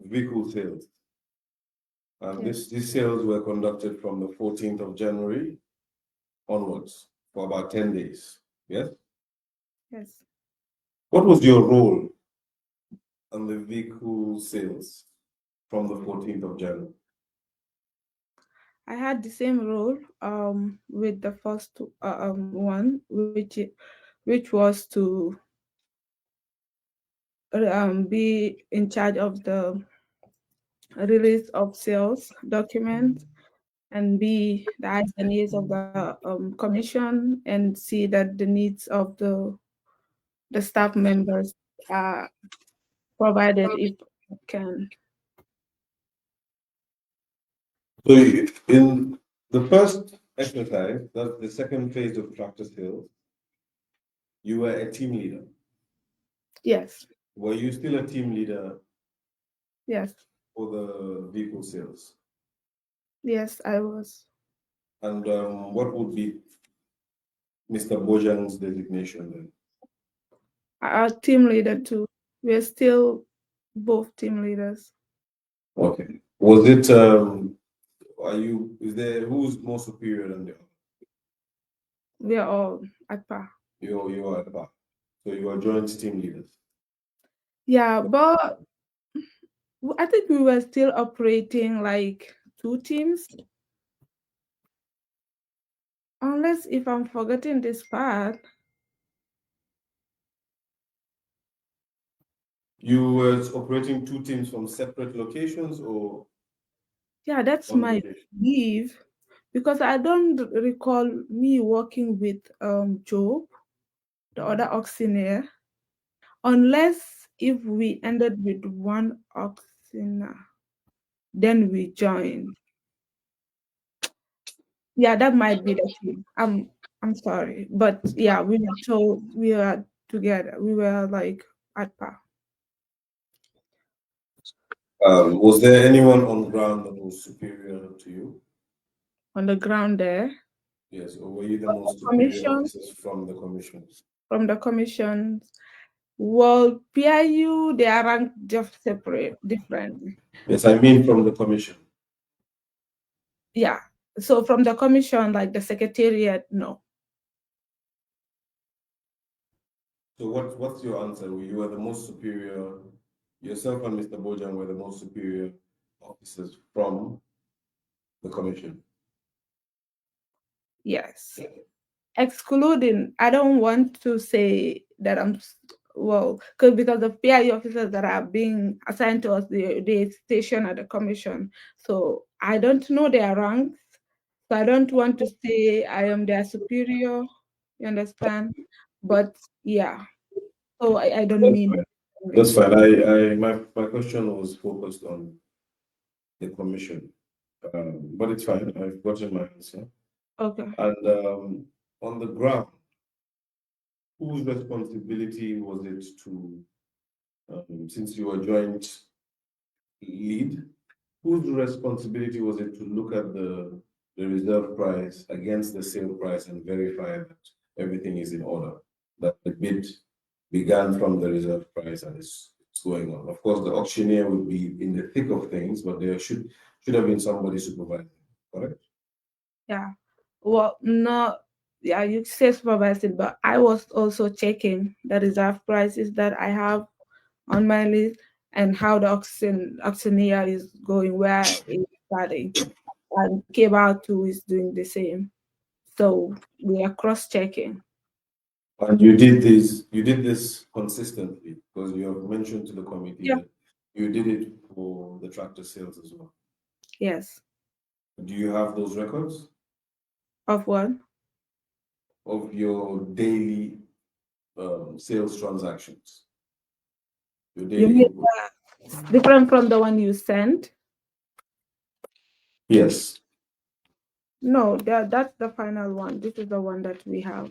vehicle sales. And Yes. these sales were conducted from the 14th of January onwards for about 10 days. Yes? Yes. What was your role on the vehicle sales from the 14th of January? I had the same role with the first one, which was to be in charge of the release of sales documents and be the eyes and ears of the commission and see that the needs of the staff members are provided if can. So in the first exercise, that's the second phase of tractor sales, you were a team leader. Yes. Were you still a team leader Yes. for the vehicle sales? Yes, I was. And what would be Mr. Bojan's designation then? Our team leader too. We're still both team leaders. Okay. Was it, is there, who's more superior than the other? We're all at par. You are at the back. So you are joint team leaders. Yeah, but I think we were still operating like two teams. Unless if I'm forgetting this part. You were operating two teams from separate locations or Yeah, that's one my location? belief. Because I don't recall me working with Job, the other auctioneer, unless if we ended with one auctioneer, then we joined. Yeah, that might be the thing. I'm sorry, but yeah, we were together. We were like at par Was there anyone on ground that was superior to you? on the ground there. Yes, or were you the most superior Commission officers from the commissions? from the commission. Well, PIU they are ranked just separate, different. Yes, I mean from the commission. Yeah. So from the commission, like the secretariat, no. So what's your answer? You were the most superior, yourself and Mr. Bojan were the most superior officers from the commission. Yes. Excluding, I don't want to say that well, because the PIU officers that are being assigned to us, they station at the commission. So I don't know their ranks. So I don't want to say I am their superior. You understand? But yeah. So I don't That's mean fine. That's fine. My question was focused on the commission. But it's fine. I've gotten my answer. okay. And on the ground, whose responsibility was it to, since you were joint lead, whose responsibility was it to look at the reserve price against the sale price and verify that everything is in order, that the bid began from the reserve price and it's going on? Of course, the auctioneer would be in the thick of things, but there should have been somebody supervising, correct? Yeah. Well, no, yeah, you say supervising, but I was also checking the reserve prices that I have on my list and how the auctioneer is going, where it's starting. And K-Bar 2 is doing the same. So we are cross-checking. And you did this consistently because you have mentioned to the committee Yeah. that you did it for the tractor sales as well. Yes. Do you have those records Of what? of your daily sales transactions, your You daily mean input? different from the one you sent? Yes. No, that's the final one. This is the one that we have.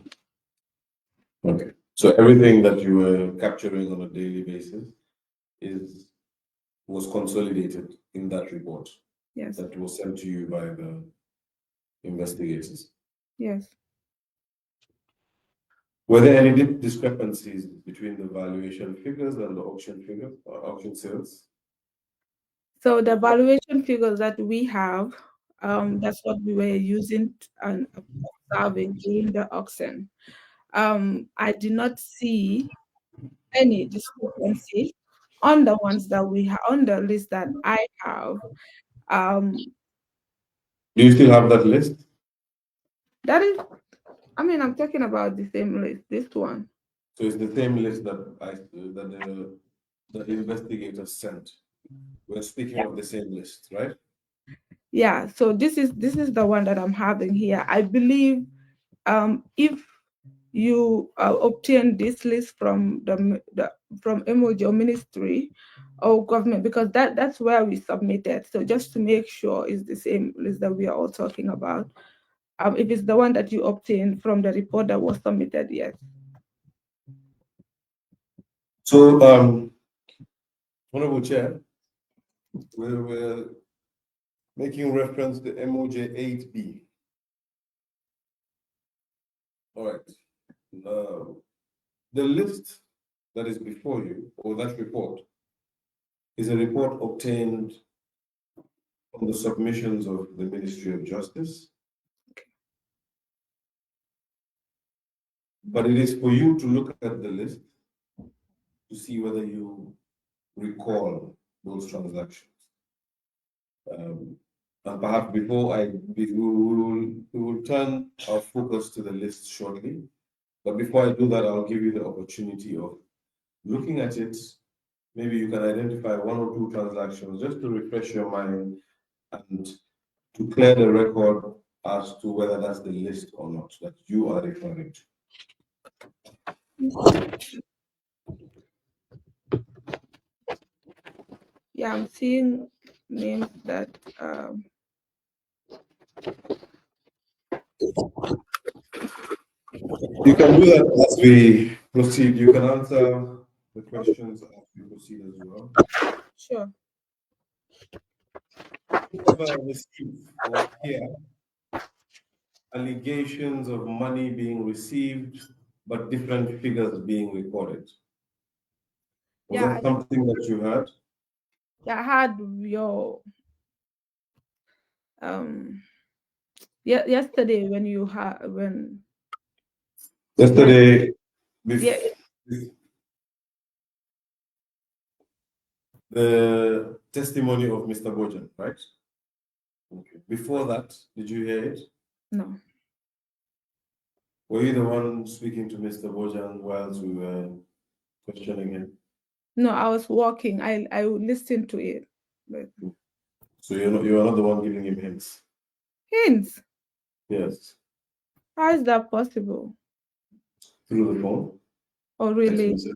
Okay. So everything that you were capturing on a daily basis is was consolidated in that report Yes. that was sent to you by the investigators. Yes. Were there any discrepancies between the valuation figures and the auction figures, auction sales? So the valuation figures that we have, that's what we were using and observing during the auction. I did not see any discrepancy on the ones that we have on the list that I have. Um, Do you still have that list? that is, I mean, I'm talking about the same list, this one. So it's the same list that the investigators sent. We're speaking of the same list, right? Yeah, so this is the one that I'm having here. I believe if you obtain this list from the from MOJ or Ministry or government, because that's where we submitted. So just to make sure it's the same list that we are all talking about. If it's the one that you obtained from the report that was submitted, yes. So, Honorable Chair, we're making reference to MOJ 8B. All right. The list that is before you, or that report, is a report obtained from the submissions of the Ministry of Justice. But it is for you to look at the list to see whether you recall those transactions. And perhaps we will turn our focus to the list shortly. But before I do that, I'll give you the opportunity of looking at it. Maybe you can identify one or two transactions just to refresh your mind and to clear the record as to whether that's the list or not that you are referring to. Yeah, I'm seeing names that You can do that as we proceed. You can answer the questions as we proceed as well. sure. Ever receive or hear allegations of money being received, but different figures being recorded? Was Yeah, that something that you heard? yeah, I had your um yesterday when you had when Yesterday, yeah, the testimony of Mr. Bojan, right? Okay. Before that, did you hear it? no. Were you the one speaking to Mr. Bojan whilst we were questioning him? No, I was walking. I listened to it. But So you're not the one giving him hints. hints. Yes. How is that possible? Through the phone, Oh text really? message,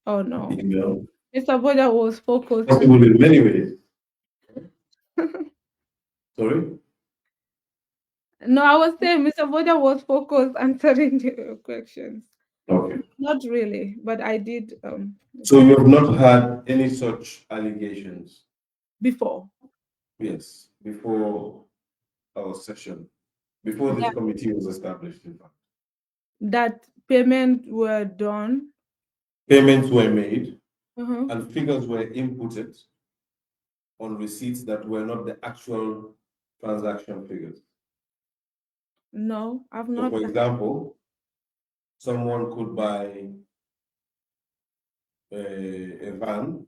Oh no. email. Mr. Boja was focused and Possible in many ways. Sorry? no, I was saying Mr. Boja was focused answering the questions. Okay. Not really, but I did So you have not had any such allegations? before. Yes, before our session, before this Yeah, committee was established, in fact. that payment were done. Payments were made Uh-huh. and figures were inputted on receipts that were not the actual transaction figures. No, I've So, not. for example, someone could buy a van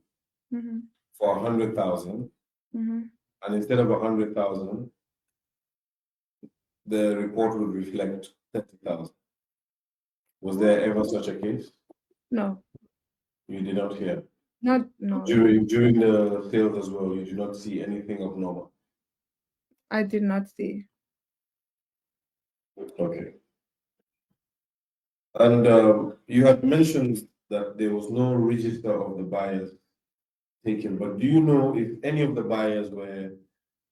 Mm-hmm. for 100,000, Mm-hmm. and instead of 100,000, the report would reflect 30,000. Was there ever such a case? No, You did not hear. not no. During the sales as well, you did not see anything abnormal. I did not see. Okay. And you had mentioned that there was no register of the buyers taken, but do you know if any of the buyers were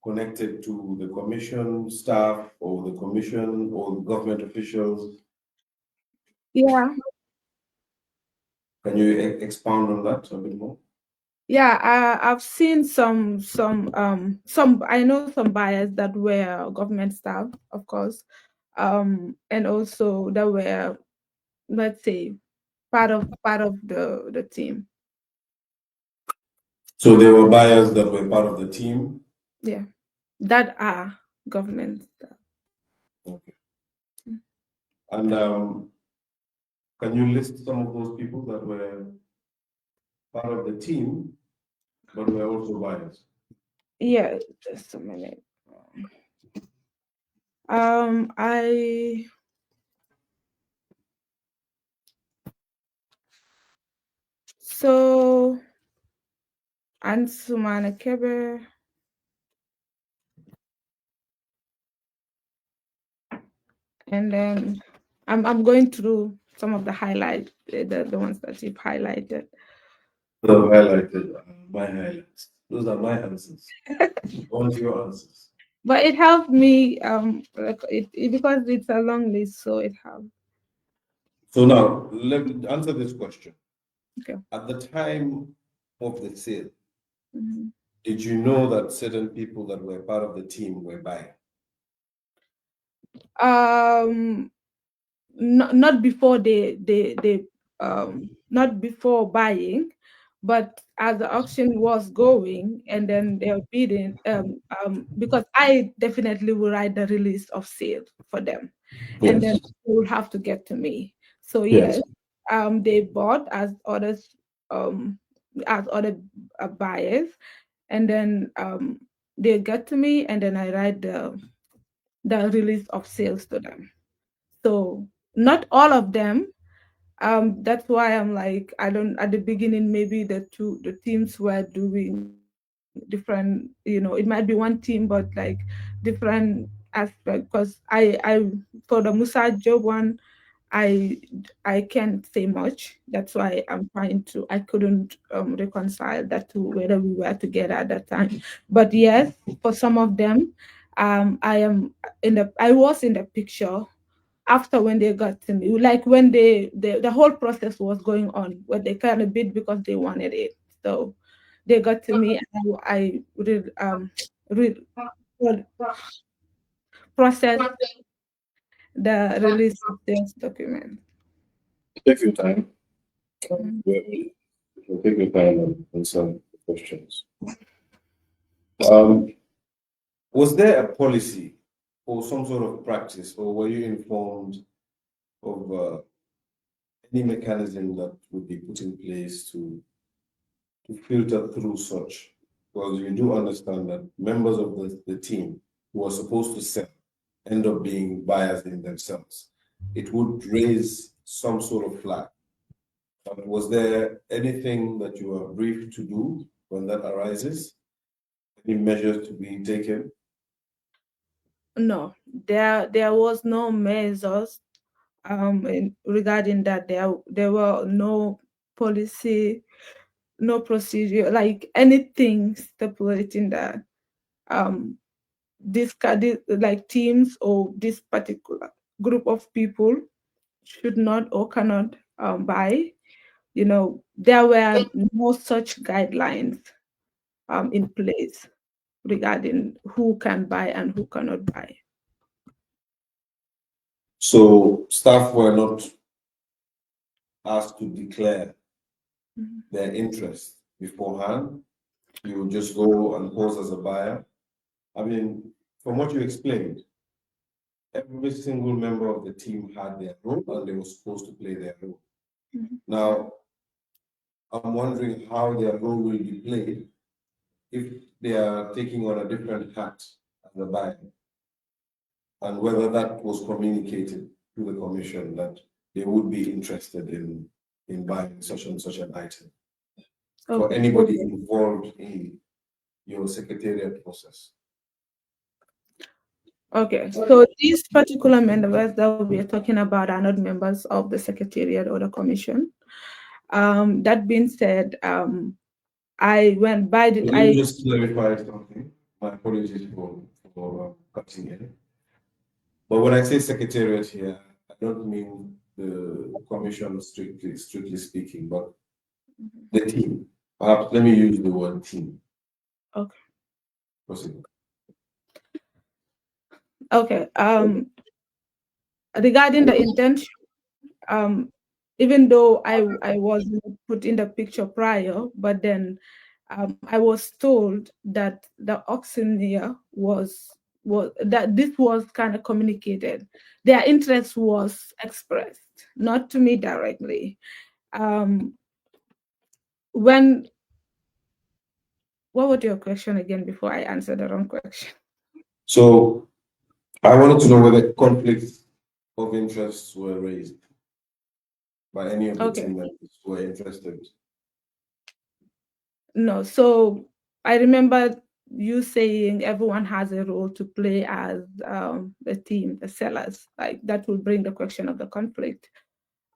connected to the commission staff or the commission or the government officials? Yeah, Can you expound on that a bit more? yeah. I've seen some. I know some buyers that were government staff, of course, and also that were, let's say, part of the team. So there were buyers that were part of the team. Yeah, that are government staff. Okay. And can you list some of those people that were part of the team, but were also buyers? Yeah, just a minute. I so Ansumana Kebe, and then I'm going through some of the highlights, the ones that you've highlighted. I've highlighted my highlights. Those are my answers. Want your answers? But it helped me like because it's a long list, so it helped. So now, let me answer this question. Okay. At the time of the sale, Mhm. did you know that certain people that were part of the team were buying? Not before they not before buying, but as the auction was going and then they're bidding, because I definitely will write the release of sale for them, and then Yes. they will have to get to me. So Yes. yes, they bought as other buyers, and then they get to me, and then I write the release of sales to them. So not all of them. That's why I'm like, I don't, at the beginning, maybe the teams were doing different, it might be one team, but like different aspect. Because for the Musa job one, I I can't say much. That's why I couldn't reconcile that to whether we were together at that time. But yes, for some of them, I was in the picture after when they got to me, like when the whole process was going on, where they kind of bid because they wanted it. So they got to me, and I read, well, processed the release of this document. Take your time. Mm. Take your time and answer the questions. Um, was there a policy or some sort of practice, or were you informed of any mechanism that would be put in place to filter through such? Because you do understand that members of the team who are supposed to sell end up being buyers in themselves. It would raise some sort of flag. Was there anything that you are briefed to do when that arises? Any measures to be taken? No, there was no measures regarding that. There were no policy, no procedure, like anything stipulating that um like teams or this particular group of people should not or cannot buy. There were no such guidelines in place regarding who can buy and who cannot buy. So staff were not asked to declare Mhm. their interest beforehand. You would just go and pose as a buyer. I mean, from what you explained, every single member of the team had their role and they were supposed to play their role. Mhm. Now, I'm wondering how their role will be played if they are taking on a different hat as a buyer, and whether that was communicated to the commission that they would be interested in buying such and such an item for Okay. anybody involved in your secretariat process. Okay, so these particular members that we are talking about are not members of the secretariat or the commission. That being said, I went by the Could you just clarify something? My apologies for cutting in. But when I say secretariat here, I don't mean the commission strictly speaking, but the team. Perhaps let me use the word team. Okay. Possible. Okay. Regarding the intention, um, even though I wasn't put in the picture prior, but then I was told that the auctioneer was that this was kind of communicated. Their interest was expressed, not to me directly. Um, when What was your question again before I answer the wrong question? So I wanted to know whether conflicts of interests were raised by any of the Okay. team members who were interested. No, so I remember you saying everyone has a role to play as the team, the sellers. Like that will bring the question of the conflict.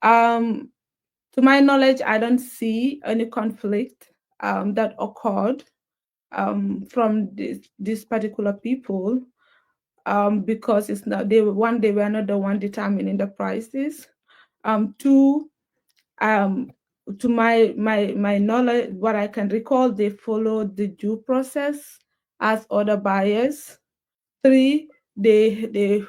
To my knowledge, I don't see any conflict that occurred from these particular people because it's not they were not the one determining the prices. Two, to my knowledge, what I can recall, they followed the due process as other buyers. Three, they the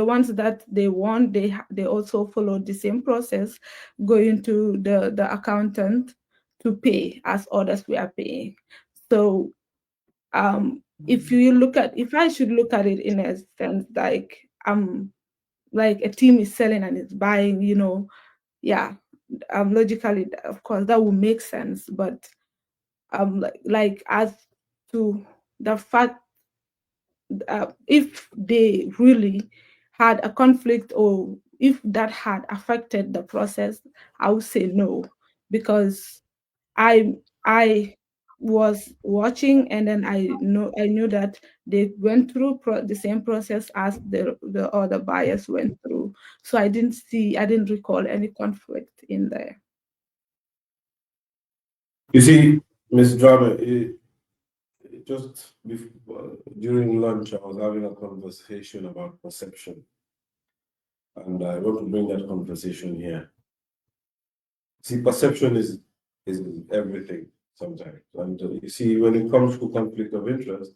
ones that they won, they also followed the same process, going to the accountant to pay as others were paying. So if I should look at it in a sense like a team is selling and is buying, yeah, logically, of course, that would make sense. But like as to the fact, if they really had a conflict or if that had affected the process, I would say no, because I was watching, and then I knew that they went through the same process as the other buyers went through. So I didn't recall any conflict in there. You see, Ms. Drama, just before, during lunch, I was having a conversation about perception, and I want to bring that conversation here. See, perception is everything sometimes, and you see, when it comes to conflict of interest,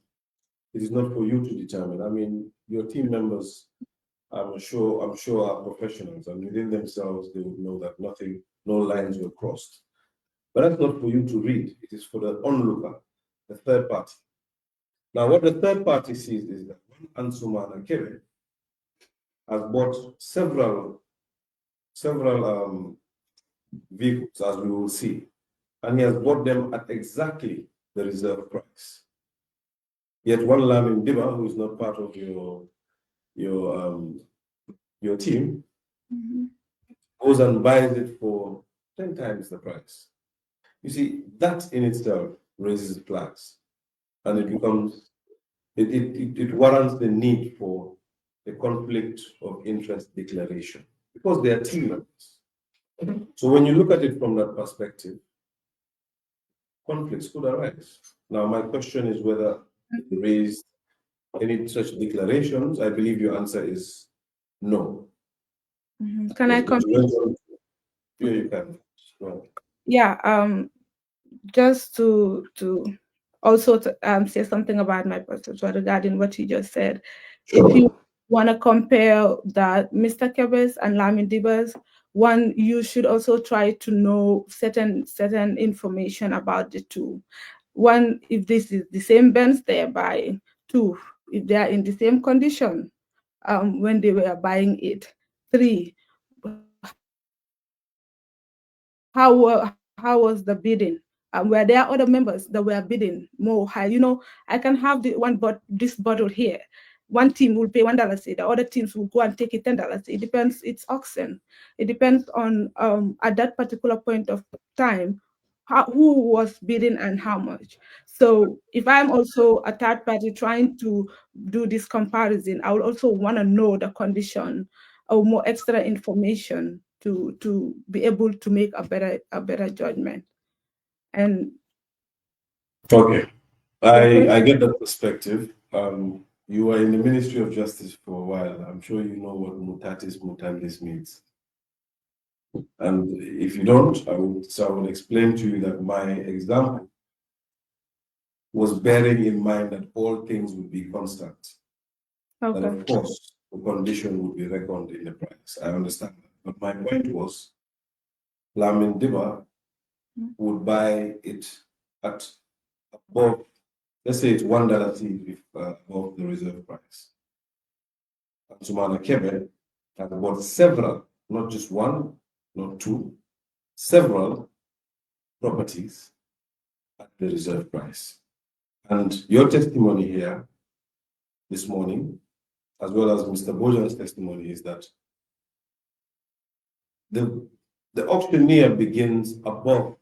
it is not for you to determine. I mean, your team members, I'm sure are professionals, and within themselves, they would know that no lines were crossed. But that's not for you to read. It is for the onlooker, the third party. Now, what the third party sees is that Ansuma Nakere has bought several vehicles, as we will see, and he has bought them at exactly the reserve price. Yet one Lamin Diba, who is not part of your your team, goes and buys it for 10 times the price. You see, that in itself raises flags, and it becomes it warrants the need for a conflict of interest declaration because they are team members. So when you look at it from that perspective, conflicts could arise. Now, my question is whether it raised any such declarations. I believe your answer is no. Can Yes, I but come? you went on. Here you can. Well, Yeah. Just to also say something about my perception regarding what you just said. If you sure. want to compare that Mr. Kebes and Lamin Dibas, one, you should also try to know certain information about the two. One, if this is the same Benz they're buying. Two, if they are in the same condition when they were buying it. Three, how was the bidding? Were there other members that were bidding more high? I can have this bottle here. One team will pay $1, say the other teams will go and take it $10. It depends. It's auction. It depends on at that particular point of time who was bidding and how much. So if I'm also a third party trying to do this comparison, I would also want to know the condition or more extra information to be able to make a better judgment. And Okay. your I question. get that perspective. You were in the Ministry of Justice for a while. I'm sure you know what mutatis mutandis means. And if you don't, I will explain to you that my example was bearing in mind that all things would be constant. And Okay. of course, the condition would be reckoned in the price. I understand that. But my point was, Lamin Diba would buy it at above, let's say it's $1 above the reserve price. And Sumana Kebe has bought several, not just one, not two, several properties at the reserve price. And your testimony here this morning, as well as Mr. Bojan's testimony, is that the auctioneer begins above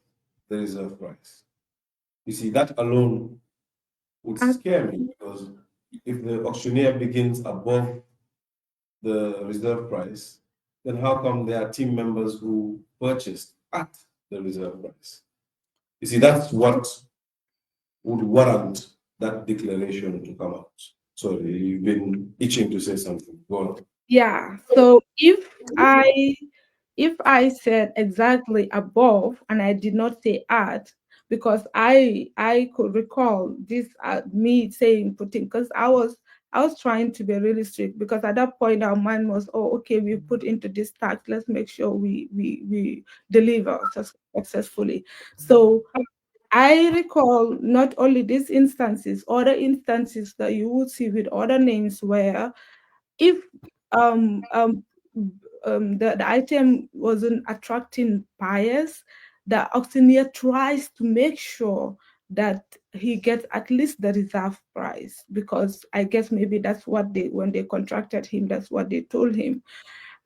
the reserve price. You see, that alone would scare me, because if the auctioneer begins above the reserve price, then how come there are team members who purchased at the reserve price? You see, that's what would warrant that declaration to come out. Sorry, you've been itching to say something. Go on. Yeah. So if I said exactly above and I did not say at, because I could recall this me saying putting, because I was trying to be really strict, because at that point our mind was, oh, okay, we put into this tax, let's make sure we deliver successfully. So I recall not only these instances, other instances that you would see with other names where if um, um, the item wasn't attracting buyers, the auctioneer tries to make sure that he gets at least the reserve price, because I guess maybe that's what when they contracted him, that's what they told him.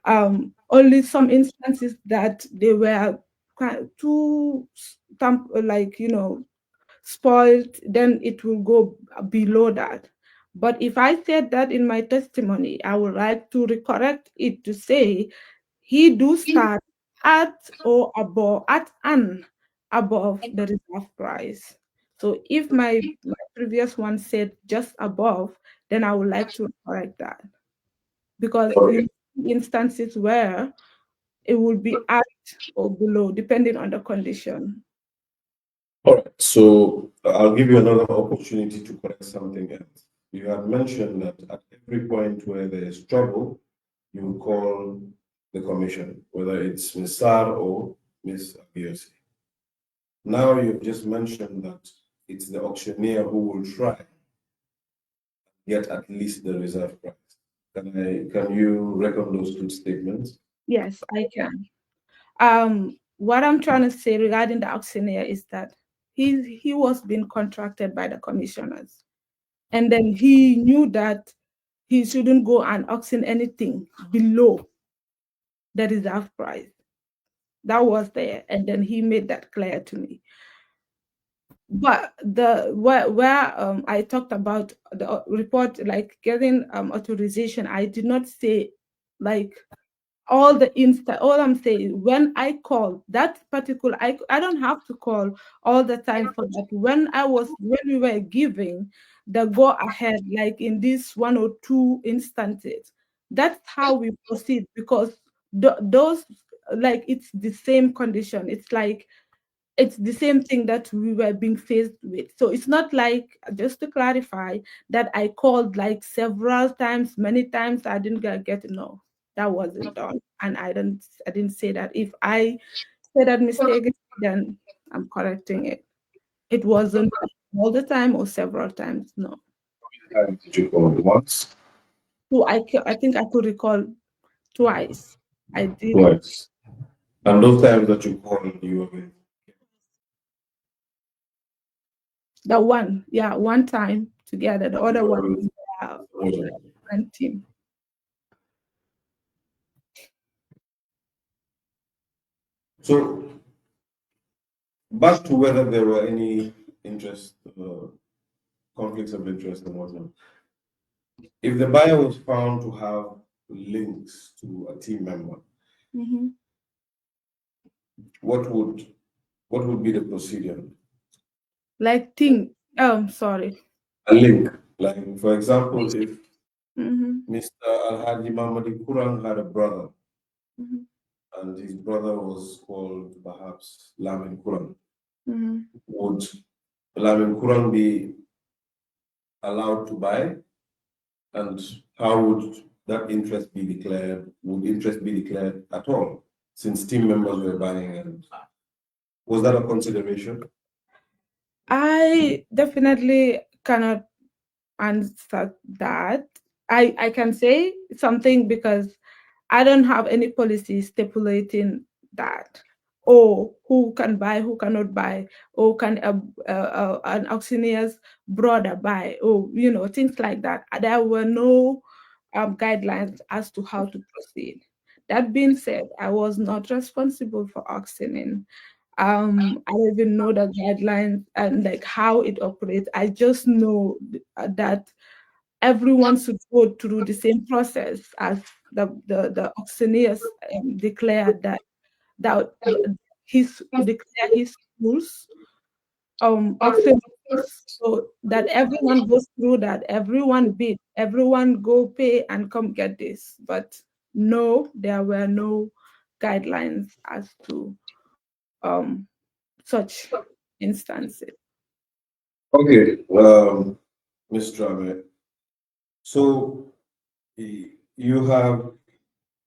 Only some instances that they were too like, spoiled, then it will go below that. But if I said that in my testimony, I would like to correct it to say he do start at or above, at and above the reserve price. So if my previous one said just above, then I would like to correct that, because Okay. you instances where it will be at or below depending on the condition. All right. So I'll give you another opportunity to correct something else. You had mentioned that at every point where there is trouble, you will call the commission, whether it's Ms. Sar or Ms. Abiosi. Now you've just mentioned that it's the auctioneer who will try to get at least the reserve price. Can you reckon those two statements? Yes, I can. What I'm trying to say regarding the auctioneer is that he was being contracted by the commissioners, and then he knew that he shouldn't go and auction anything below the reserve price. That was there, and then he made that clear to me. But the where I talked about the report, like getting authorization, I did not say like all I'm saying, when I call that particular, I don't have to call all the time for that. When we were giving the go ahead, like in this one or two instances, that's how we proceed, because those, like, it's the same condition. It's the same thing that we were being faced with. So it's not like, just to clarify, that I called like several times, many times, I didn't get no, that wasn't done. And I didn't say that. If I said that mistake, then I'm correcting it. It wasn't all the time or several times, no. Did you call once? So I think I could recall twice. I did Twice. And those times that you called, you were with. the one, yeah, one time together. The other You one were with. was one team. So back to whether there were any interest, conflicts of interest and whatnot. If the buyer was found to have links to a team member, Mm-hmm. what would what would be the procedure? Like sorry. A link, like for example, if Mm-hmm. Mr. Alhaji Mamadi Kurang had a brother, Mm-hmm. and his brother was called perhaps Lamin Kurang, Mm-hmm. would Lamin Kurang be allowed to buy? And how would that interest be declared? Would interest be declared at all, since team members were buying? And Was that a consideration? I definitely cannot answer that. I can say something because I don't have any policy stipulating that. Or who can buy, who cannot buy, or can an auctioneer's brother buy, or things like that. There were no guidelines as to how to proceed. That being said, I was not responsible for auctioning. I don't even know the guidelines and like how it operates. I just know that everyone should go through the same process as the auctioneers declared that his declare his rules auction rules, so that everyone goes through that, everyone bid, everyone go pay and come get this. But no, there were no guidelines as to such instances. Okay, Ms. Drammeh. So you have,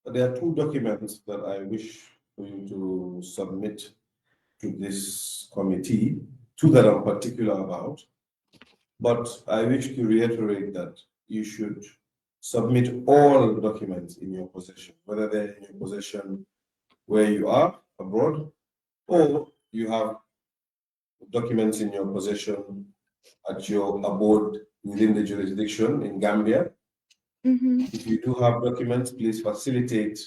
there are two documents that I wish for you to submit to this committee, two that I'm particular about. But I wish to reiterate that you should submit all documents in your possession, whether they're in your possession where you are abroad, or you have documents in your possession at your abode within the jurisdiction in Gambia. If you do have documents, please facilitate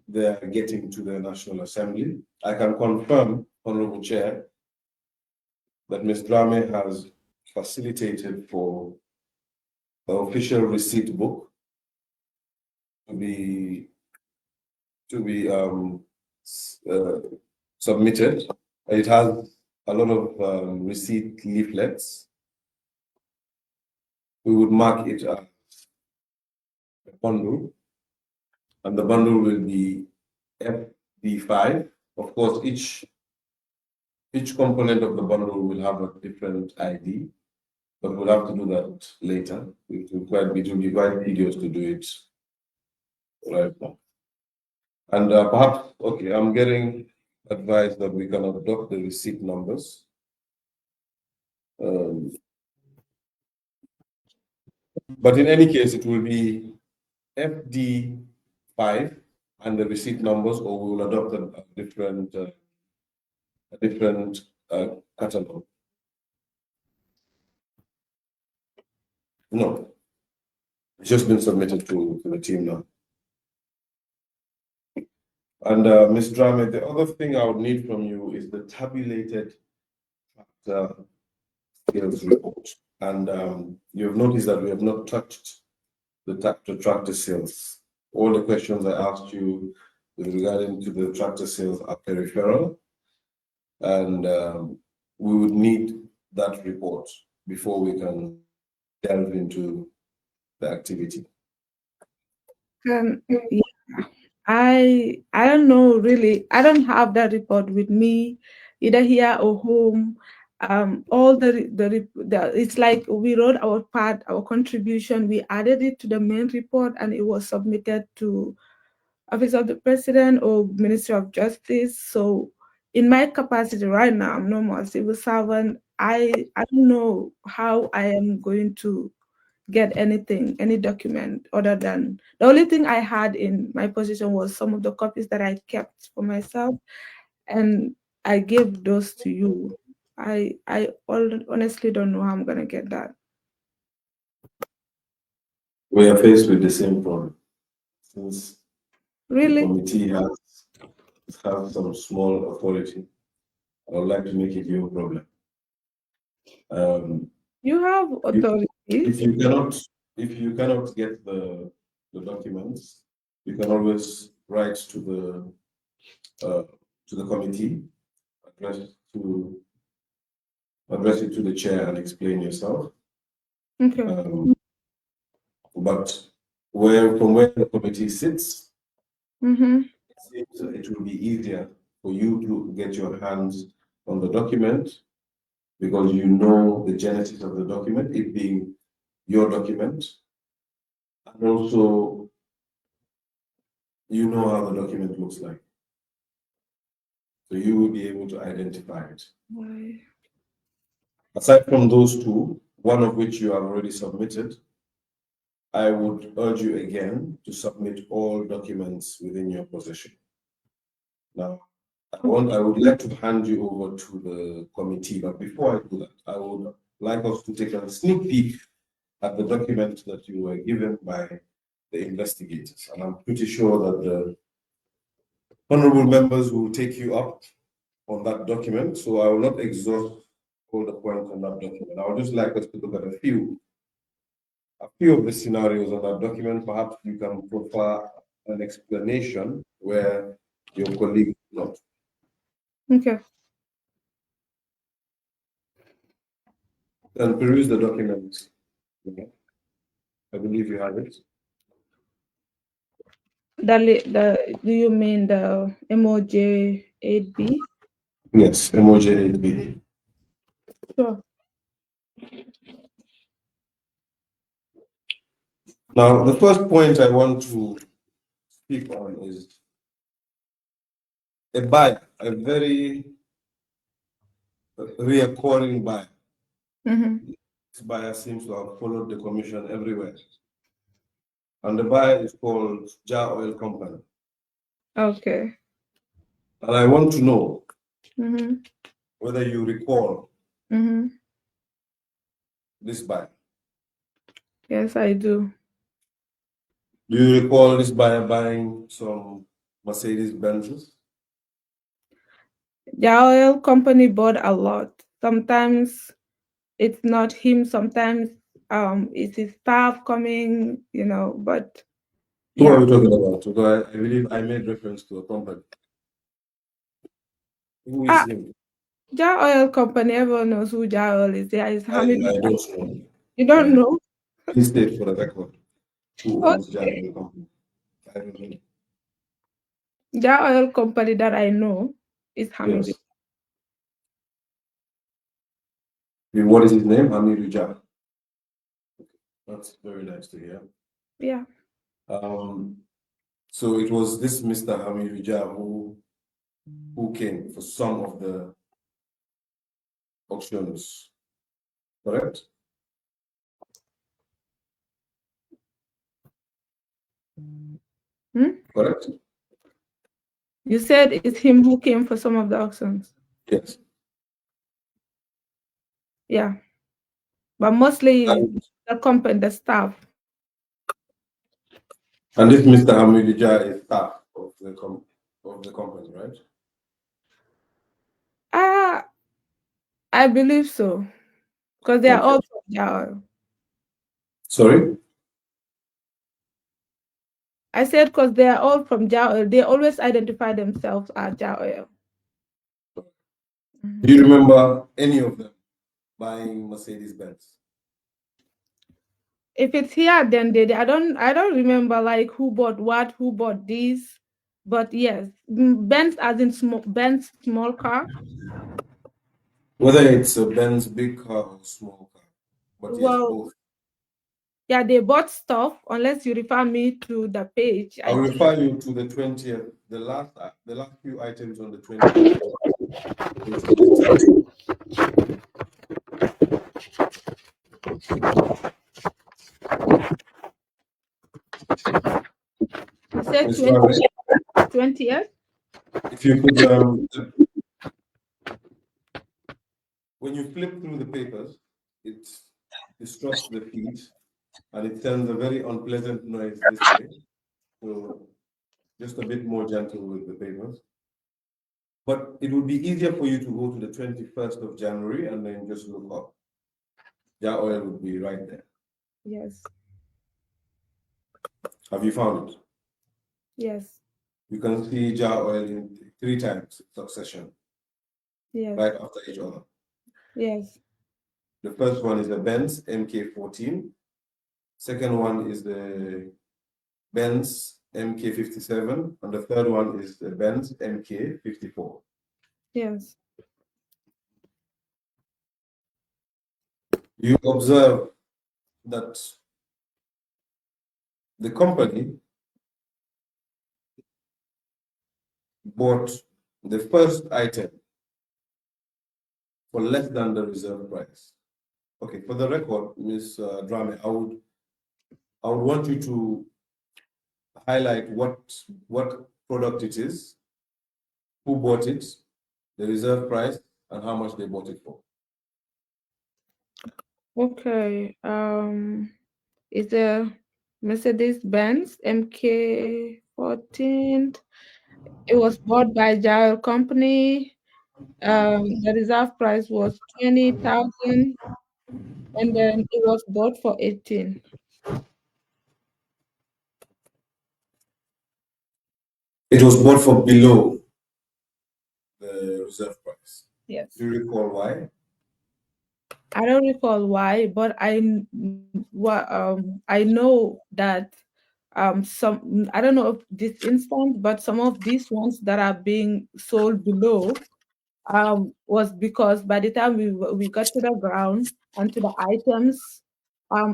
their getting to the National Assembly. I can confirm, Honorable Chair, that Ms. Drammeh has facilitated for the official receipt book to be submitted. It has a lot of receipt leaflets. We would mark it as a bundle, and the bundle will be FD5. Of course, each component of the bundle will have a different ID, but we'll have to do that later. It will be quite tedious to do it right now. And perhaps, okay, I'm getting advice that we can adopt the receipt numbers. But in any case, it will be FD5 and the receipt numbers, or we will adopt a different catalog. No, it's just been submitted to the team now. And Ms. Drammeh, the other thing I would need from you is the tabulated sales report. And you've noticed that we have not touched the tractor sales. All the questions I asked you with regarding to the tractor sales are peripheral, and we would need that report before we can delve into the activity. Yeah, I don't know really. I don't have that report with me, either here or home. All it's like we wrote our part, our contribution. We added it to the main report, and it was submitted to Office of the President or Ministry of Justice. So, in my capacity right now, I'm no more civil servant. I don't know how I am going to get any document other than the only thing I had in my possession was some of the copies that I kept for myself, and I gave those to you. I honestly don't know how I'm gonna get that. We are faced with the same problem. Since the Really? committee has some small authority, I would like to make it your problem. You have authorities. If you cannot get the documents, you can always write to the committee, address to address it to the chair and explain yourself. Okay. But from where the committee sits, it will be easier for you to get your hands on the document because you know the genesis of the document, it being your document, and also you know how the document looks like. So you will be able to identify it. Why? Aside from those two, one of which you have already submitted, I would urge you again to submit all documents within your possession. Now, I would like to hand you over to the committee, but before I do that, I would like us to take a sneak peek at the document that you were given by the investigators. And I'm pretty sure that the honorable members will take you up on that document. So I will not exhaust all the points on that document. I would just like us to look at a few of the scenarios on that document. Perhaps you can provide an explanation where your colleague not. Okay. And peruse the document. I believe you have it. Do you mean the MOJ 8B? Yes, emoji 8B. Sure. Now, the first point I want to speak on is a buyer, a very reoccurring buyer. Mm-hmm. This buyer seems to have followed the commission everywhere. And the buyer is called Jar Oil Company. Okay. And I want to know Mm-hmm. whether you recall Mm-hmm. this buyer. Yes, I do. Do you recall this buyer buying some Mercedes Benzes? The oil company bought a lot. Sometimes it's not him, sometimes it's his staff coming, but Who are yeah. we talking about? Because I believe I made reference to a company. Who is him? Jar Oil Company, everyone knows who Jar Oil is. There is I Hamid. don't know. You don't know? Please state for the record who owns Jar Okay. Oil Company. I don't know. Jar Oil Company that I know is Hamid. Yes. What is his name? Hamidu Jar. That's very nice to hear. Yeah. So it was this Mr. Hamidu Jar who came for some of the auctions, correct? Correct? You said it's him who came for some of the auctions. Yes. Yeah. But mostly And, the company, the staff. and this Mr. Hamidu Jar is staff of the company, right? I believe so. Because they are Okay. all from Jar Oil. Sorry? I said because they are all from Jar Oil. They always identify themselves as Jar Oil. Do you remember any of them buying Mercedes Benz? If it's here, then I don't remember like who bought what, who bought this. But yes, Benz as in Benz small car. Whether it's a Benz big car or small car, but yes, Well, both. yeah, they bought stuff unless you refer me to the page. I'll refer you to the 20th, the last few items on the 20th. You said Ms. Drammeh, 20th? if you could, when you flip through the papers, it disrupts the feed and it sends a very unpleasant noise this way. So just a bit more gentle with the papers. But it would be easier for you to go to the 21st of January and then just look up. Jar Oil would be right there. Yes. Have you found it? Yes. You can see Jar Oil in 3 times in succession, Yes. right after each other. Yes. The first one is the Benz MK14. Second one is the Benz MK57. And the third one is the Benz MK54. Yes. You observe that the company bought the first item for less than the reserve price. Okay, for the record, Ms. Drammeh, I would want you to highlight what product it is, who bought it, the reserve price, and how much they bought it for. Okay. It's a Mercedes-Benz MK14. It was bought by Jail Company. The reserve price was 20,000, and then it was bought for 18. It was bought for below the reserve price. Yes. Do you recall why? I don't recall why, but I know that some, I don't know if this instance, but some of these ones that are being sold below was because by the time we got to the ground and to the items,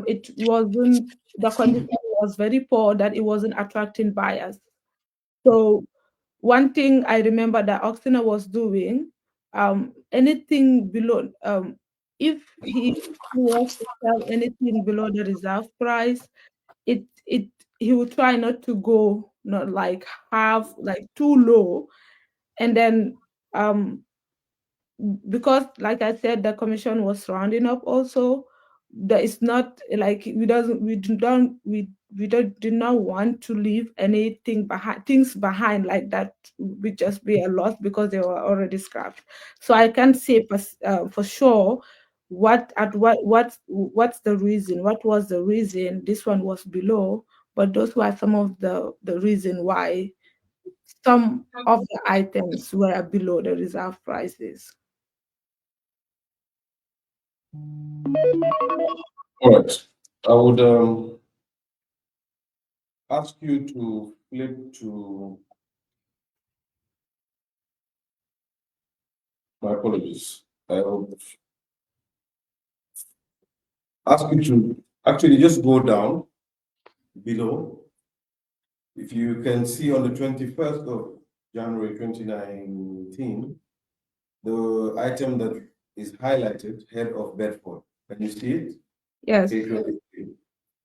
it wasn't, the condition was very poor that it wasn't attracting buyers. So one thing I remember that Oxina was doing, anything below, if he was to sell anything below the reserve price, it he would try not to go, not like half, like too low, and then um because like I said, the commission was rounding up also. That is not like we do not want to leave anything behind, things behind like that would just be a loss because they were already scrapped. So I can't say for sure what's the reason, what was the reason this one was below, but those were some of the reason why some of the items were below the reserve prices. All right. I would ask you to flip to, my apologies. I would ask you to actually just go down below. If you can see on the 21st of January 2019, the item that is highlighted, head of Bedford. Can you see it? Yes. Page 23.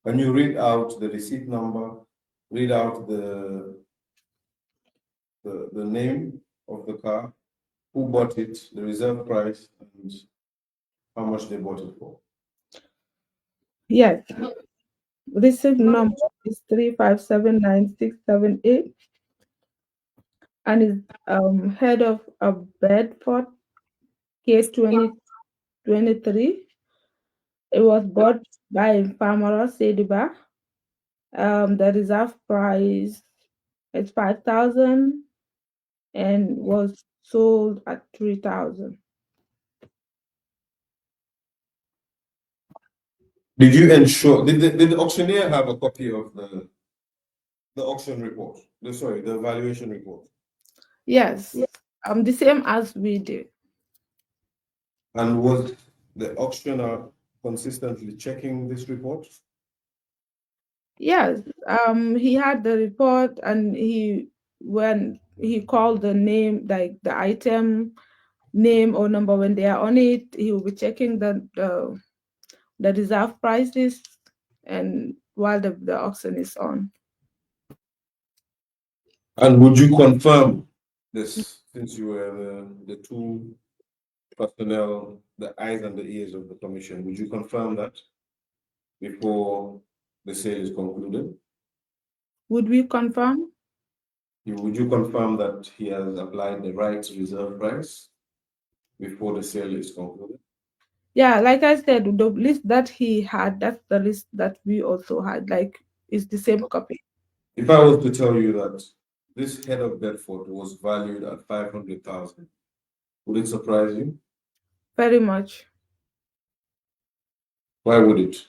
When you read out the receipt number, read out the name of the car, who bought it, the reserve price, and how much they bought it for. Yes. Receipt number is 3579678 and is head of a Bedford K2023. It was bought by Farmer Sediba. The reserve price is 5,000 and was sold at 3,000. Did you ensure, did the auctioneer have a copy of the auction report? Sorry, the valuation report. Yes. The same as we did. And was the auctioneer consistently checking this report? Yes, he had the report, and when he called the name, like the item name or number when they are on it, he will be checking the reserve prices, and while the auction is on. And would you confirm this, since you were the two personnel, the eyes and the ears of the commission? Would you confirm that before the sale is concluded? Would we confirm? Would you confirm that he has applied the right reserve price before the sale is concluded? Yeah, like I said, the list that he had, that's the list that we also had. Like, it's the same copy. If I was to tell you that this head of Bedford was valued at 500,000, would it surprise you? Very much. Why would it?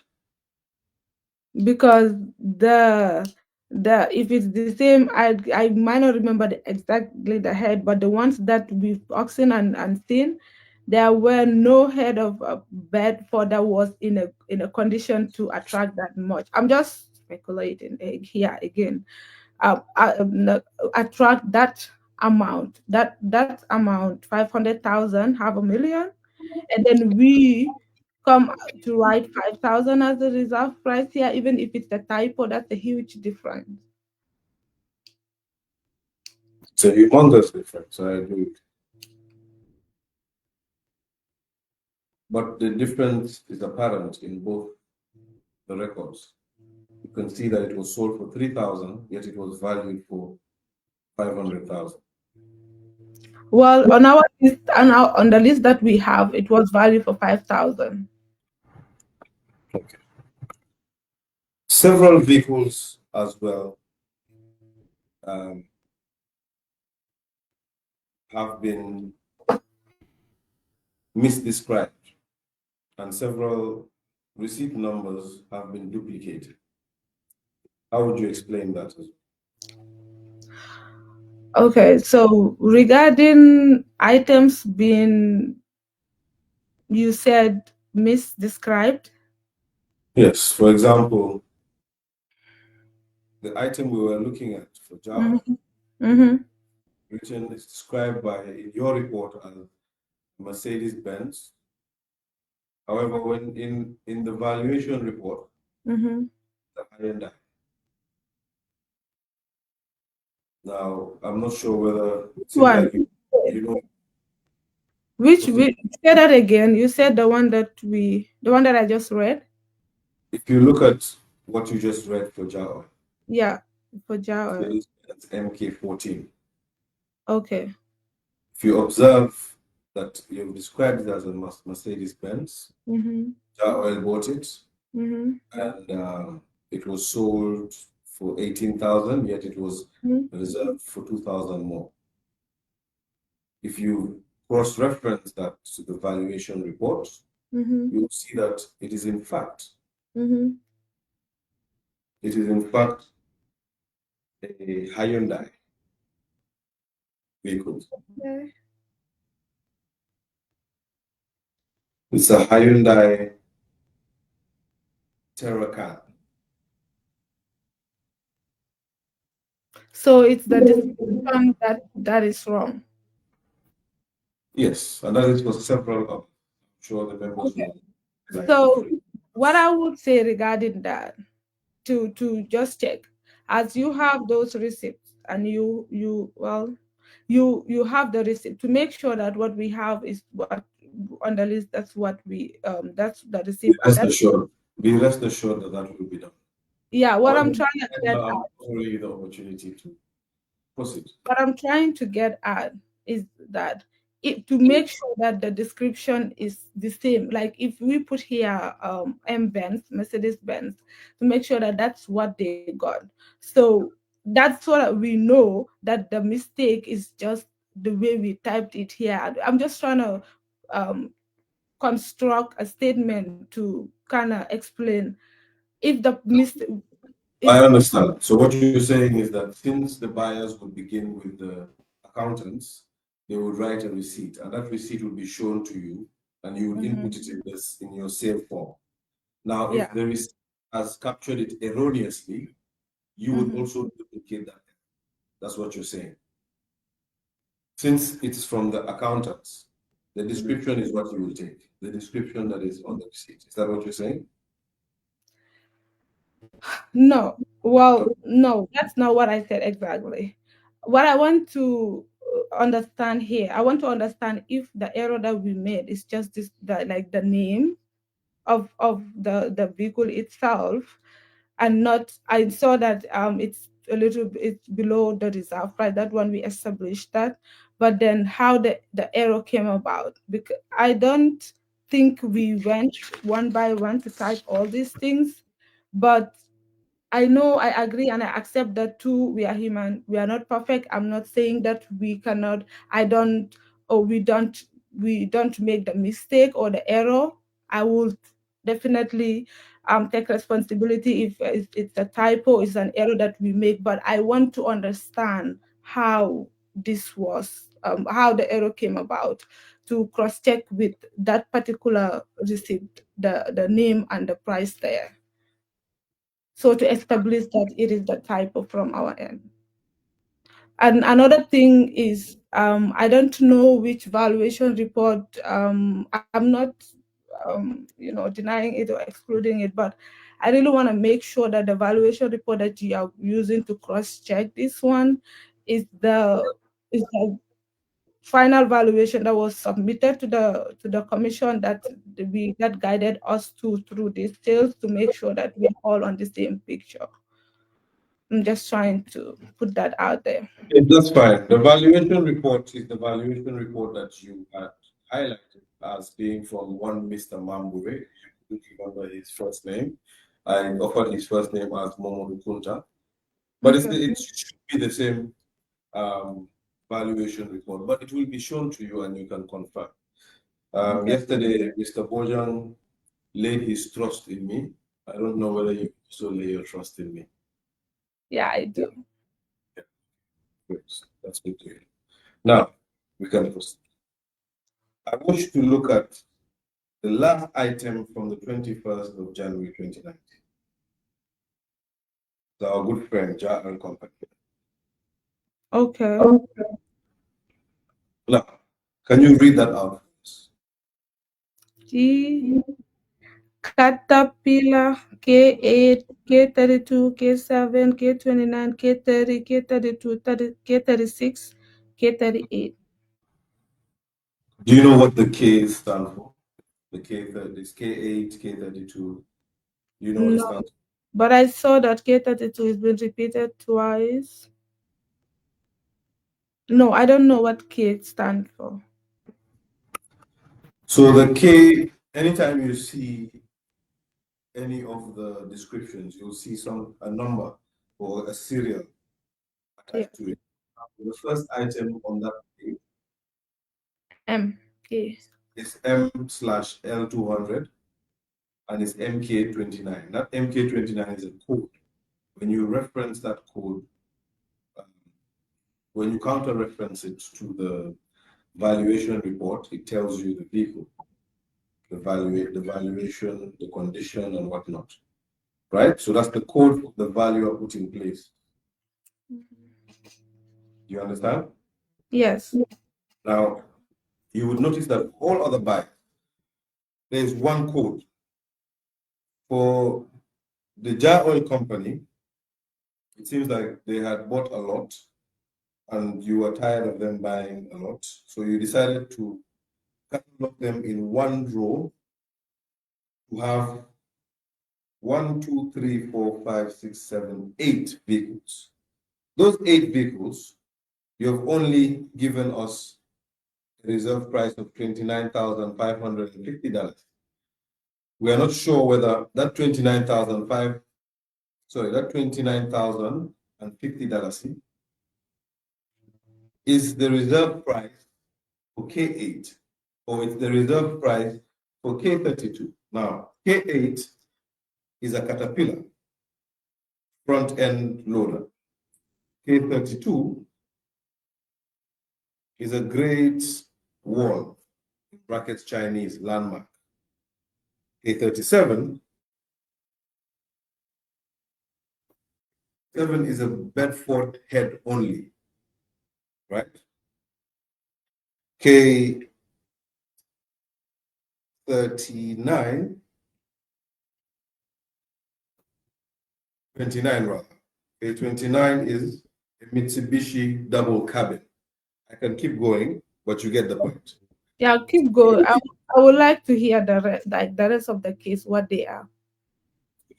Because the if it's the same, I might not remember exactly the head, but the ones that we've auctioned and seen, there were no head of a bed for that was in a condition to attract that much. I'm just speculating here again. Attract that amount, that amount, 500,000, half a million, and then we come to write 5,000 as the reserve price here, even if it's a typo, that's a huge difference. It's a humongous difference, I agree. But the difference is apparent in both the records. You can see that it was sold for 3,000, yet it was valued for 500,000. Well, on our list, on the list that we have, it was valued for 5,000. Okay. Several vehicles as well have been misdescribed, and several receipt numbers have been duplicated. How would you explain that? Okay, so regarding items being, you said, misdescribed. Yes, for example, the item we were looking at for Java, Mm-hmm. written is described by in your report as Mercedes-Benz. However, when in the valuation report, Mm-hmm. the Hyundai. Now, I'm not sure whether it seems One. like you know Which what's the, we say that again. You said the one that I just read. if you look at what you just read for Java, Yeah, for Java. Mercedes-Benz MK14. Okay. If you observe that you've described it as a Mercedes-Benz, Mm-hmm. Oil bought it, Mm-hmm. and it was sold for 18,000, yet it was reserved for 2,000 more. If you cross-reference that to the valuation report, Mm-hmm. you'll see that it is in fact Mm-hmm. a Hyundai vehicle. Okay. It's a Hyundai Terracan. So it's the description that is wrong. Yes, and that is for several of, I'm sure the members Okay. will like So different. what I would say regarding that, to just check, as you have those receipts and you have the receipt, to make sure that what we have is what on the list, that's what we that's the receipt, and that's Be rest assured that that will be done. yeah, what However, I'm trying to get I'm at. offering you the opportunity to proceed. What I'm trying to get at is that to make sure that the description is the same. Like if we put here M-Benz, Mercedes-Benz, to make sure that that's what they got. So that's what we know, that the mistake is just the way we typed it here. I'm just trying to construct a statement to kind of explain if the mistake. I understand. So what you're saying is that since the buyers would begin with the accountants, they would write a receipt, and that receipt will be shown to you, and you would input it in this in your save form. Now, if Yeah. the receipt has captured it erroneously, you would also duplicate that. That's what you're saying. Since it's from the accountants, the description is what you will take. The description that is on the receipt. Is that what you're saying? No, well, no, that's not what I said exactly. What I want to understand here, I want to understand if the error that we made is just this, like the name of the vehicle itself, and not. I saw that it's a little bit, it's below the reserve price. That one we established that, but then how the error came about, because I don't think we went one by one to type all these things, but I know, I agree, and I accept that too. We are human. We are not perfect. I'm not saying that we cannot, I don't, or we don't make the mistake or the error. I will definitely take responsibility if it's a typo, it's an error that we make. But I want to understand how this was, how the error came about, to cross check with that particular receipt, the name and the price there. So to establish that it is the typo from our end. And another thing is, I don't know which valuation report. I'm not, denying it or excluding it, but I really want to make sure that the valuation report that you are using to cross-check this one is the final valuation that was submitted to the commission, that guided us through these sales, to make sure that we're all on the same picture. I'm just trying to put that out there. That's fine. The valuation report is the valuation report that you had highlighted as being from one Mr. Mambure. You couldn't remember his first name. I offered his first name as Momodu Kunta. But it should be the same valuation report, but it will be shown to you and you can confirm. Yesterday, Mr. Bojang laid his trust in me. I don't know whether you also lay your trust in me. Yeah, I do. Yeah. Good. That's good to hear. Now, we can proceed. I want you to look at the last item from the 21st of January 2019. It's our good friend, Jar and Company. Okay. Now, can you read that out? G Caterpillar K8, K32, K7, K29, K30, K32, K36, K38. Do you know what the K stand for? The K30, this K8, K32. You know what it stands for? But I saw that K32 has been repeated twice. No, I don't know what K stands for. So the K, anytime you see any of the descriptions, you'll see a number or a serial attached to it. The first item on that page M. K. is M/L200 and it's MK29. That MK29 is a code. When you reference that code, when you counter reference it to the valuation report, it tells you the vehicle, the valuation, the condition, and whatnot. Right? So that's the code the valuer put in place. You understand? Yes. Now, you would notice that all other buys, there is one code. For the Jar Oil Company, it seems like they had bought a lot and you were tired of them buying a lot. So you decided to catalog them in one row to have 1, 2, 3, 4, 5, 6, 7, 8 vehicles. Those 8 vehicles, you have only given us a reserve price of $29,550. We are not sure whether that $29,050 is the reserve price for K8 or it's the reserve price for K32. Now, K8 is a Caterpillar front-end loader. K32 is a Great Wall, in brackets Chinese, landmark. K37 is a Bedford head only, right? K39, 29 rather. K29 is a Mitsubishi double cabin. I can keep going, but you get the point. Yeah, keep going. I would like to hear the rest of the case, what they are.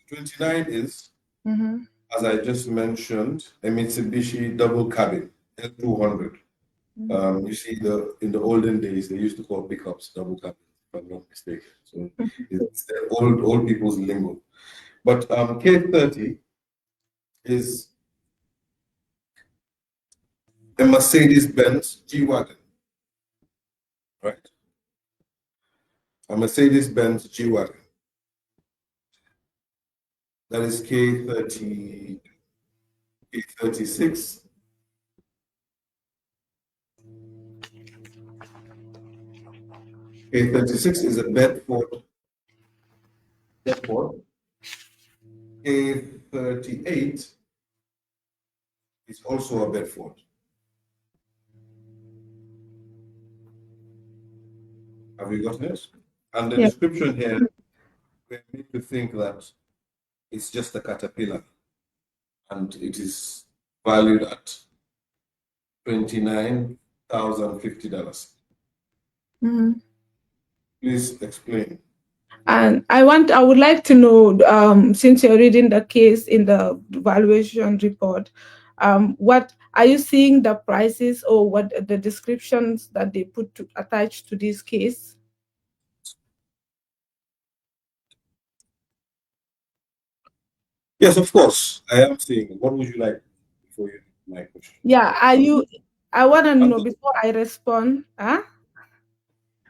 29 is, as I just mentioned, a Mitsubishi double cabin, L200. You see, in the olden days, they used to call pickups double cabin, if I'm not mistaken. So it's the old people's lingo. But K30 is a Mercedes-Benz G-Wagon, right? A Mercedes-Benz G-Wagon. That is K30, K36. K36 is a Bedford. K38 is also a Bedford. Have you gotten it? And the Yeah. description here, we're made to think that it's just a caterpillar and it is valued at $29,050. Mm-hmm. Please explain. And I would like to know, since you're reading the case in the valuation report, what are you seeing the prices or what the descriptions that they put attached to this case? Yes, of course. I am seeing. What would you like before you my question? Yeah, I want to know Answer- before I respond. Huh?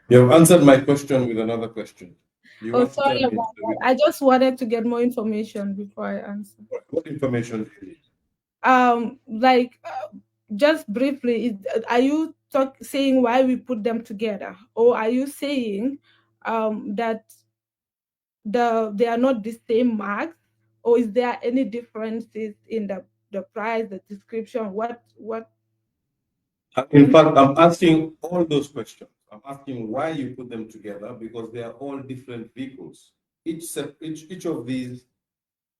You have answered my question with another question. You Oh, want to tell sorry me about that. I just wanted to get more information before I answer. what information do you need? Like just briefly, are you saying why we put them together, or are you saying that they are not the same marks, or is there any differences in the price, the description? What? In fact, I'm asking all those questions. I'm asking why you put them together because they are all different vehicles. Each of these,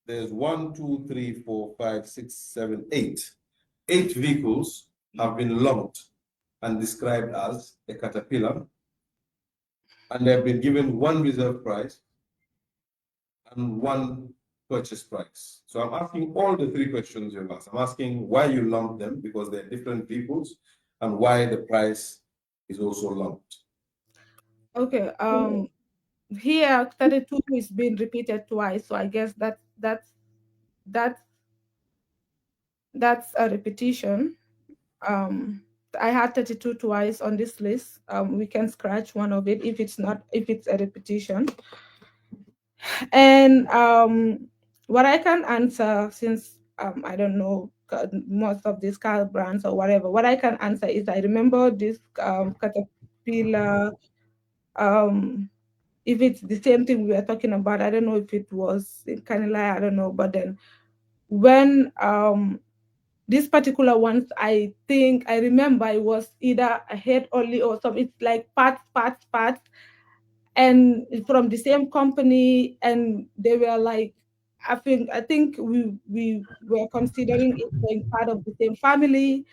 there's one, two, three, four, five, six, seven, eight. 8 vehicles have been lumped and described as a caterpillar, and they have been given one reserve price and one purchase price. So I'm asking all the 3 questions you've asked. I'm asking why you lumped them because they're different vehicles and why the price is also lumped. Okay. Here 32 is being repeated twice, so I guess that's that's a repetition. Um, I had 32 twice on this list. We can scratch one of it if it's a repetition. And what I can answer, since I don't know most of these car brands or whatever, what I can answer is I remember this Caterpillar. Um, if it's the same thing we were talking about, I don't know if it was in Canela, I don't know. But then when these particular ones, I think I remember it was either a head only or something. It's like parts, and from the same company, and they were like, I think we were considering it being part of the same family,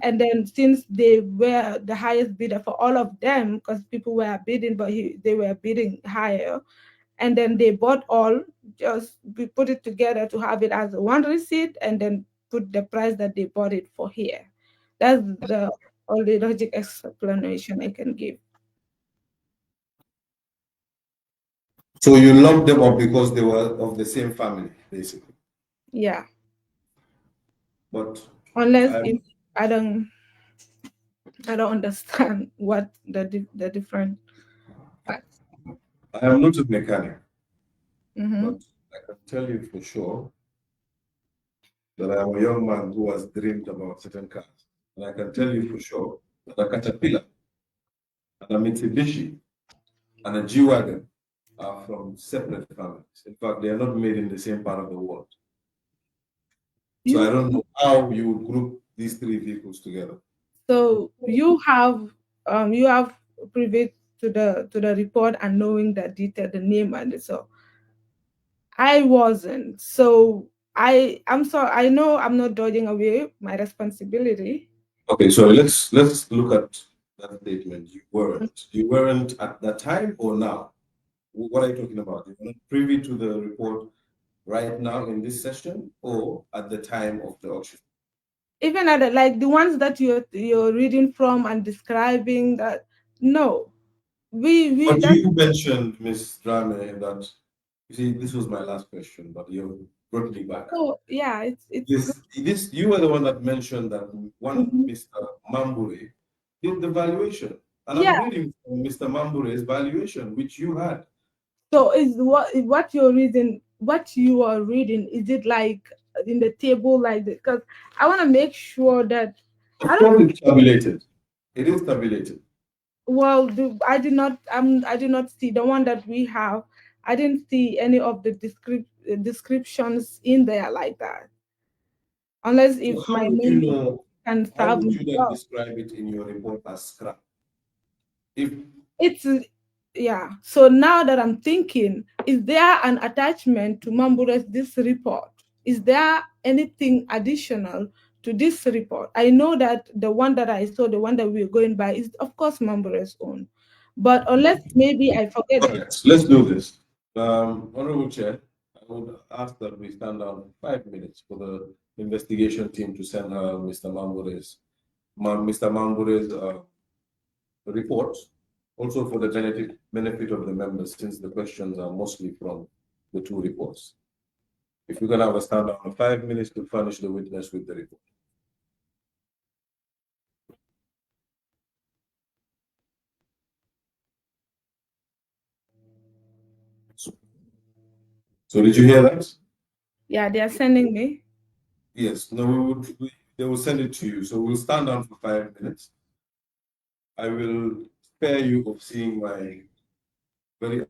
and then since they were the highest bidder for all of them, because people were bidding, but they were bidding higher, and then they bought all, just we put it together to have it as one receipt, and then put the price that they bought it for here. That's the only logic explanation I can give. So you lumped them up because they were of the same family, basically. Yeah, But unless I if I don't I don't understand what the different parts. I am not a mechanic, Mm-hmm. but I can tell you for sure that I am a young man who has dreamed about certain cars. And I can tell you for sure that a Caterpillar and a Mitsubishi and a G-Wagon are from separate families. In fact, they are not made in the same part of the world. So I You don't know how you would group these 3 vehicles together. so you have privy to the report and knowing the detail, the name, and so I wasn't. So I'm sorry. I know I'm not dodging away my responsibility. Okay, so let's look at that statement. You weren't. You weren't at that time or now? What are you talking about? You're not privy to the report right now in this session or at the time of the auction? Even at like the ones that you're reading from and describing that, no, we But that you mentioned, Ms. Drammeh, that you see, this was my last question, but you brought me back. oh yeah, it's good. This you were the one that mentioned that one Mhm. Mr. Mambure did the valuation. And I'm Yeah. reading from Mr. Mambure's valuation, which you had. So is what you're reading, what you are reading, is it like in the table like this? Because I want to make sure that I Of don't. course, it's tabulated. It is tabulated. Well, I did not see the one that we have. I didn't see any of the descriptions in there like that. Unless So if how my would you memory know? can How serve would me you then well. describe it in your report as scrap? If It's Yeah. So now that I'm thinking, is there an attachment to Mambure's this report? Is there anything additional to this report? I know that the one that I saw, the one that we're going by, is of course Mambure's own. But unless maybe I forget Okay, let's do this. Honorable Chair, I would ask that we stand down 5 minutes for the investigation team to send Mr. Mambure's report, also for the benefit of the members, since the questions are mostly from the two reports. If we're going to have a stand down of 5 minutes to furnish the witness with the report. So did you hear that? Yeah, they are sending me. Yes. No, they will send it to you. So we'll stand down for 5 minutes. I will spare you of seeing my very,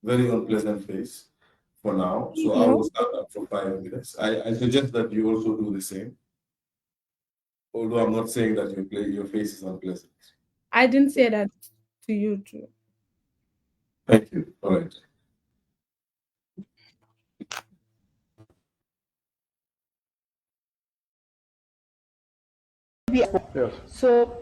very unpleasant face for now. So I will stand up for 5 minutes. I suggest that you also do the same. Although I'm not saying that your face is unpleasant. I didn't say that to you too. Thank you. All right. Yes. So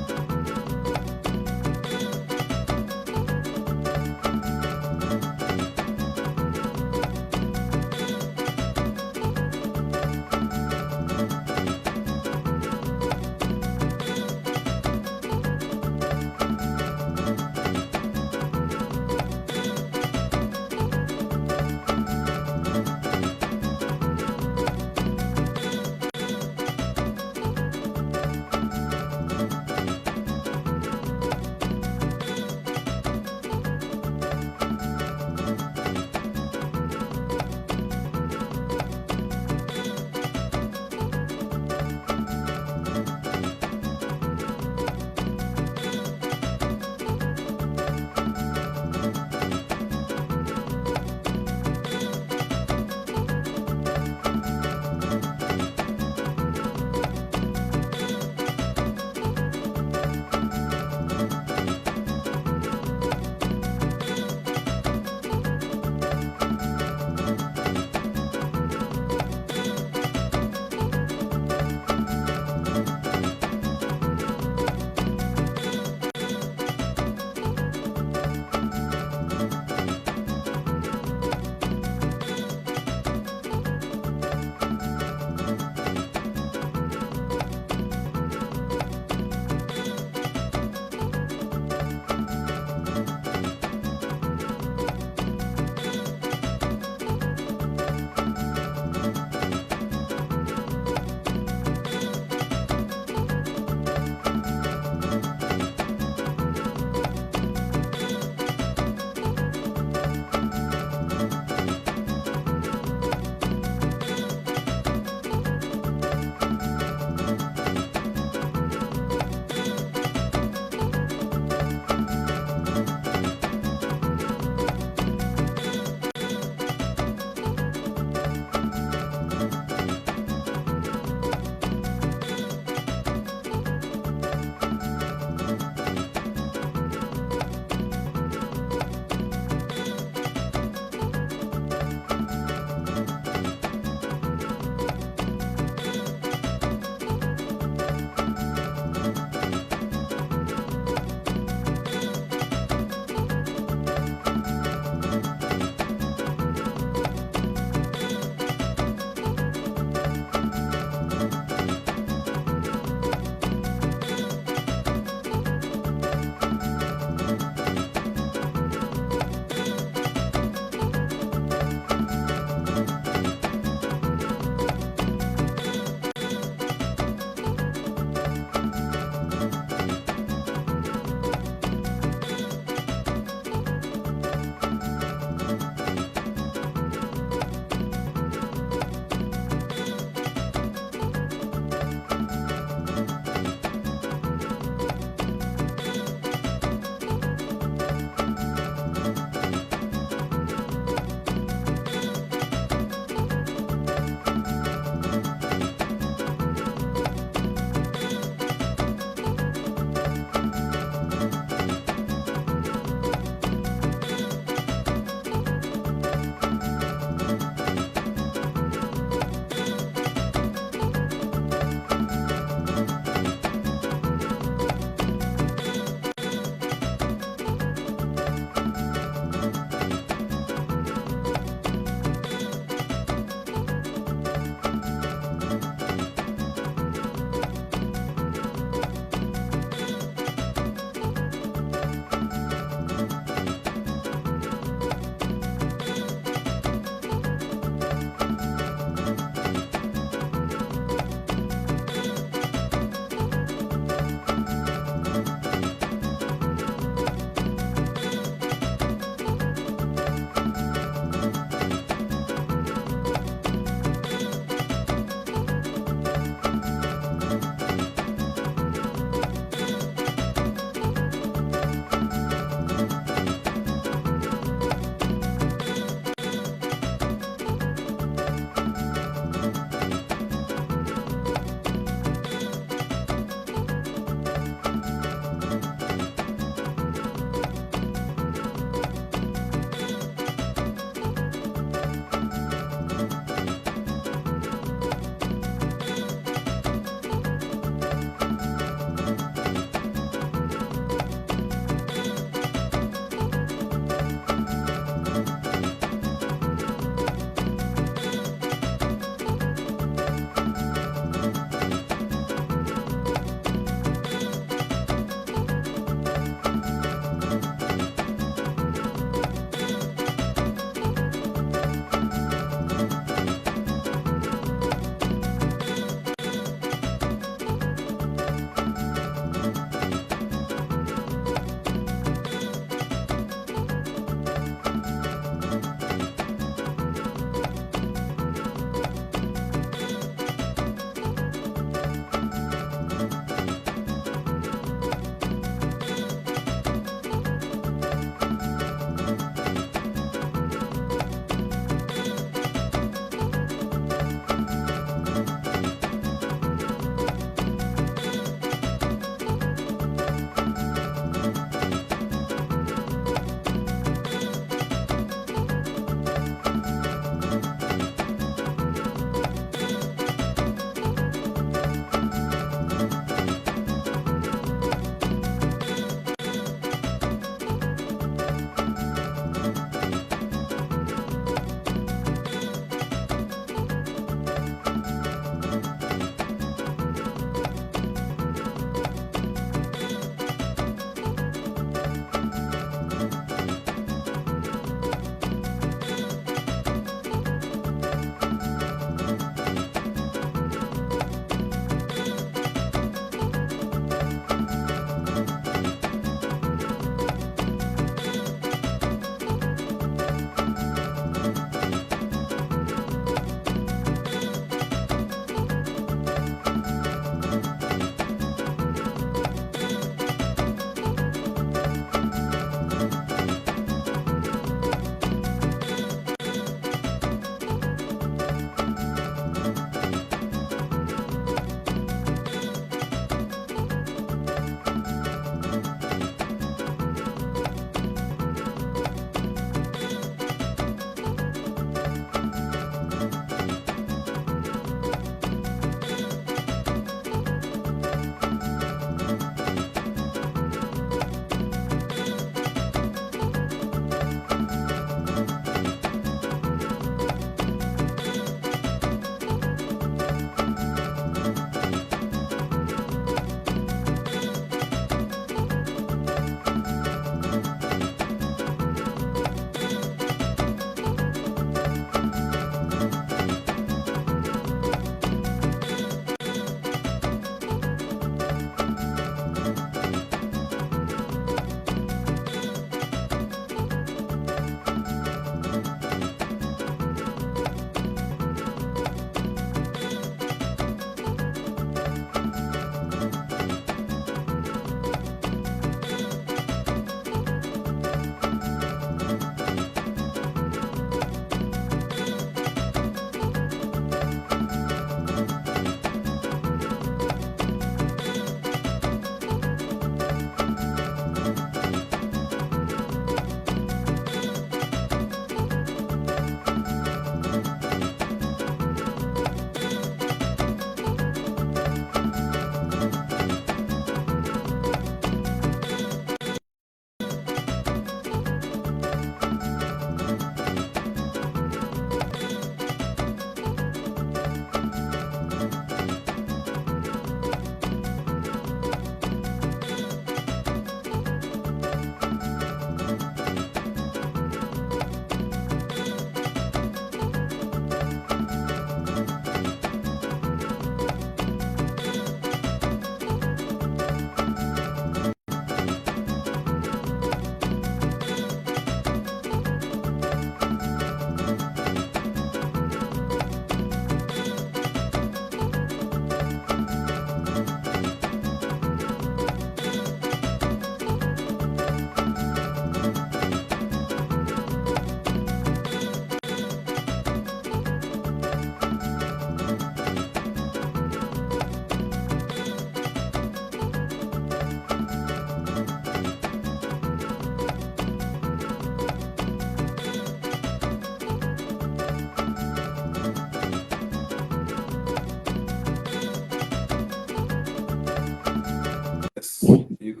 Can you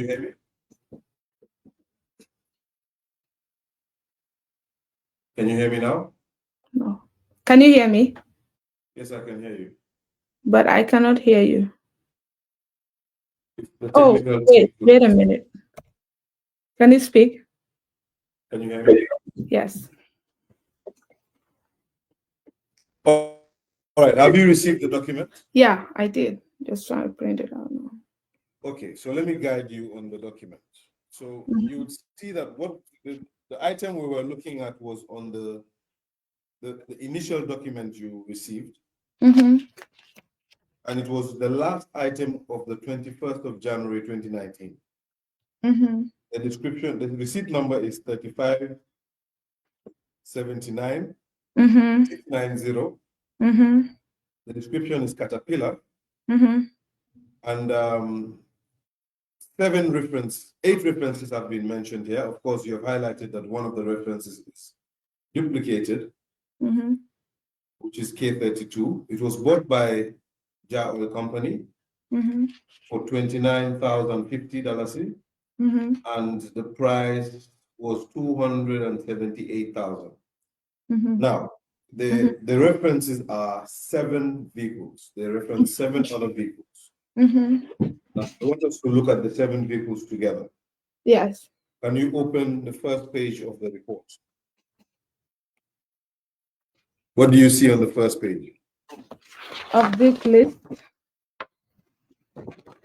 hear me? Can you hear me now? No. Can you hear me? Yes, I can hear you. But I cannot hear you. The Oh, technical team wait a minute. Can you speak? Can you hear me? Yes. All right. Have you received the document? Yeah, I did. Just trying to print it out now. Okay, so let me guide you on the document. So you would see that what the item we were looking at was on the initial document you received, Mm-hmm. and it was the last item of the 21st of January 2019. Mm-hmm. The description, the receipt number is 3579 Mm-hmm. 690. Mm-hmm. The description is Caterpillar, Mm-hmm. and 8 references have been mentioned here. Of course, you have highlighted that one of the references is duplicated, Mm-hmm. which is K32. It was bought by Ja Oil Company Mm-hmm. for $29,050, Mm-hmm. and the price was $278,000. Mm-hmm. Now, the references are 7 vehicles. They reference 7 other vehicles. Mm-hmm. Now, I want us to look at the 7 vehicles together. Yes. Can you open the first page of the report? What do you see on the first page Of this list.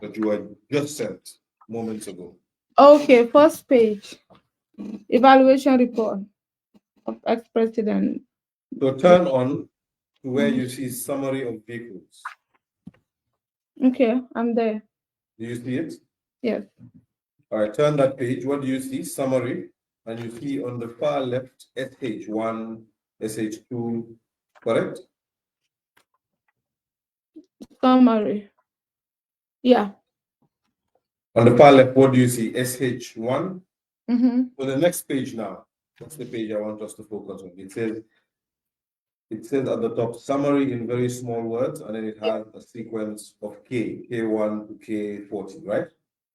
that you were just sent moments ago? Okay, first page. Evaluation report of ex-president. So turn on to where you see summary of vehicles. Okay, I'm there. Do you see it? Yes. All right, turn that page. What do you see? Summary. And you see on the far left, SH1, SH2, correct? Summary. Yeah. On the far left, what do you see? SH1. Mm-hmm. On the next page now, that's the page I want us to focus on. It says at the top, summary in very small words, and then it has a sequence of K1 to K40, right?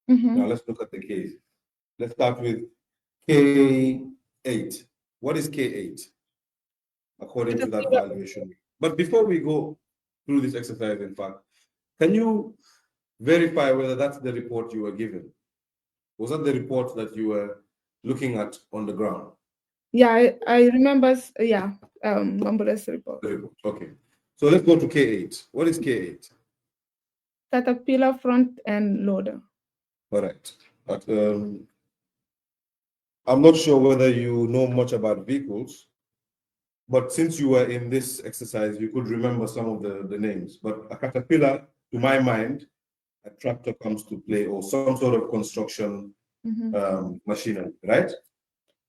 Mm-hmm. Now let's look at the Ks. Let's start with K8. What is K8? According to that valuation. But before we go through this exercise, in fact, can you verify whether that's the report you were given? Was that the report that you were looking at on the ground? Yeah, I remember. Yeah, remember this report. The report. Okay. So let's go to K8. What is K8? Caterpillar front end loader. Correct. But I'm not sure whether you know much about vehicles, but since you were in this exercise, you could remember some of the names. But a caterpillar, to my mind, a tractor comes to play, or some sort of construction machinery, right?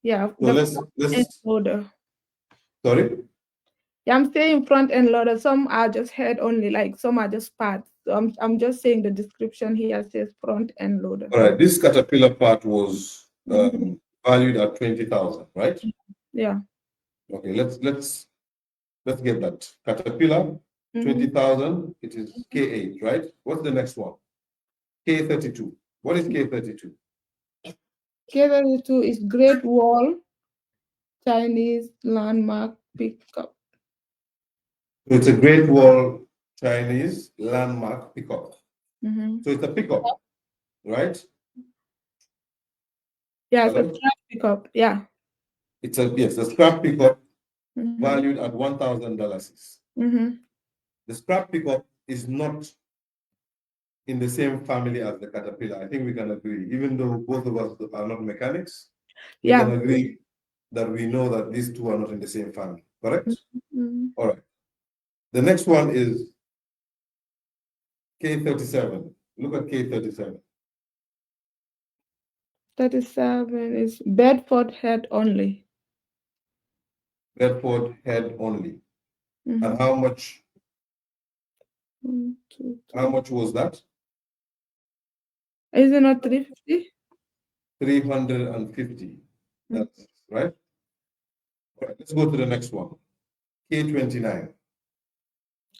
Yeah, So the let's end loader. sorry. Yeah, I'm saying front end loader. Some are just head only, like some are just parts. So I'm just saying the description here says front end loader. All right, this caterpillar part was valued at 20,000, right? Yeah. Okay, let's get that. Caterpillar, 20,000, it is K8, right? What's the next one? K32. What is K32? K32 is Great Wall Chinese landmark pickup. So it's a Great Wall Chinese landmark pickup. So it's a pickup, right? Yeah, it's a Hello? scrap pickup. Yeah. It's a scrap pickup valued at $1,000. The scrap pickup is not in the same family as the caterpillar. I think we can agree, even though both of us are not mechanics, we can agree that we know that these two are not in the same family, correct? All right. The next one is K37. Look at K37. 37 is Bedford head only. Bedford head only. And how much? How much was that? Is it not 350? 350. That's right. All right. Let's go to the next one. K29.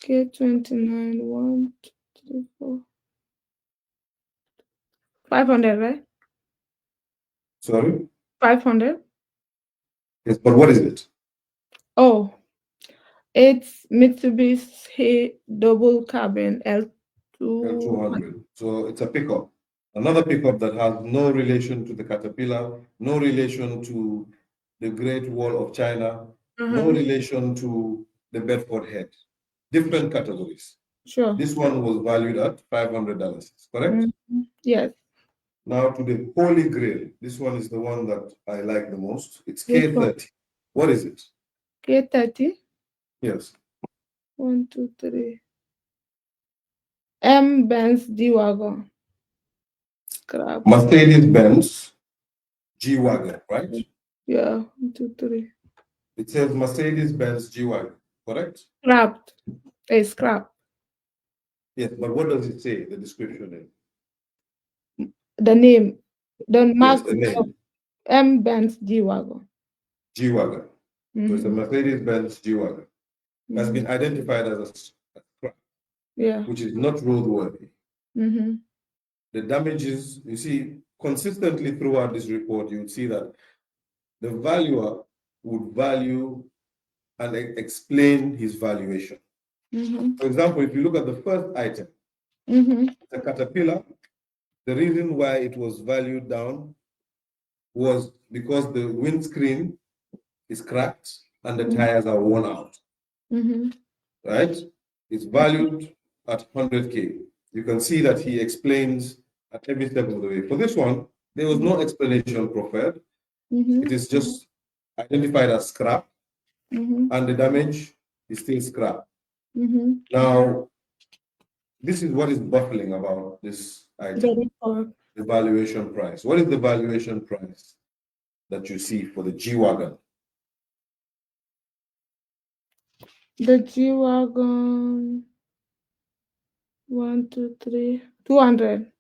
K29, 1, 2, 3, 4. 500, right? Sorry? 500. Yes, but what is it? Oh, it's Mitsubishi double cabin L2. L200. So it's a pickup. Another pickup that has no relation to the Caterpillar, no relation to the Great Wall of China, no relation to the Bedford Head. Different categories. Sure. This one was valued at $500, correct? Yes. Now to the Holy Grail. This one is the one that I like the most. It's Which one? K30. What is it? K30. Yes. 1, 2, 3. M Benz G-Wagon. Scrap. Mercedes-Benz G-Wagon, right? Yeah, 1, 2, 3. It says Mercedes-Benz G-Wagon, correct? Scrapped. A scrap. Yes, but what does it say, the description in? The name. The Yes, mark the name, M Benz G-Wagon. G-Wagon. So it's a Mercedes-Benz G-Wagon. Has been identified as a scrap, Yeah. which is not roadworthy. Mm-hmm. The damages, you see, consistently throughout this report, you would see that the valuer would value and explain his valuation. For example, if you look at the first item, the Caterpillar, the reason why it was valued down was because the windscreen is cracked and the tires are worn out. Right? It's valued at 100K. You can see that he explains at every step of the way. For this one, there was no explanation proffered. It is just identified as scrap, and the damage is still scrap. Now, this is what is baffling about this item, the valuation price. What is the valuation price that you see for the G-Wagon? The G-Wagon. 1, 2, 3. 200.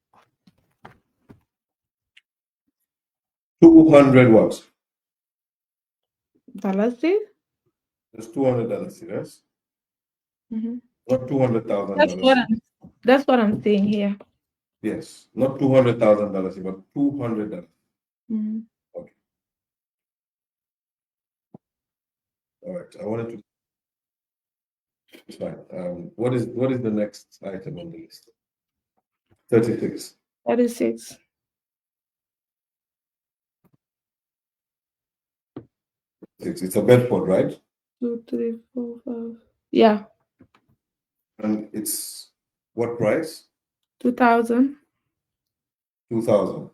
200 what? $. It's $200, yes? Not $200,000. That's what I'm saying here. Yes, not $200,000, but $200. Okay. All right. I wanted to. It's fine. What is the next item on the list? 36. 36. It's a Bedford, right? 2, 3, 4, 5. Yeah. And it's what price? 2000. 2,000.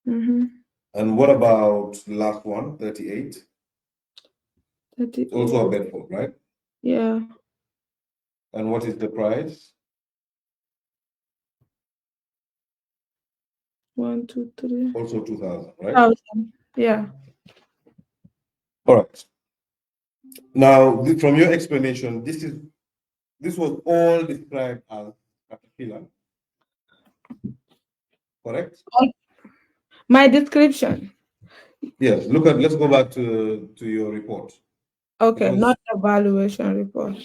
And what about the last one, 38? 38. It's also a Bedford, right? Yeah. And what is the price? 1, 2, 3. Also 2,000, right? 1,000. Yeah. All right. Now, from your explanation, this was all described as Caterpillar, correct? My description. Yes. Let's go back to your report. Okay, not the valuation report.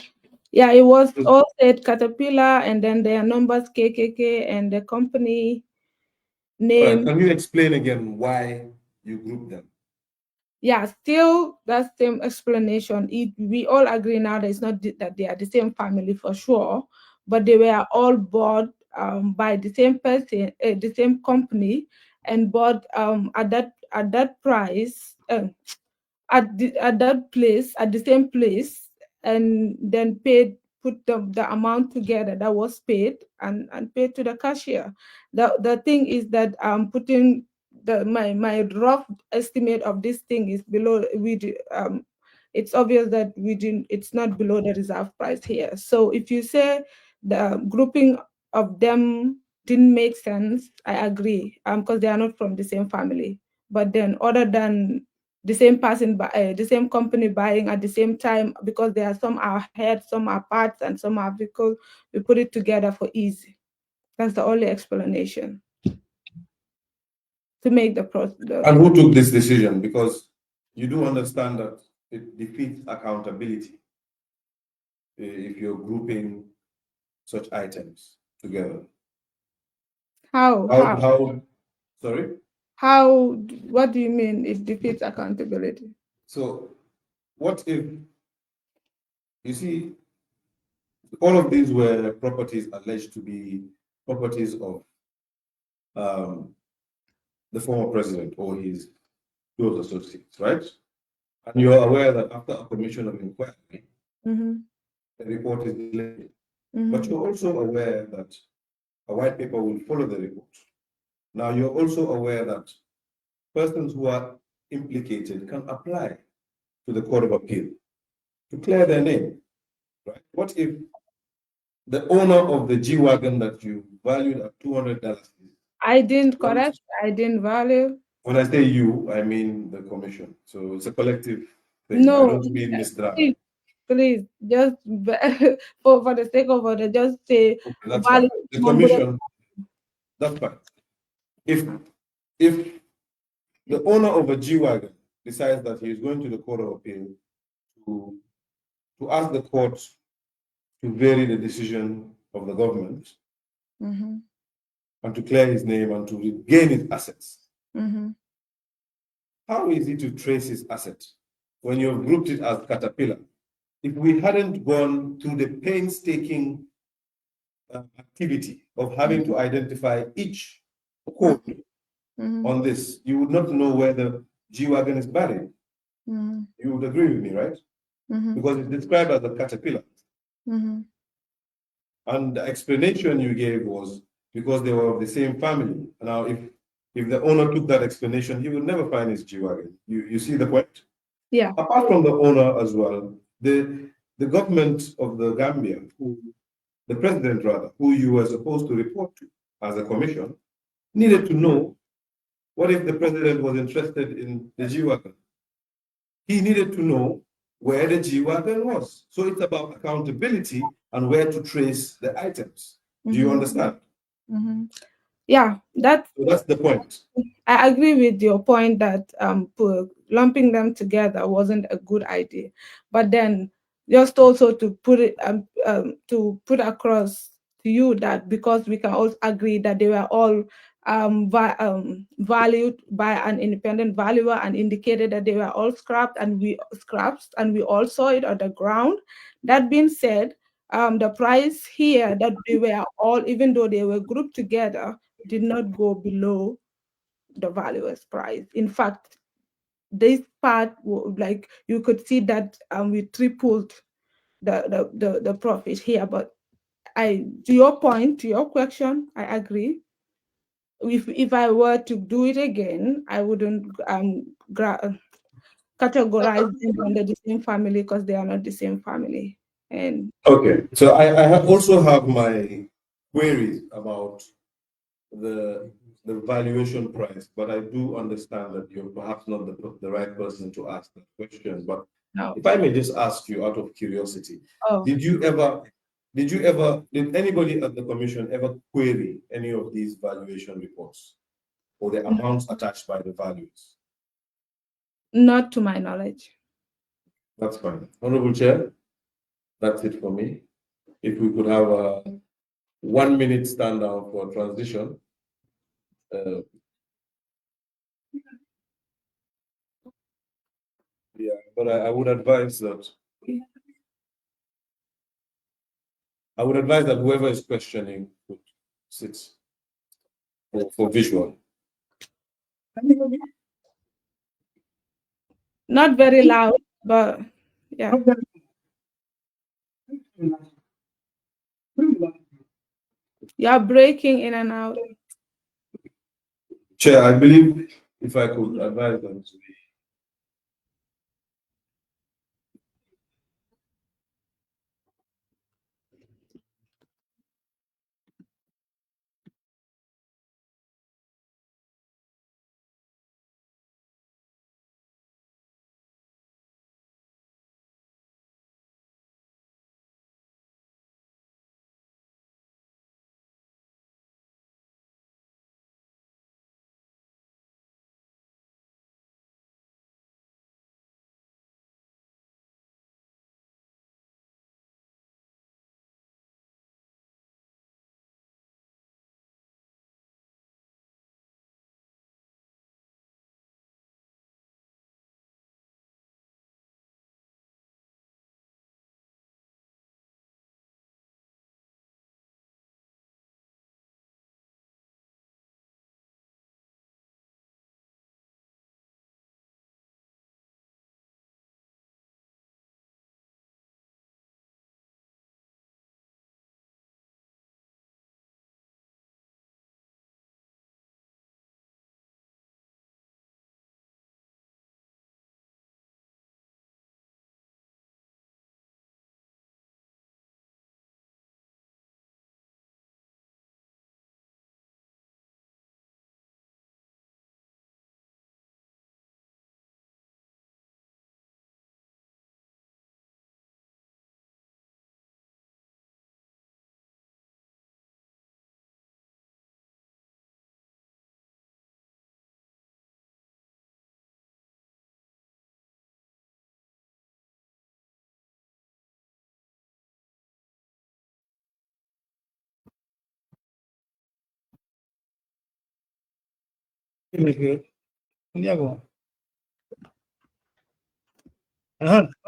Yeah, it was all said Caterpillar and then their numbers KKK and the company name. Right. Can you explain again why you grouped them? Yeah, still that same explanation. We all agree now that it's not that they are the same family for sure, but they were all bought by the same person, the same company, and bought at that price. At that place, at the same place, and then put the amount together that was paid and paid to the cashier. The thing is that putting my rough estimate of this thing is below it's obvious that it's not below the reserve price here. So if you say the grouping of them didn't make sense, I agree, because they are not from the same family. But then other than the same person, the same company buying at the same time, because there are some are heads, some are parts, and some are vehicles, we put it together for easy. That's the only explanation to make the process. And who took this decision? Because you do understand that it defeats accountability if you're grouping such items together. How? Sorry? What do you mean it defeats accountability? So what if, you see, all of these were properties alleged to be properties of um, the former president or his close associates, right? And you're aware that after a commission of inquiry, Mm-hmm. the report is delayed. But Mm-hmm. you're also aware that a white paper will follow the report. Now, you're also aware that persons who are implicated can apply to the Court of Appeal to clear their name, right? What if the owner of the G Wagon that you valued at $200, I didn't once, correct, I didn't value. when I say you, I mean the commission. So it's a collective thing. I No, don't mean Ms. Drammeh. please, please, just for the sake of it, just say Okay, that's value fine. The number. commission, that's fine. If the owner of a G Wagon decides that he is going to the Court of Appeal to, to ask the court to vary the decision of the government Mm-hmm. and to clear his name and to regain his assets, Mm-hmm. how is it to trace his assets when you've grouped it as Caterpillar? If we hadn't gone through the painstaking activity of having to identify each code Mm-hmm. on this, you would not know where the G Wagon is buried. Mm-hmm. You would agree with me, right? Mm-hmm. Because it's described as a caterpillar. Mm-hmm. And the explanation you gave was because they were of the same family. Now, if the owner took that explanation, he would never find his G Wagon. You see the point? Yeah. Apart from the owner as well, the government of the Gambia, the president rather, who you were supposed to report to as a commission, needed to know what if the president was interested in the G Wagon. He needed to know where the G Wagon was. So it's about accountability and where to trace the items. Do you Mm-hmm. understand? Mm-hmm. Yeah, So that's the point. I agree with your point that lumping them together wasn't a good idea. But then just also to put it to put across to you that because we can also agree that they were all valued by an independent valuer and indicated that they were all scraps and we all saw it on the ground. That being said, the price here that they were all, even though they were grouped together, did not go below the valuer's price. In fact, this part, like you could see that we tripled the profit here. But to your point, to your question, I agree. If I were to do it again, I wouldn't categorize them under the same family because they are not the same family. And Okay, so I also have my queries about the valuation price, but I do understand that you're perhaps not the right person to ask that question. But no. if I may just ask you out of curiosity, Oh, did anybody at the commission ever query any of these valuation reports or the amounts attached by the values? not to my knowledge. That's fine. Honorable Chair, that's it for me. If we could have a 1 minute stand down for transition. Yeah, but I would advise that whoever is questioning would sit for visual. Not very loud, but yeah. You're breaking in and out. Chair, I believe if I could advise them to be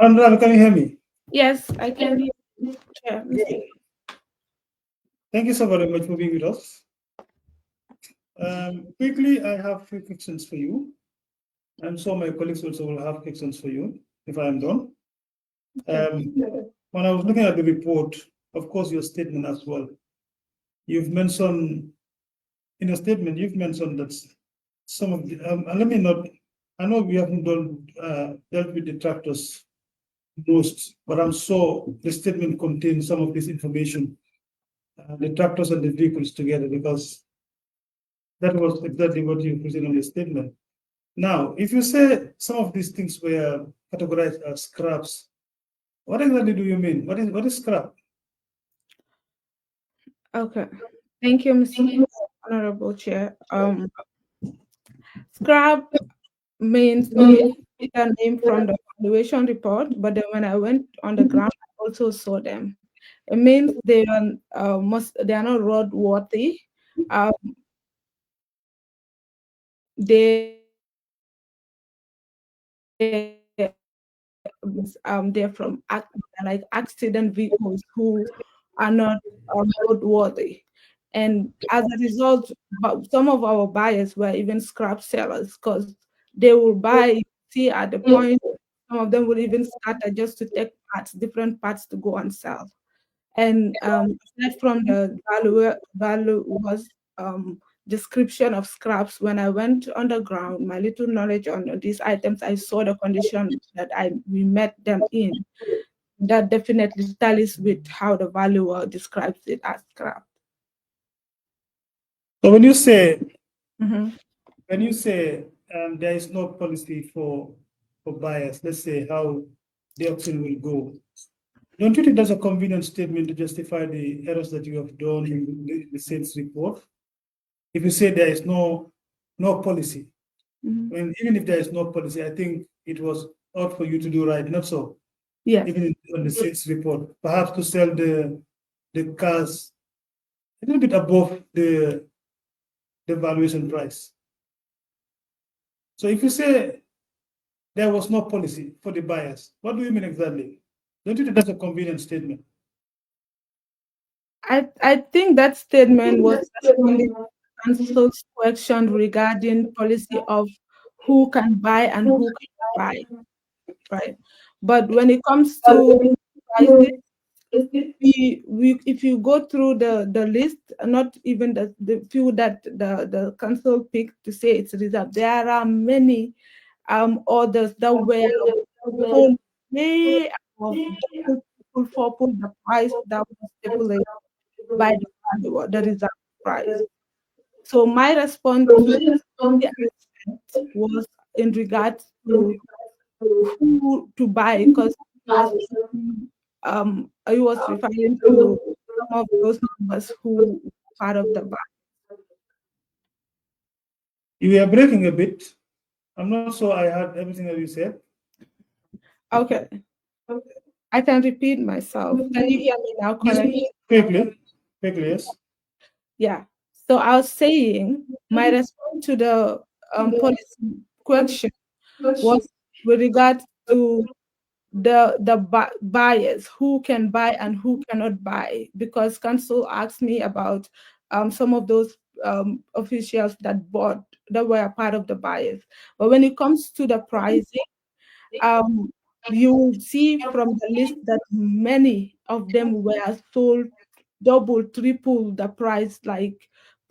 Andra, can you hear me? Yes, I can hear you, Chair, Mr. Thank you so very much for being with us. Quickly, I have a few questions for you. I'm sure my colleagues also will have questions for you if I am done. When I was looking at the report, of course, your statement as well, you've mentioned, in a statement, you've mentioned that some of the, let me not, I know we haven't dealt with the tractors most, but I'm sure the statement contains some of this information, the tractors and the vehicles together, because that was exactly what you put in on the statement. Now, if you say some of these things were categorized as scraps, what exactly do you mean? What is scrap? Okay. Thank you, Mr. Honorable Chair. Scrap means, okay, I see the name from the valuation report, but then when I went on the ground, I also saw them. It means they are not roadworthy. Um, they're from like accident vehicles who are not roadworthy. And as a result, but some of our buyers were even scrap sellers because they will buy, see at the point, some of them will even scatter just to take parts, different parts to go and sell. And aside from the value was description of scraps, when I went underground, my little knowledge on these items, I saw the condition that we met them in. That definitely tallies with how the valuer describes it as scrap. So when you say Mm-hmm. there is no policy for buyers, let's say how the auction will go, don't you think that's a convenient statement to justify the errors that you have done in the sales report? If you say there is no policy, Mm-hmm. even if there is no policy, I think it was ought for you to do right, not so. Yes. Even on the sales report, perhaps to sell the cars a little bit above the valuation price. So if you say there was no policy for the buyers, what do you mean exactly? Don't you think that's a convenient statement? I think that statement was responding to council's question regarding policy of who can buy and who cannot buy, right? But when it comes to prices, if you go through the list, not even the few that the council picked to say it's reserved, there are many orders that were sold way above double, triple, triple the price that was stipulated by the valuer, the reserve price. So my response to the aspect was in regards to who to buy, because I was referring to some of those numbers who were part of the buy. You are breaking a bit. I'm not sure I heard everything that you said. Okay, I can repeat myself. Can you hear me now correctly? Quickly, quickly, yes. Yeah. So I was saying my response to the policy question was with regard to the buyers who can buy and who cannot buy, because council asked me about some of those officials that were a part of the buyers. But when it comes to the pricing, um, you will see from the list that many of them were sold double, triple the price. Like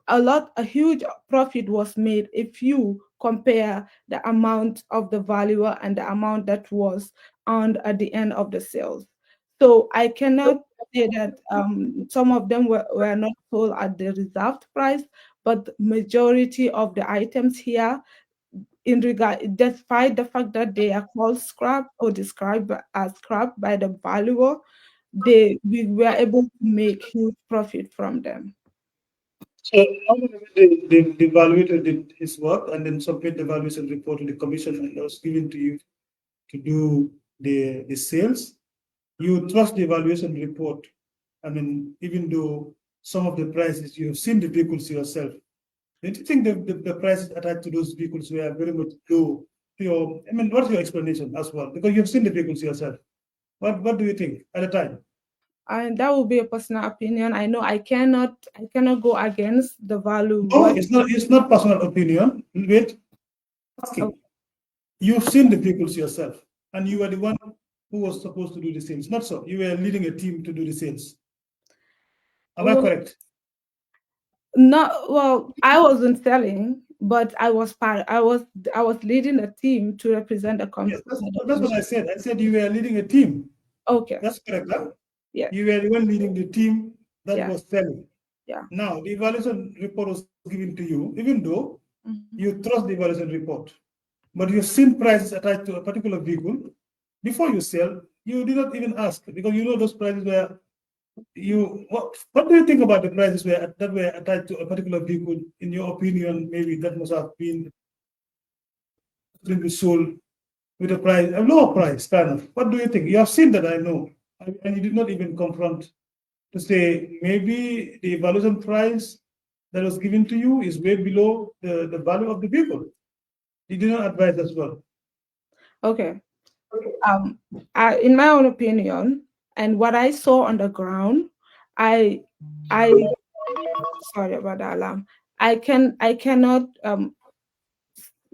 a huge profit was made if you compare the amount of the valuer and the amount that was earned at the end of the sales. So I cannot say that some of them were not sold at the reserved price, but majority of the items here, in regard, despite the fact that they are called scrap or described as scrap by the valuer, we were able to make huge profit from them. So the evaluator did his work and then submit the valuation report to the commission and was given to you to do the sales. You trust the evaluation report. I mean, even though some of the prices, you've seen the vehicles yourself. Don't you think the prices attached to those vehicles were very much low? I mean, what's your explanation as well? Because you've seen the vehicles yourself. What do you think at the time? And that would be a personal opinion. I know I cannot go against the value No, what it's not personal opinion. Wait, of, asking. You've seen the vehicles yourself, and you were the one who was supposed to do the sales. Not so. You were leading a team to do the sales. Am I well, correct? not well, I wasn't selling, but I was leading a team to represent Yes, the that's what I commission. said. I said you were leading a team. Okay. That's correct, huh? Yes. You were the one leading the team that Yeah. was selling. Yeah. Now, the evaluation report was given to you, even though Mhm. you trust the evaluation report, but you've seen prices attached to a particular vehicle. Before you sell, you did not even ask because you know those prices were what do you think about the prices that were attached to a particular vehicle? In your opinion, maybe that must have been sold with a lower price, kind of. What do you think? You have seen that, I know, and you did not even confront to say maybe the evaluation price that was given to you is way below the value of the vehicle. You did not advise as well. Okay. Um, in my own opinion, and what I saw on the ground, I, I, sorry about the alarm. I cannot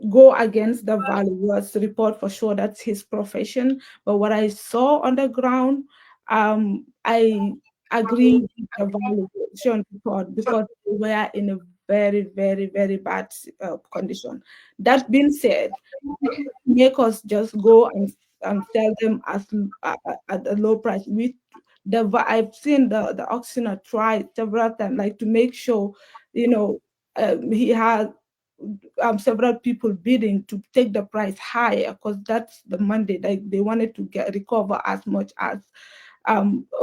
go against the valuer's report for sure. That's his profession. But what I saw on the ground, I agree with the valuation report because we were in a very, very, very bad condition. That being said, make us just go and sell them at a low price. I've seen the auctioneer try several times, like to make sure, you know, he had several people bidding to take the price higher because that's the mandate. Like they wanted to recover as much as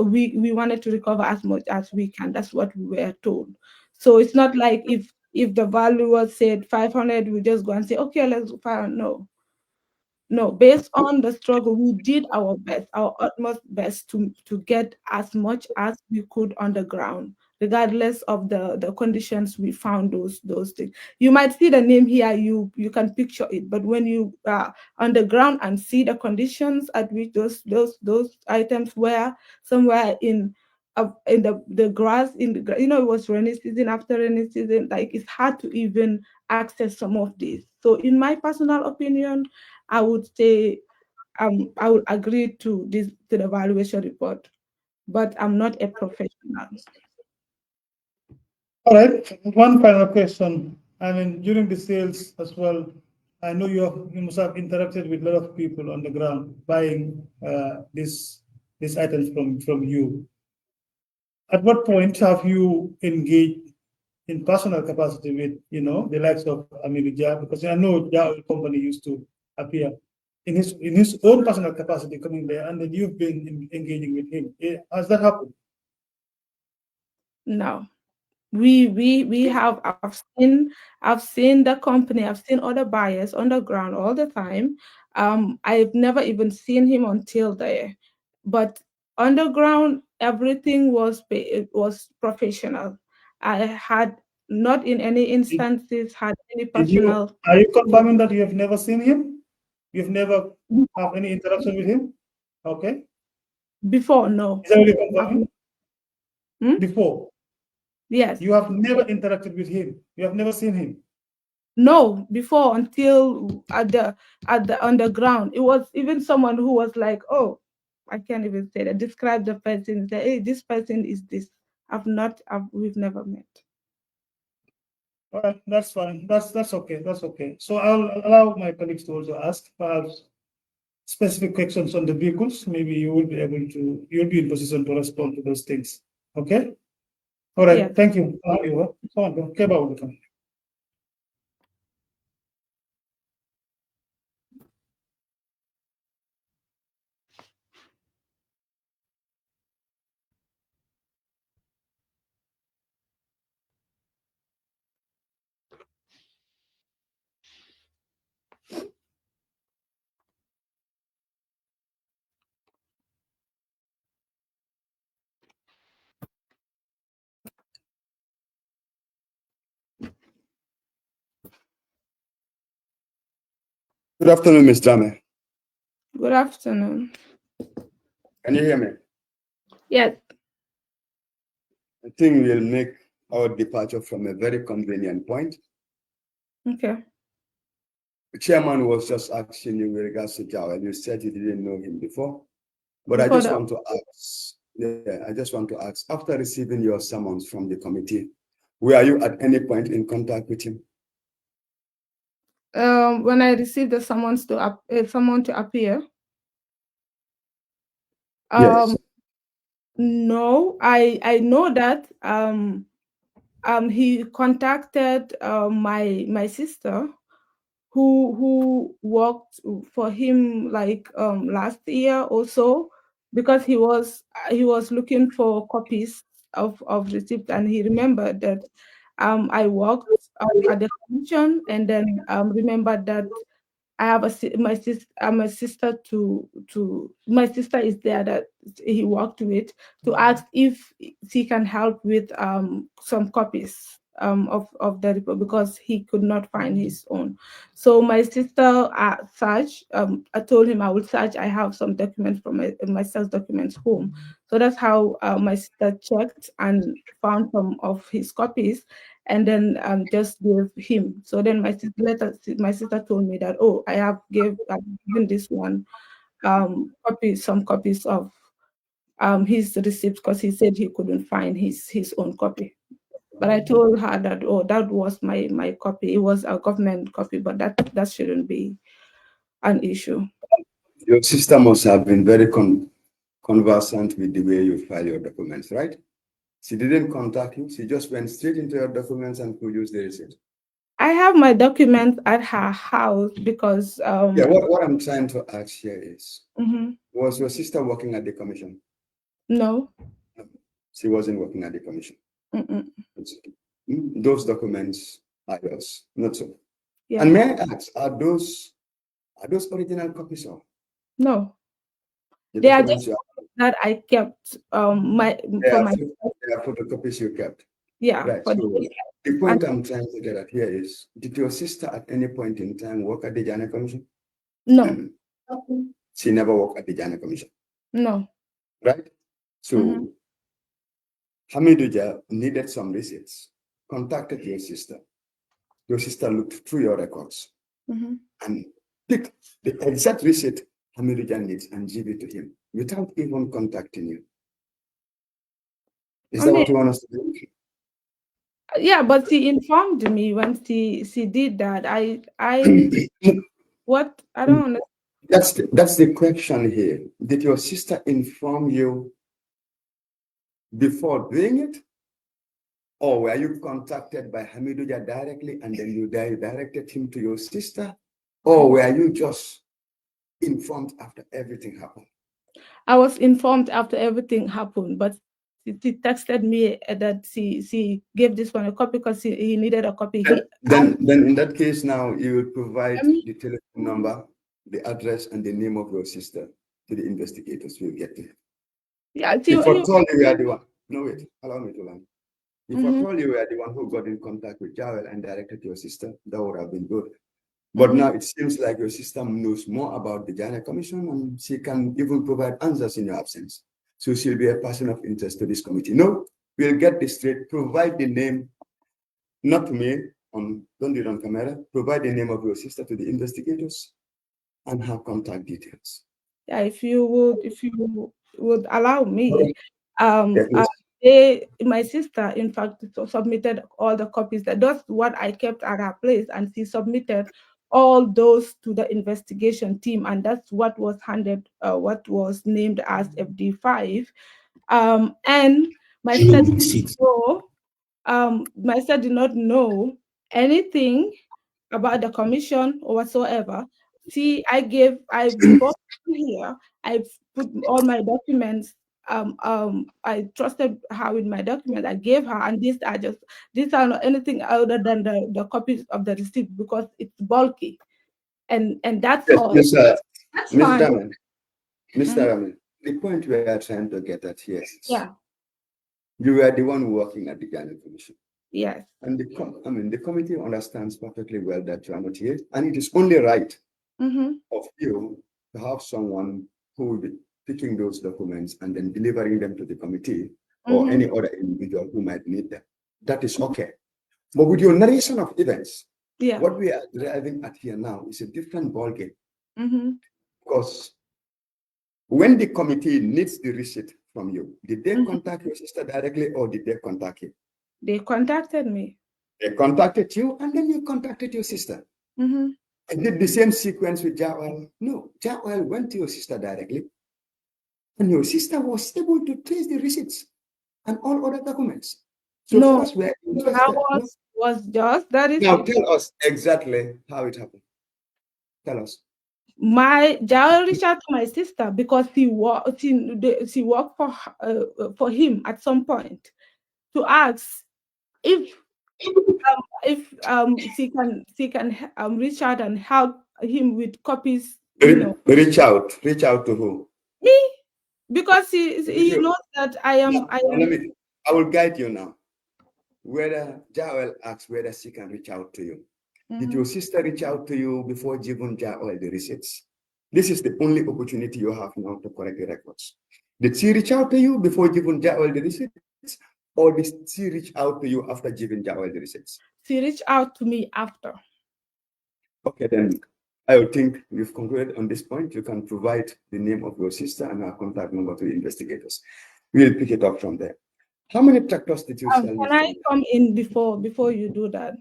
we wanted to recover as much as we can. That's what we were told. So it's not like if the valuer said 500, we just go and say, okay, let's go 500. No, based on the struggle, we did our best, our utmost best to get as much as we could on the ground, regardless of the conditions we found those things. You might see the name here, you can picture it, but when you are on the ground and see the conditions at which those items were somewhere in the grass it was rainy season. After rainy season, like it's hard to even access some of these. So in my personal opinion, I would say I would agree to the evaluation report, but I'm not a professional. All right. One final question. I mean, during the sales as well, I know you must have interacted with a lot of people on the ground buying these items from you. At what point have you engaged in personal capacity with the likes of Amirija? Because I know Ja company used to appear in his own personal capacity coming there, and then you've been engaging with him. Has that happened? No. We have I've seen the company, I've seen other buyers on the ground all the time. I've never even seen him until there. But on the ground, everything it was professional. I had not in any Did, instances had any did you personal are you confirming that you have never seen him? You've never have any interaction with him? Okay. before. No. Is that what you're I've, confirming? hmm? Before. Yes. You have never interacted with him. You have never seen him. No, before, until at the on the ground, it was even someone who was like, "Oh, I can't even say that." Describe the person. Say, "Hey, this person is this." We've never met. All right, that's fine. That's okay. That's okay. So I'll allow my colleagues to also ask perhaps specific questions on the vehicles. Maybe you'll be in position to respond to those things. Okay. All right. Yes. Thank you. Come on, go. Good afternoon, Ms. Drammeh. Good afternoon. Can you hear me? Yes. I think we'll make our departure from a very convenient point. Okay. The chairman was just asking you with regards to Jao, and you said you didn't know him before. But Before I just want to ask, after receiving your summons from the committee, were you at any point in contact with him? When I received the summons to someone to appear. Yes. No, I know that he contacted my sister who worked for him like last year or so, because he was looking for copies of receipt, and he remembered that I worked at the commission, and then remembered that I have my sister my sister is there that he worked with, to ask if she can help with some copies of the report, because he could not find his own. So my sister searched. I told him I would search. I have some documents from my sister's documents home. So that's how my sister checked and found some of his copies, and then just gave him. So then my sister told me that, oh, I've given this one some copies of his receipts, because he said he couldn't find his own copy. But I told her that, oh, that was my copy. It was a government copy, but that shouldn't be an issue. Your sister must have been very conversant with the way you file your documents, right? She didn't contact you. She just went straight into your documents and produced the receipt. I have my documents at her house because Yeah, what I'm trying to ask here is, mhm. Was your sister working at the commission? No. She wasn't working at the commission. Mm-mm. Those documents are yours, not so. Yeah. And may I ask, are those original copies of? No. The They are documents just that I kept they are photocopies you kept. Yeah. Right. So the point I'm trying to get at here is, did your sister at any point in time work at the Ghana Commission? No. She never worked at the Ghana Commission. No. Right? So Hamiduja needed some receipts, contacted your sister. Your sister looked through your records and picked the exact receipt Hamiduja needs and give it to him without even contacting you. Is that what you want us to do? Yeah, but she informed me when she did that. I what? I don't understand. That's the question here. Did your sister inform you before doing it? Or were you contacted by Hamiduja directly and then you directed him to your sister? Or were you just informed after everything happened? I was informed after everything happened, but she texted me that she gave this one a copy because he needed a copy. Then in that case, now you will provide the telephone number, the address, and the name of your sister to the investigators. We'll get to it. Yeah, If at all you were the one, no wait, allow me to learn. If at all you were the one who got in contact with Joel and directed your sister, that would have been good. But now it seems like your sister knows more about the Ghana Commission and she can even provide answers in your absence. So she'll be a person of interest to this committee. No, we'll get this straight. Provide the name, not to me, don't do it on camera. Provide the name of your sister to the investigators and her contact details. Yeah, if you would allow me, my sister, in fact, submitted all the copies. That's what I kept at her place, and she submitted all those to the investigation team, and that's what was handed, what was named as FD5. And my sister did not know anything about the commission or whatsoever. See, before here, I put all my documents. I trusted her with my documents. I gave her, and these are not anything other than the copies of the receipt, because it's bulky, and that's all. Yes, that's Ms. fine. Drammeh, Mr. Raman, the point we are trying to get at here is, you were the one working at the Ghana Commission. Yes. And the committee understands perfectly well that you are not here, and it is only right of you to have someone who will be picking those documents and then delivering them to the committee or any other individual who might need them. That is okay. But with your narration of events, what we are driving at here now is a different ballgame. Because when the committee needs the receipt from you, did they contact your sister directly or did they contact you? They contacted me. They contacted you and then you contacted your sister. And did the same sequence with Jael? No, Jael went to your sister directly. And your sister was able to trace the receipts and all other documents. So No, first we're interested. was just that is Now tell us exactly how it happened. Tell us. My Jael reached out to my sister because she worked for him at some point to ask if she can reach out and help him with copies. Reach out to who? Me, because he knows that I am. I will guide you now. Whether Jael asks whether she can reach out to you. Did your sister reach out to you before giving Jael the receipts? This is the only opportunity you have now to correct the records. Did she reach out to you before giving Jael the receipts? Or did she reach out to you after giving Jael the receipts? She reached out to me after. Okay, then I would think we've concluded on this point. You can provide the name of your sister and her contact number to the investigators. We'll pick it up from there. How many tractors did you sell? Can I come in before you do that?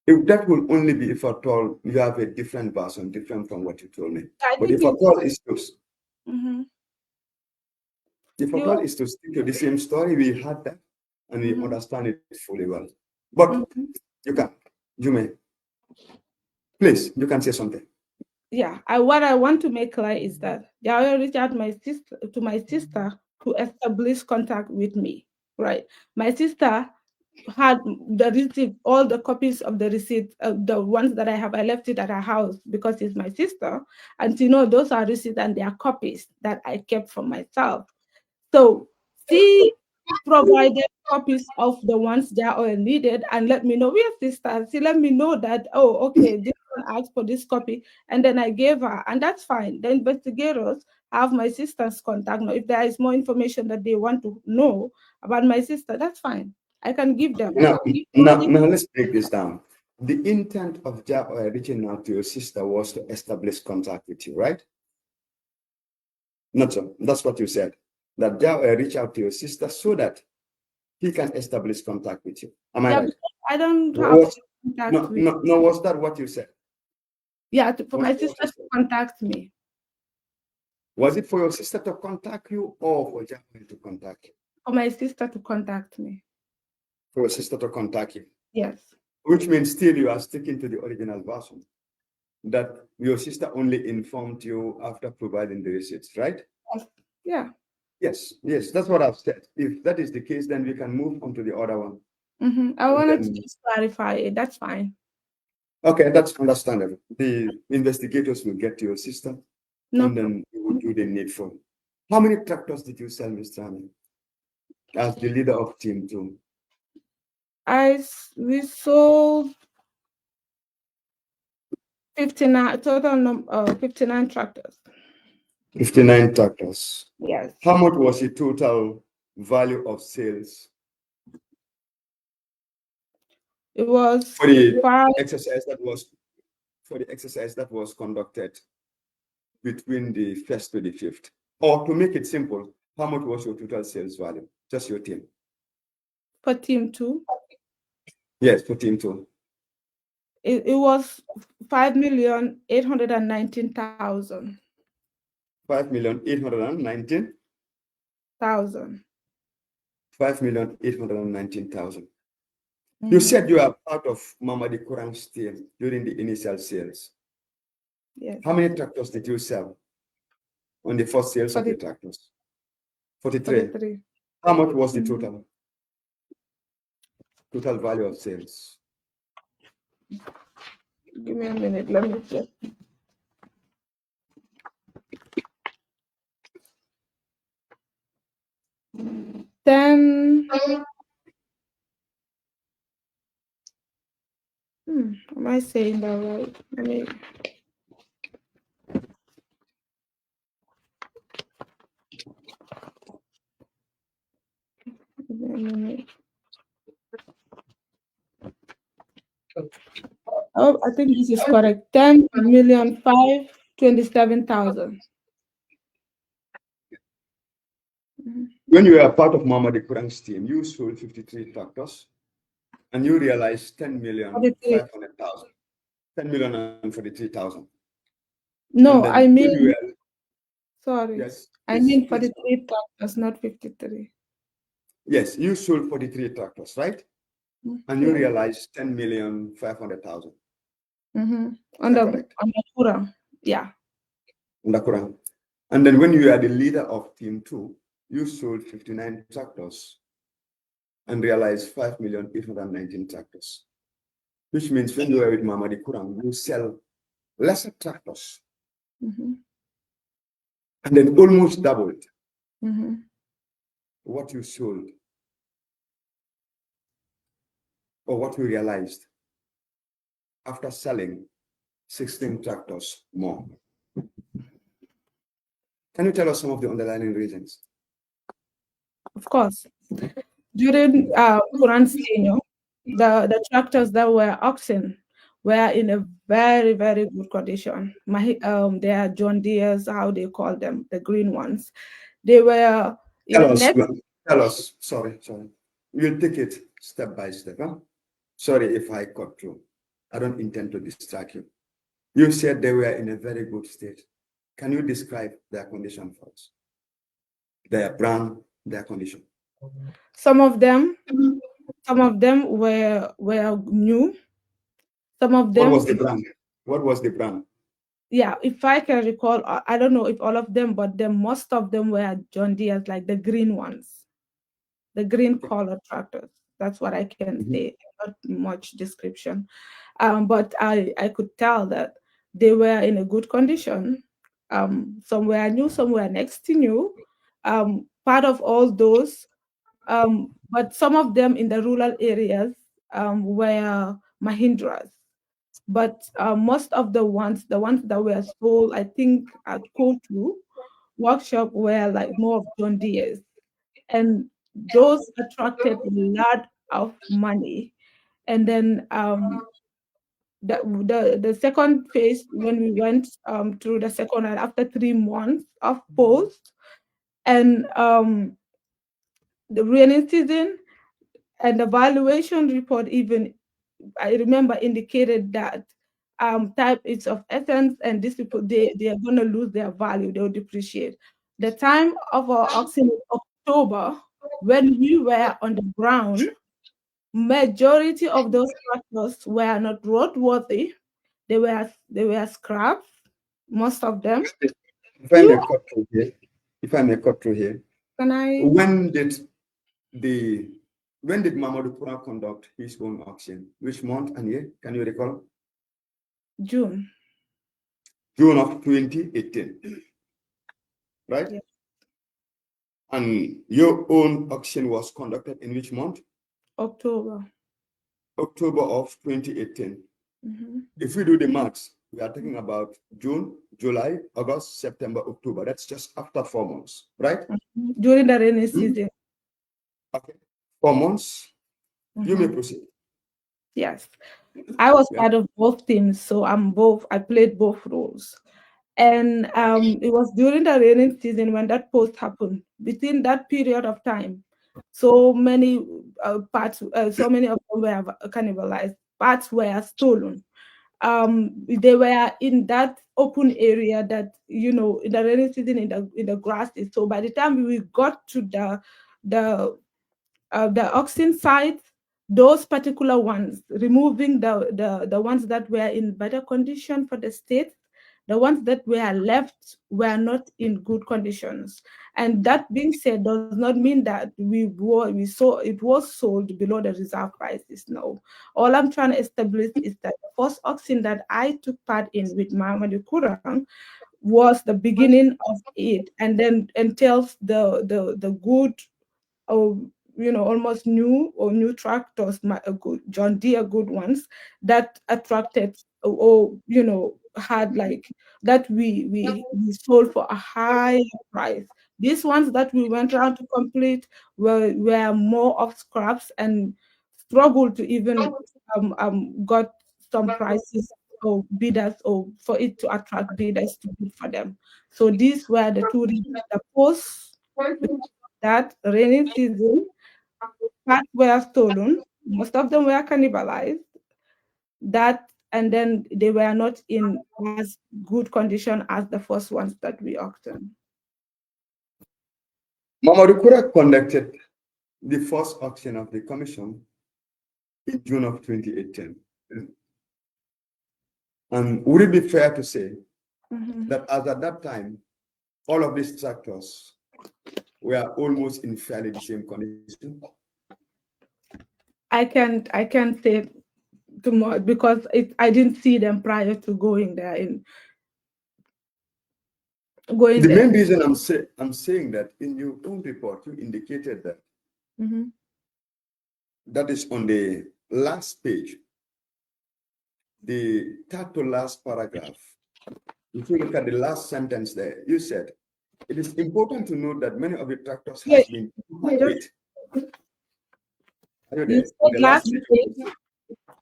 If that will only be if at all you have a different version, different from what you told me. But if at all is to if at all is to stick to the same story, we had that and we understand it fully well. But you may. Please, you can say something. Yeah, what I want to make clear is that Jael reached out to my sister to establish contact with me. Right, my sister had the receipt, all the copies of the receipt, the ones that I left it at her house because it's my sister, and those are receipts and they are copies that I kept for myself. So she provided copies of the ones Jael needed and let me know, we are sisters. She let me know that, oh, okay, this one asked for this copy, and then I gave her, and that's fine. The investigators have my sister's contact. Now, if there is more information that they want to know about my sister, that's fine. I can give them. Now let's break this down. The intent of Jael reaching out to your sister was to establish contact with you, right? Not so. That's what you said. That Jael reach out to your sister so that he can establish contact with you. Am I right? I don't have contact with you. No, was that what you said? Yeah, for my sister to contact me. Was it for your sister to contact you or for Jael to contact you? For my sister to contact me. For your sister to contact you? Yes. Which means still you are sticking to the original version. That your sister only informed you after providing the receipts, right? Yeah. Yes, that's what I've said. If that is the case, then we can move on to the other one. I wanted to just clarify it. That's fine. Okay, that's understandable. The investigators will get to your sister, and then we will do the needful. How many tractors did you sell, Mr. Drammeh, as the leader of Team 2? We sold 59 59 tractors. 59 tractors. Yes. How much was the total value of sales? It was for the exercise that was conducted between the 1st to the 5th. Or to make it simple, how much was your total sales value? Just your team. For Team 2? Yes, for Team 2. It was 5,819,000. 5,819,000. 5,819,000. You said you are part of Mamadi Kuram's team during the initial sales. Yes. How many tractors did you sell on the first sales of the tractors? 43. How much was the total? Total value of sales. Give me a minute. Let me check. Then, am I saying that right? Oh, I think this is correct. 10,527,000. When you were part of Mamadi Kurang's team, you sold 53 tractors and you realized 10,500,000. 10,043,000. No, And then I when mean, you were, sorry. yes, I please, mean please. 43 tractors, not 53. Yes, you sold 43 tractors, right? And you realized 10,500,000. On the Correct? Kurang. Yeah. On the Quran. And then when you are the leader of team 2, you sold 59 tractors and realized 5,819 tractors. Which means when you are with Mamadi Kurang, you sell lesser tractors. And then almost doubled what you sold or what you realized after selling 16 tractors more. Can you tell us some of the underlying reasons? Of course. During Quran's tenure, the tractors that were auctioned were in a very, very good condition. They are John Deere's, how they call them, the green ones. They were Tell us, sorry. We'll take it step by step. Huh? Sorry if I cut through. I don't intend to distract you. You said they were in a very good state. Can you describe their condition for us? Their brand, their condition. Some of them were new. Some of them. What was the brand? What was the brand? Yeah, if I can recall, I don't know if all of them, but most of them were John Deere's, like the green ones, the green color tractors. That's what I can say. Not much description, but I could tell that they were in a good condition. Some were new, some were next to new. Part of all those, but some of them in the rural areas were Mahindras. But most of the ones that were sold, I think, at Kotu workshop were like more of John Deere's. And those attracted a lot of money. And then the second phase, when we went through the second, and after 3 months of post, and the rainy season, and the valuation report even, I remember, indicated that type is of essence, and these people, they are going to lose their value, they'll depreciate. The time of our auction in October, when we were on the ground, majority of those tractors were not roadworthy. They were scraps, most of them. If I may cut through here, Can I? When did Mamadou Pura conduct his own auction? Which month and year? Can you recall? June. June of 2018, right? Yes. And your own auction was conducted in which month? October. October of 2018. If we do the maths, we are talking about June, July, August, September, October. That's just after 4 months, right? During the rainy season. Okay. 4 months. You may proceed. Yes. I was part of both teams, so I played both roles. And it was during the rainy season when that post happened. Between that period of time, so many parts, so many of them were cannibalized. Parts were stolen. They were in that open area that, in the rainy season, in the grass. So by the time we got to the auction site, those particular ones, removing the ones that were in better condition for the state, the ones that were left were not in good conditions. And that being said, does not mean that we saw it was sold below the reserve prices. No. All I'm trying to establish is that the first auction that I took part in with Mamadou Kurang was the beginning of it, and then entails the good, almost new tractors, good John Deere good ones, that attracted, or had like that we sold for a high price. These ones that we went around to complete were more of scraps and struggled to even got some prices or bidders or for it to attract bidders to bid for them. So these were the two reasons. The post that rainy season, parts were stolen, most of them were cannibalized. That and then they were not in as good condition as the first ones that we auctioned. Mamadou Kura conducted the first auction of the commission in June of 2018. And would it be fair to say that as at that time, all of these tractors were almost in fairly the same condition? I can't say too much because I didn't see them prior to going there. The main reason I'm saying that in your own report you indicated that that is on the last page, the third to last paragraph. If you look at the last sentence there, you said it is important to note that many of the tractors have been with. Are you there? The last page.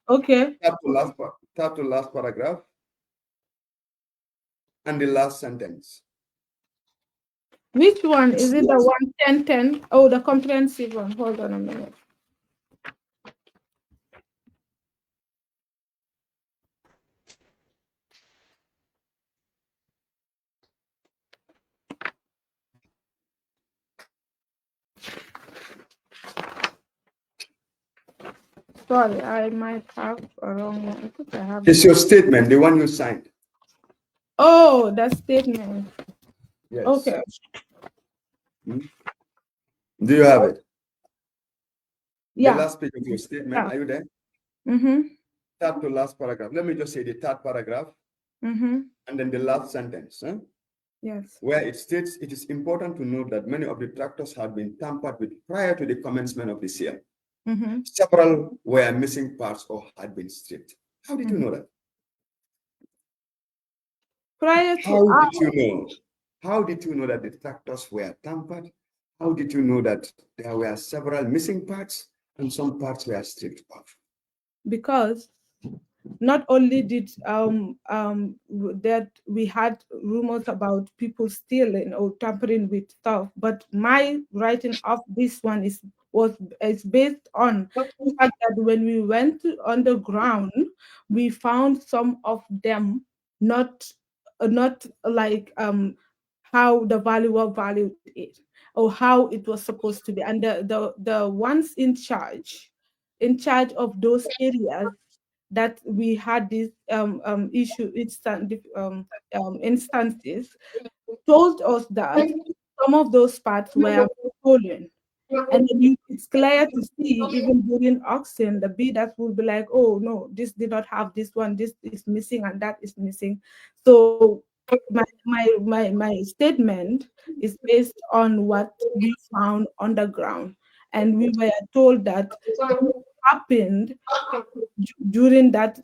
Okay. Third to last paragraph and the last sentence. Which one? Is it the 11010? Oh, the comprehensive one. Hold on a minute. Sorry, I might have a wrong one. It's your statement, the one you signed. Oh, the statement. Yes. Okay. Do you have it? Yeah. The last page of your statement. Yeah. Are you there? Third to last paragraph. Let me just say the third paragraph. And then the last sentence. Huh? Yes. Where it states, it is important to note that many of the tractors had been tampered with prior to the commencement of the sale. Several were missing parts or had been stripped. How did you know that? Prior to How did you know? How did you know that the tractors were tampered? How did you know that there were several missing parts and some parts were stripped off? Because not only did that we had rumors about people stealing or tampering with stuff, but my writing of this one is based on the fact that when we went on the ground, we found some of them not like how the valuer valued it or how it was supposed to be, and the ones in charge of those areas that we had this instances told us that some of those parts were stolen. And then it's clear to see, even during auction, the bidders will be like, oh, no, this did not have this one, this is missing, and that is missing. So my statement is based on what we found on the ground. And we were told that it happened during that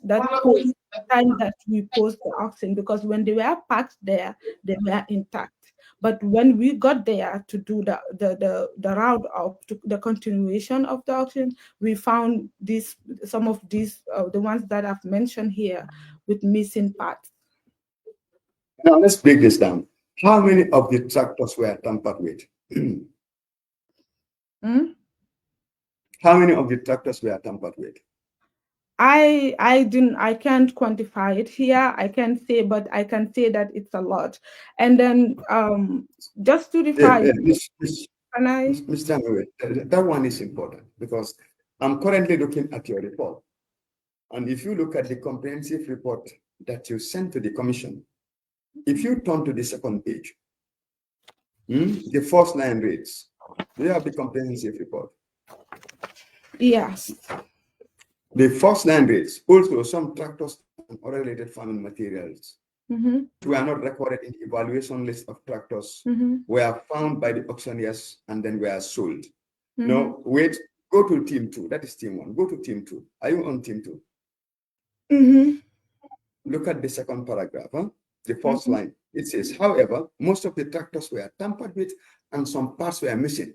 time that we post the auction, because when they were packed there, they were intact. But when we got there to do the round up to the continuation of the auction, we found some of these the ones that I've mentioned here with missing parts. Now let's break this down. How many of the tractors were tampered with? How many of the tractors were tampered with? I can't quantify it here. I can't say, but I can say that it's a lot. And then just to define, Mr. Drammeh, that one is important because I'm currently looking at your report. And if you look at the comprehensive report that you sent to the commission, if you turn to the second page, the first line reads, do you have the comprehensive report? Yes. The first line reads, also some tractors and other related farming materials were not recorded in the evaluation list of tractors were found by the auctioneers and then were sold. No, wait, go to team 2. That is team 1. Go to team 2. Are you on team 2? Look at the second paragraph, the first line. It says, however, most of the tractors were tampered with and some parts were missing.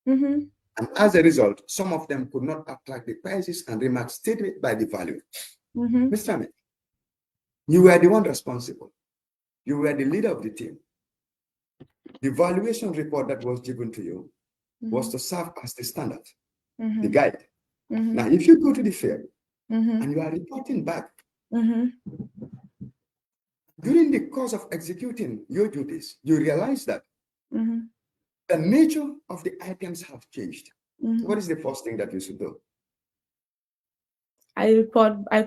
Mm-hmm. And as a result, some of them could not attract the prices and remarks stated by the value. Mm-hmm. Mr. Ahmed, you were the one responsible. You were the leader of the team. The valuation report that was given to you was to serve as the standard, the guide. Now, if you go to the fair and you are reporting back, during the course of executing your duties, you realize that the nature of the items have changed. What is the first thing that you should do? I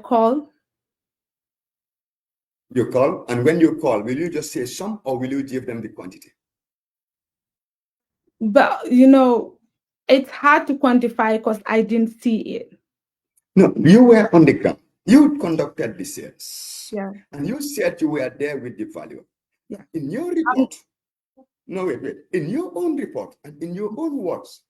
call. You call, and when you call, will you just say some or will you give them the quantity? But you know, it's hard to quantify because I didn't see it. No, you were on the ground. You conducted the sales. Yeah. And you said you were there with the value. Yeah. In your report, no, wait. In your own report and in your own words,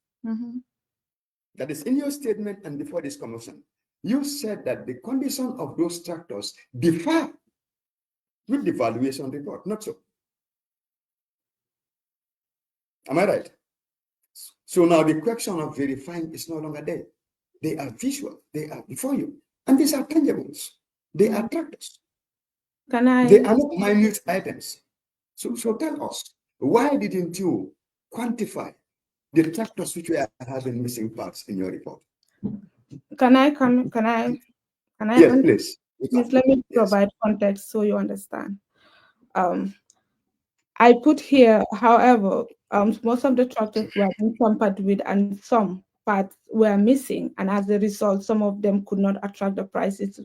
that is in your statement and before this commission, you said that the condition of those tractors differ with the valuation report. Not so. Am I right? So now the question of verifying is no longer there. They are visual. They are before you. And these are tangibles. They are tractors. They are not minute items. So tell us, why didn't you quantify the tractors which were having missing parts in your report? Can I? Yes, please. Please let me provide context so you understand. I put here, however, most of the tractors were being tampered with and some parts were missing, and as a result, some of them could not attract the prices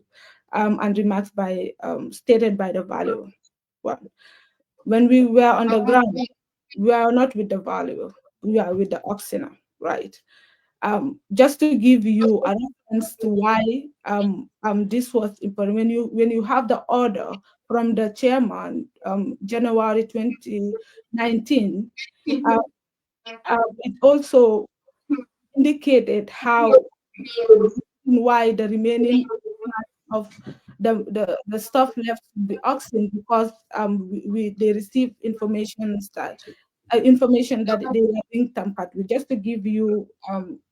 and remarks by stated by the value. Well, when we were on the ground, we are not with the value, we are with the auctioneer, right? Just to give you a reference to why this was important, when you have the order from the chairman, January 2019, it also indicated how why the remaining of the stuff left the auction, because they received information that they were being tampered with. Just to give you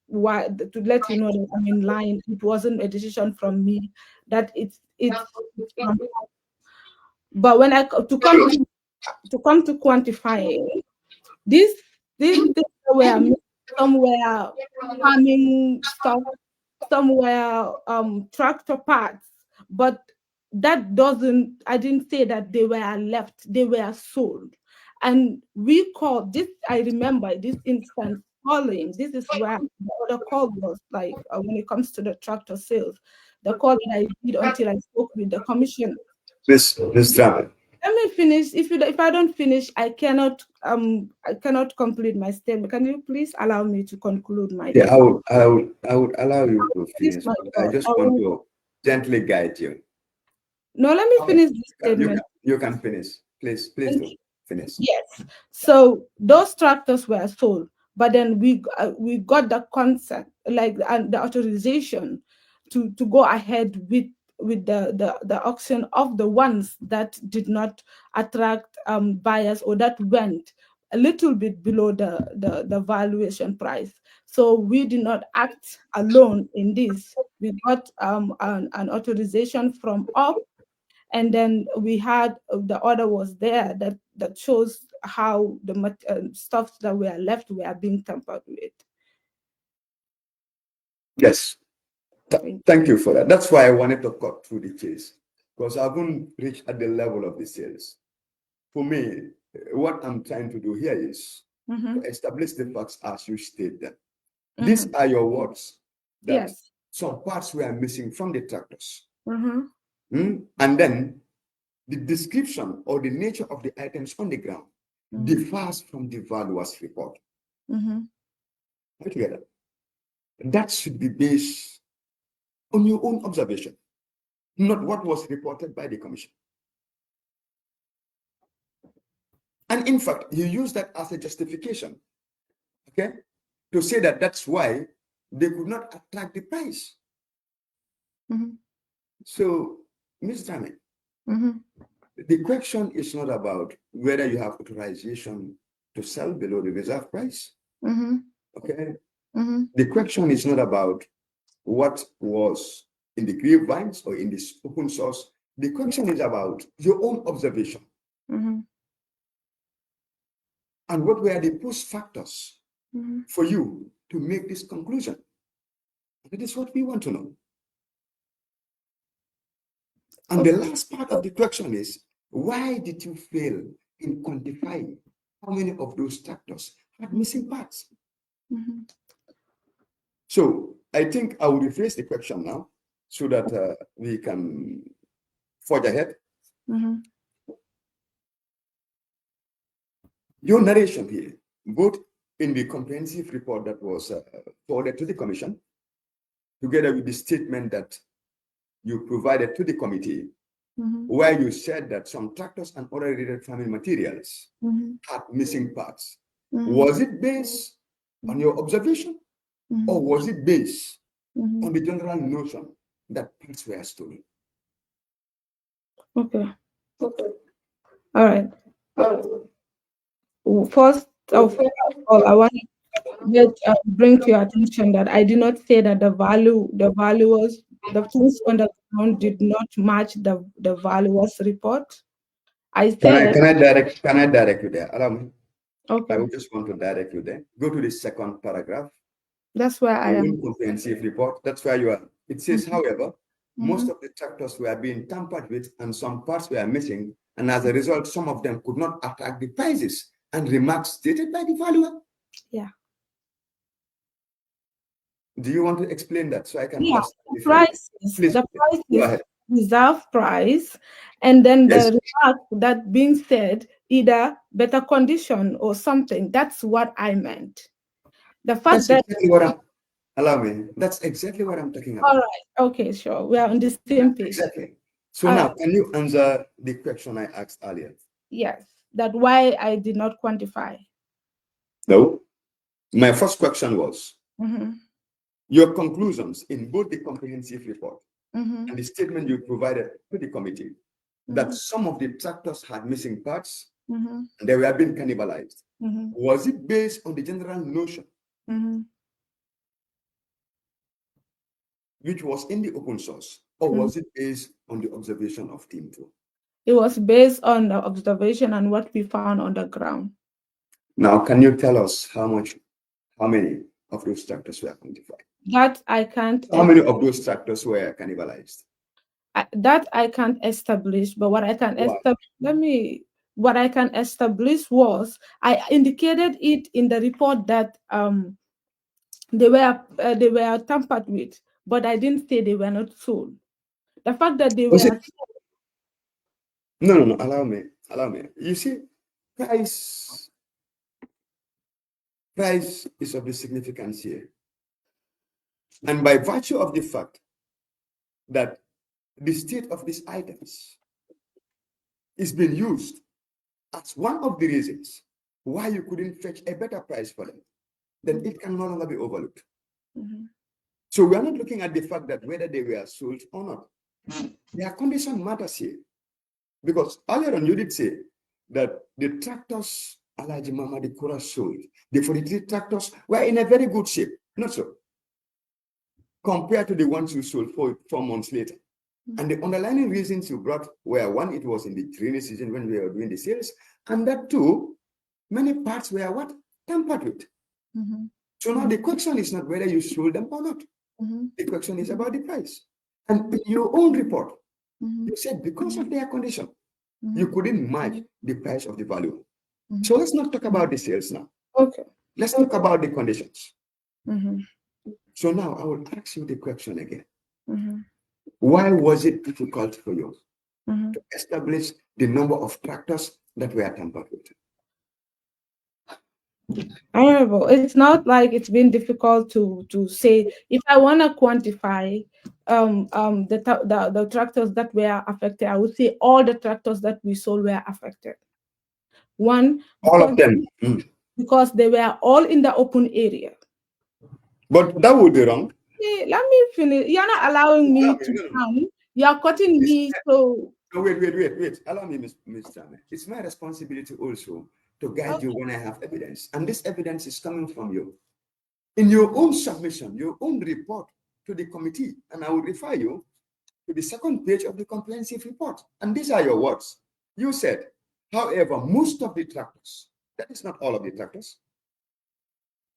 why, to let you know that I'm in line. It wasn't a decision from me, that it's from. But when to come to quantifying these things were somewhere farming stuff, somewhere tractor parts, but that doesn't, I didn't say that they were left, they were sold. And we called this, I remember this instance calling, this is where the other call was like, when it comes to the tractor sales, the call that I did until I spoke with the commission. Miss Drammeh. Let me finish. If I don't finish, I cannot complete my statement. Can you please allow me to conclude my? Yeah, I would allow you to finish. I just want to gently guide you. No, let me finish this statement. You can finish. Please do finish. Yes. So those tractors were sold, but then we got the consent, like, and the authorization to go ahead with the auction of the ones that did not attract buyers, or that went a little bit below the valuation price. So we did not act alone in this. We got an authorization from up, and then we had the order was there that shows how the stuff that were left were being tampered with. Yes. Thank you for that. That's why I wanted to cut through the chase, because I haven't reached at the level of the sales. For me, what I'm trying to do here is to establish the facts as you state them. These are your words, that some parts were missing from the tractors. And then the description or the nature of the items on the ground differs from the valuer's report. Together. That should be based on your own observation, not what was reported by the commission. And in fact, you use that as a justification, okay, to say that that's why they could not attract the price. So, Ms. Drammeh, the question is not about whether you have authorization to sell below the reserve price. Okay. Mm-hmm. The question is not about what was in the grapevines or in this open source. The question is about your own observation. Mm-hmm. And what were the push factors Mm-hmm. for you to make this conclusion? That is what we want to know. And the last part of the question is, why did you fail in quantifying how many of those tractors had missing parts? Mm-hmm. So I think I will rephrase the question now so that we can forge ahead. Mm-hmm. Your narration here, both in the comprehensive report that was forwarded to the commission, together with the statement that you provided to the committee, Mm-hmm. where you said that some tractors and other related farming materials Mm-hmm. had missing parts. Mm-hmm. Was it based on your observation, or was it based on the general notion that parts were stolen? Okay. All right. First of all, I want to bring to your attention that I did not say that the valuers, the things on the ground did not match the valuers report. I said, Can I direct you there? Allow me. okay. I would just want to direct you there. Go to the second paragraph. That's where I am. Comprehensive report. That's where you are. It says, however, most of the tractors were being tampered with and some parts were missing. And as a result, some of them could not attract the prices and remarks stated by the valuer. Yeah. Do you want to explain that so I can Yeah. understand? The price Go is ahead. reserve price, and then Yes. the remark that being said, either better condition or something. That's what I meant. The fact that Exactly what I'm, allow me. That's exactly what I'm talking about. all right, okay, sure. We are on the same page. Exactly. So All now, right. can you answer the question I asked earlier? Yes, that why I did not quantify. No. My first question was, Mm-hmm. your conclusions in both the comprehensive report Mm-hmm. and the statement you provided to the committee that some of the tractors had missing parts and they were being cannibalized. Was it based on the general notion which was in the open source, or was it based on the observation of Team 2? It was based on the observation and what we found on the ground. Now, can you tell us how many of those tractors were quantified? That I can't. How many of those tractors were cannibalized? That I can't establish, but what I can establish, what I can establish was I indicated it in the report that they were tampered with, but I didn't say they were not sold. The fact that they were sold. No, allow me. You see, price is of the significance here. And by virtue of the fact that the state of these items is being used as one of the reasons why you couldn't fetch a better price for them, then it can no longer be overlooked. So we are not looking at the fact that whether they were sold or not. Their condition matters here. Because earlier on you did say that the tractors Alaji Mamadi Kura sold, the 43 tractors were in a very good shape. Not so. Compared to the ones you sold 4 months later. And the underlying reasons you brought were, one, it was in the rainy season when we were doing the sales, and that two, many parts were what? Tampered with. So now the question is not whether you sold them or not. The question is about the price. And in your own report, you said because of their condition, you couldn't match the price of the value. So let's not talk about the sales now. Okay. Let's talk about the conditions. So now I will ask you the question again. Why was it difficult for you to establish the number of tractors that were tampered with? Honorable, it's not like it's been difficult to say. If I want to quantify the tractors that were affected, I would say all the tractors that we sold were affected. One, all of them, because they were all in the open area. But that would be wrong. Hey, let me finish. You're not allowing me to count. You're cutting me. So no, wait. Allow me, Ms. Drammeh. It's my responsibility also to guide you when I have evidence. And this evidence is coming from you. In your own submission, your own report to the committee, and I will refer you to the second page of the comprehensive report. And these are your words. You said, however, most of the tractors, that is not all of the tractors.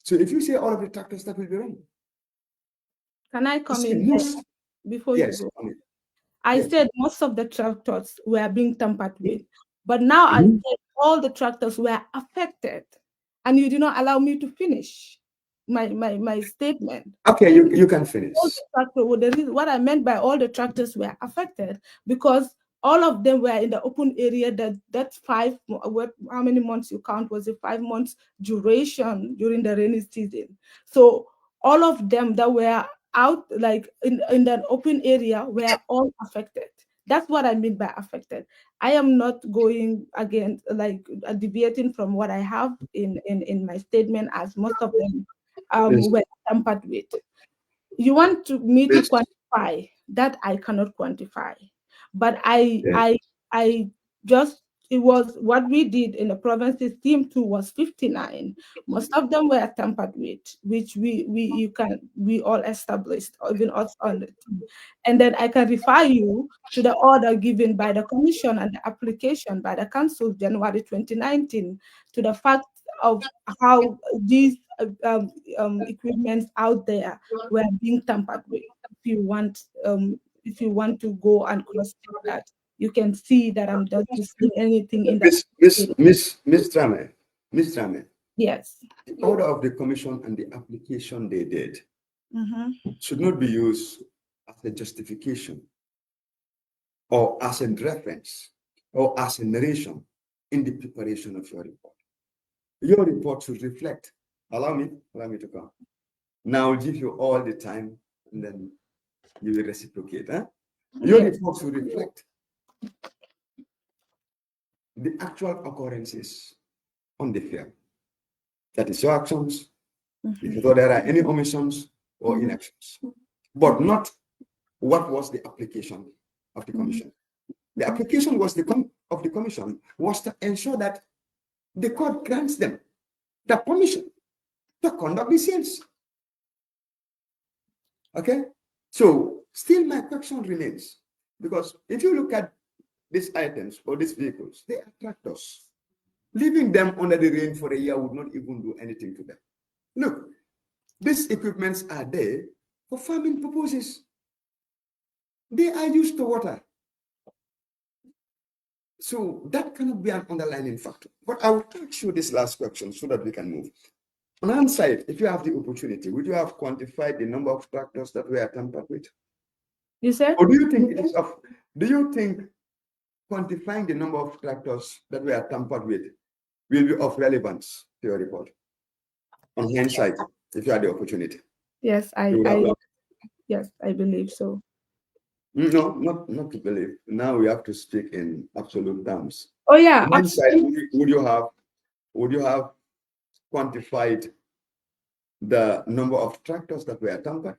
So if you say all of the tractors, that will be wrong. Can I come in most, before yes, you go? I said most of the tractors were being tampered with, but now I said all the tractors were affected, and you did not allow me to finish my statement. Okay, you can finish. What I meant by all the tractors were affected because all of them were in the open area. That's how many months you count? Was it 5 months duration during the rainy season? So all of them that were out like in that open area were all affected. That's what I mean by affected. I am not going against like deviating from what I have in my statement, as most of them were tampered with. You want me to quantify that? I cannot quantify, but I just, it was what we did in the provinces. Team 2 was 59. Most of them were tampered with, which we all established, even us on the team. And then I can refer you to the order given by the commission and the application by the council January 2019 to the fact of how these equipments out there were being tampered with. If you want to go and cross check that, you can see that I'm just saying anything in that. Miss Drammeh. Yes. The order of the commission and the application they did should not be used as a justification or as a reference or as a narration in the preparation of your report. Your report should reflect. Allow me to come. Now I'll give you all the time and then you will reciprocate. Your report should reflect the actual occurrences on the field. That is your actions, if you thought there are any omissions or inactions, but not what was the application of the commission. The application of the commission was to ensure that the court grants them the permission to conduct the sales. Okay? So still my question remains, because if you look at these items or these vehicles, they are tractors. Leaving them under the rain for a year would not even do anything to them. Look, these equipments are there for farming purposes. They are used to water. So that cannot be an underlying factor. But I will ask you this last question so that we can move. On one side, if you have the opportunity, would you have quantified the number of tractors that were tampered with? You said? Or do you think quantifying the number of tractors that were tampered with will be of relevance to your report? On hindsight, if you had the opportunity. Yes, I believe so. No, not to believe. Now we have to speak in absolute terms. Oh yeah. On hindsight, would you have quantified the number of tractors that were tampered?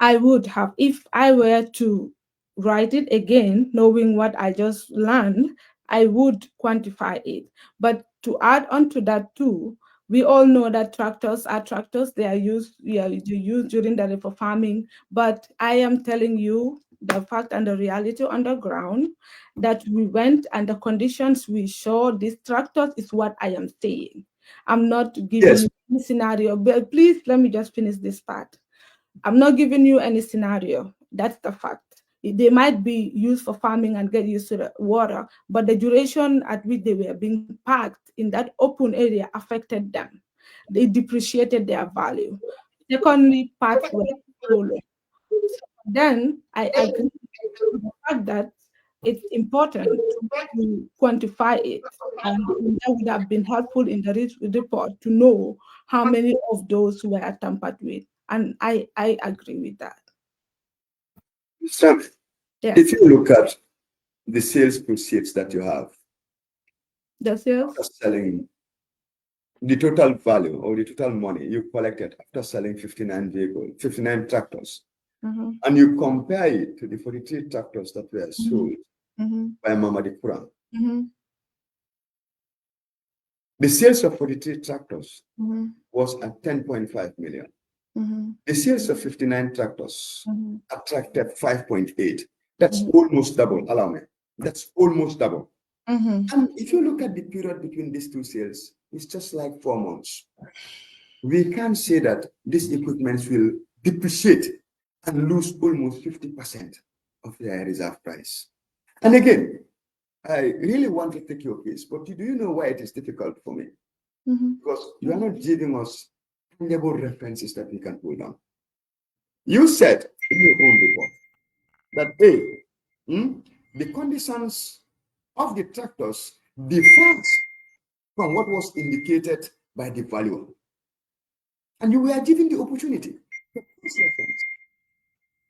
I would have, if I were to write it again, knowing what I just learned, I would quantify it. But to add on to that too, we all know that tractors are tractors. They are used, during the day for farming. But I am telling you the fact and the reality on the ground that we went and the conditions we saw these tractors is what I am saying. I'm not giving you any scenario, but please let me just finish this part. I'm not giving you any scenario. That's the fact. They might be used for farming and get used to the water, but the duration at which they were being parked in that open area affected them. They depreciated their value. Secondly, parts were stolen. Then I agree with the fact that it's important to quantify it. And that would have been helpful in the report to know how many of those were tampered with. And I agree with that. Sam, Yes. if you look at the sales proceeds that you have, the sales, after selling the total value or the total money you collected after selling 59 tractors, and you compare it to the 43 tractors that were sold by Mamadi Kuran, The sales of 43 tractors Mm-hmm. was at 10.5 million. Mm-hmm. The sales of 59 tractors Mm-hmm. attracted 5.8. That's Mhm. almost double, allow me. That's almost double. Mm-hmm. And if you look at the period between these two sales, it's just like 4 months. We can't say that these equipments will depreciate and lose almost 50% of their reserve price. And again, I really want to take your case, but do you know why it is difficult for me? Mm-hmm. Because you are not giving us tangible references that we can pull down. You said in your own report that the conditions of the tractors differ from what was indicated by the valuer. And you were given the opportunity to cross reference.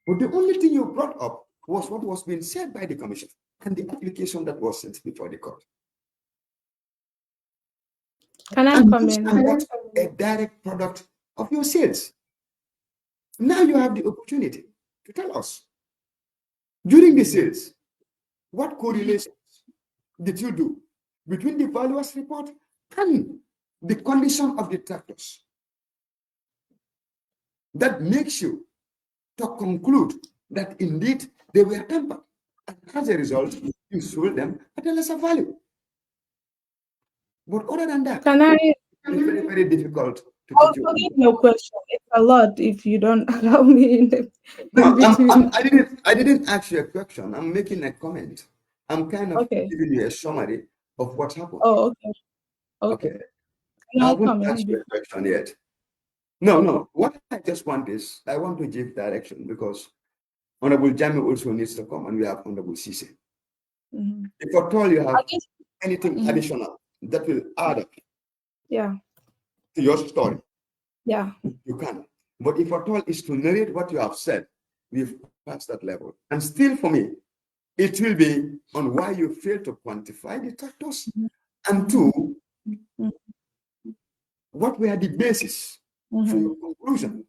But the only thing you brought up was what was being said by the commission and the application that was sent before the court. Can I And these comment? are not a direct product of your sales. Now you have the opportunity to tell us, during the sales, what correlations did you do between the valuer's report and the condition of the tractors that makes you to conclude that indeed they were tampered, and as a result, you sold them at a lesser value. But other than that, Can I? it's very, very difficult to I'll take you on forgive board. your question. It's a lot if you don't allow me in No, between. I didn't ask you a question. I'm making a comment. I'm kind of Okay. giving you a summary of what happened. Oh, okay. Okay. Okay. Can I I haven't comment? asked you a question yet. No. What I just want is I want to give direction because Honorable Jami also needs to come and we have Honorable Cisse. Mm-hmm. If at all you I have guess. anything Mhm. additional that will add up Yeah. to your story, Yeah. you can. But if at all is to narrate what you have said, we've passed that level. And still for me, it will be on why you fail to quantify the tractors. And two, Mm-hmm. what were the basis for your conclusion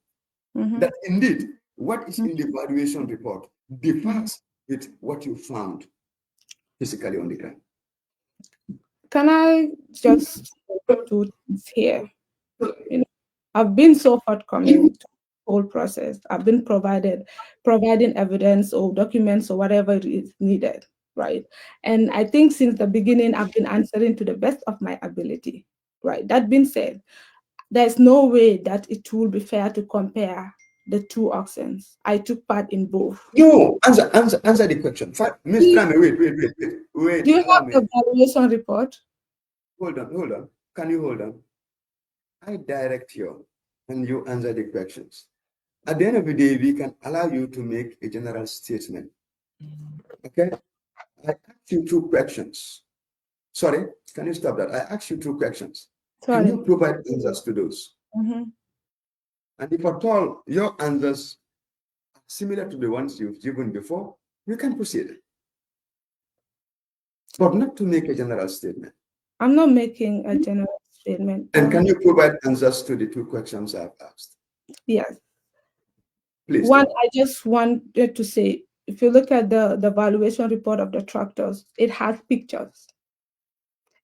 that indeed what is in the valuation report differs with what you found physically on the ground. Can I just do things here? You know, I've been so forthcoming to the whole process. I've been providing evidence or documents or whatever is needed, right? And I think since the beginning, I've been answering to the best of my ability, right? That being said, there's no way that it will be fair to compare the two auctions. I took part in both. No, answer the question. Ms. Drammeh, wait, Do you allow have me. the valuation report? Hold on. Can you hold on? I direct you and you answer the questions. At the end of the day, we can allow you to make a general statement. Okay? I asked you two questions. Sorry, can you stop that? I asked you two questions. Can Sorry. you provide answers to those? Mm-hmm. And if at all your answers are similar to the ones you've given before, you can proceed. But not to make a general statement. I'm not making a general statement. And can you provide answers to the two questions I've asked? Yes. Please One, do. I just wanted to say, if you look at the valuation report of the tractors, it has pictures.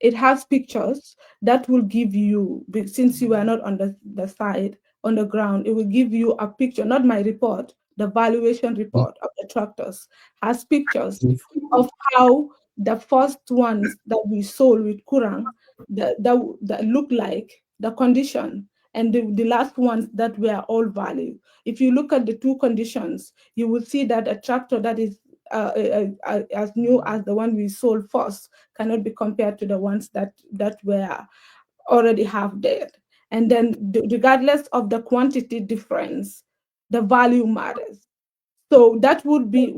It has pictures that will give you, since you are not on the side, on the ground, it will give you a picture, not my report, the valuation report of the tractors has pictures of how the first ones that we sold with Kurang, that look like the condition, and the last ones that were all value. If you look at the two conditions, you will see that a tractor that is as new as the one we sold first cannot be compared to the ones that were already half dead. And then regardless of the quantity difference, the value matters. So that would be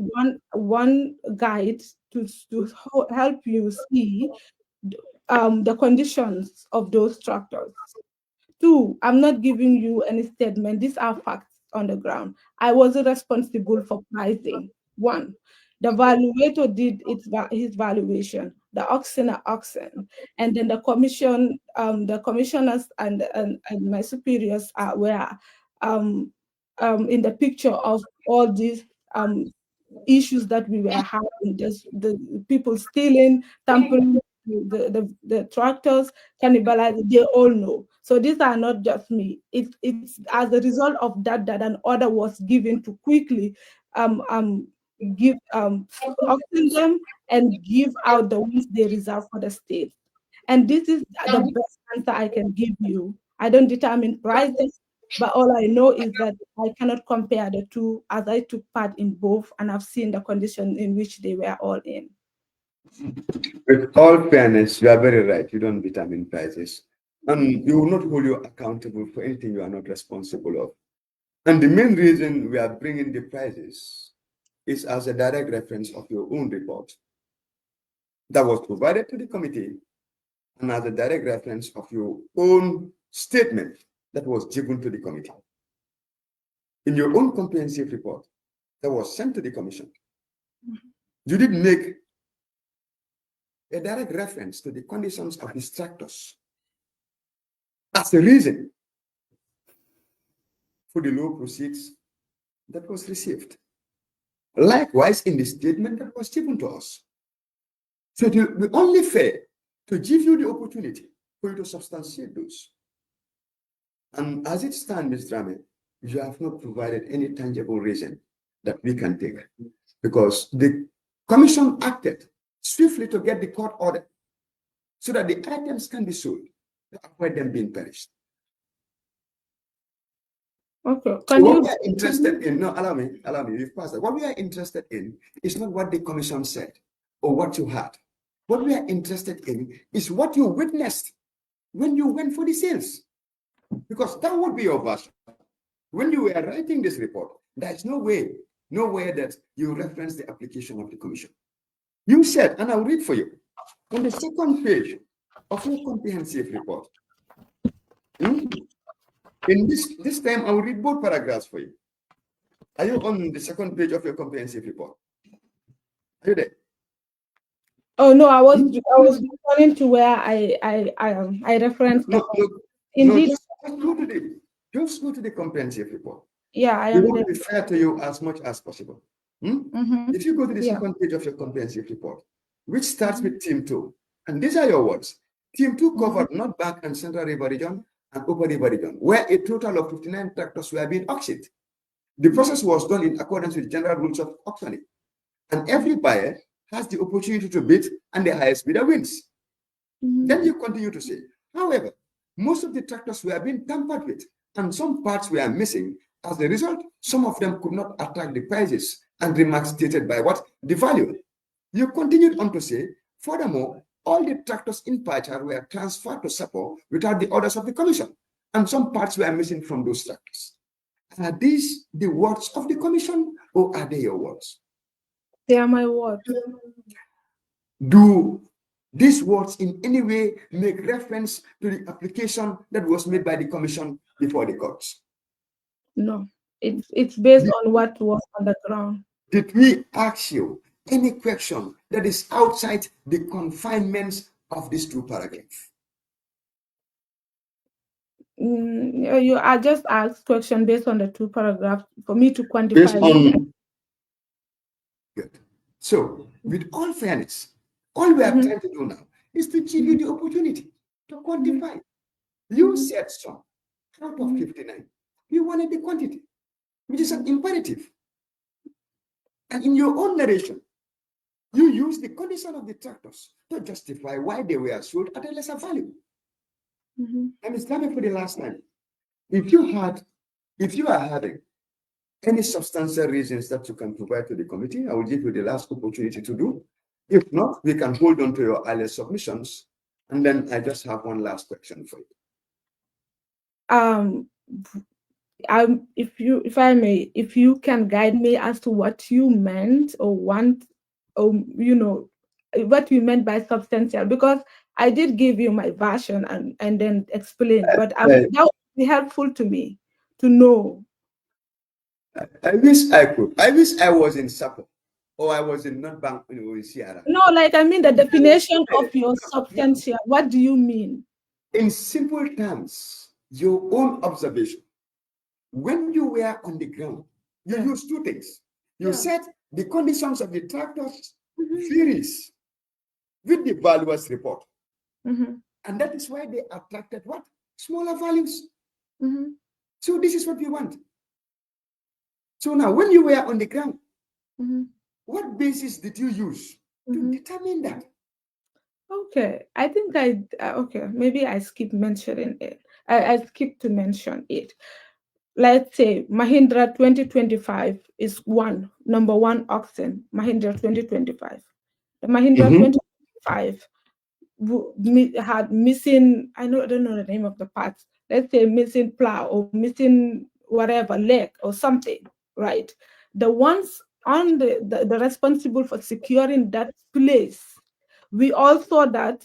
one guide to help you see the conditions of those tractors. Two, I'm not giving you any statement. These are facts on the ground. I wasn't responsible for pricing. One, the valuator did his valuation, the auctioneer auction, and then the commissioners and my superiors were in the picture of all these issues that we were having, just the people stealing, tampering the tractors, cannibalizing, they all know. So these are not just me. It's as a result of that an order was given to quickly give auction them and give out the ones they reserve for the state. And this is the best answer I can give you. I don't determine prices, but all I know is that I cannot compare the two, as I took part in both and I've seen the condition in which they were all in. With all fairness, you are very right. You don't determine prices. And we will not hold you accountable for anything you are not responsible of. And the main reason we are bringing the prices is as a direct reference of your own report that was provided to the committee and as a direct reference of your own statement that was given to the committee. In your own comprehensive report that was sent to the commission, you did make a direct reference to the conditions of the tractors as the reason for the low proceeds that was received. Likewise, in the statement that was given to us. So it will be only fair to give you the opportunity for you to substantiate those. And as it stands, Ms. Drammeh, you have not provided any tangible reason that we can take, because the commission acted swiftly to get the court order so that the items can be sold to avoid them being perished. Okay. So what we are interested in, no, allow me, you've passed that. What we are interested in is not what the commission said or what you had. What we are interested in is what you witnessed when you went for the sales, because that would be your version. When you were writing this report, there's nowhere that you reference the application of the commission. You said, and I'll read for you, on the second page of your comprehensive report. In this time, I will read both paragraphs for you. Are you on the second page of your comprehensive report? Are you there? Oh no, I was referring to where I referenced. No, indeed. Just go to the comprehensive report. Yeah, I am. It will there. be fair to you as much as possible. If you go to the second page of your comprehensive report, which starts with Team 2, and these are your words. Team 2 covered North Bank and Central River Region and Upper River Region, where a total of 59 tractors were being auctioned. The process was done in accordance with general rules of auctioning, and every buyer has the opportunity to bid, and the highest bidder wins. Then you continue to say, however, most of the tractors were being tampered with, and some parts were missing. As a result, some of them could not attract the prices and remarks stated by what? The value. You continued on to say, furthermore, all the tractors in Pachar were transferred to Sapo without the orders of the commission, and some parts were missing from those tractors. Are these the words of the commission, or are they your words? They are my words. Do these words in any way make reference to the application that was made by the commission before the courts? No, it's based on what was on the ground. Did we ask you any question that is outside the confinements of these two paragraphs? You are just asked question based on the two paragraphs for me to quantify. Good. So, with all fairness, all we are trying to do now is to give you the opportunity to quantify. You said some out of 59. You wanted the quantity, which is an imperative. And in your own narration, you use the condition of the tractors to justify why they were sold at a lesser value. And Ms. Drammeh, for the last time, if you are having any substantial reasons that you can provide to the committee, I will give you the last opportunity to do. If not, we can hold on to your earlier submissions. And then I just have one last question for you. If I may, if you can guide me as to what you meant or want, or what you meant by substantial, because I did give you my version and then explain, but that would be helpful to me to know. I wish I could. I wish I was in Sapo or I was in North Bank in Sierra. No, like I mean the definition of your substantial. What do you mean? In simple terms, your own observation. When you were on the ground, you used two things. You said the conditions of the tractors varies. with the valuers report. Mm-hmm. And that is why they attracted what? Smaller values. Mm-hmm. So this is what we want. So now when you were on the ground, Mm-hmm. what basis did you use to determine that? Okay, I think okay, maybe I skipped mentioning it. I skipped to mention it. Let's say Mahindra 2025 is number one auction, Mahindra 2025. The Mahindra 2025 had missing, I don't know the name of the parts. Let's say missing plow or missing whatever, leg or something, right? The ones on the responsible for securing that place, we all saw that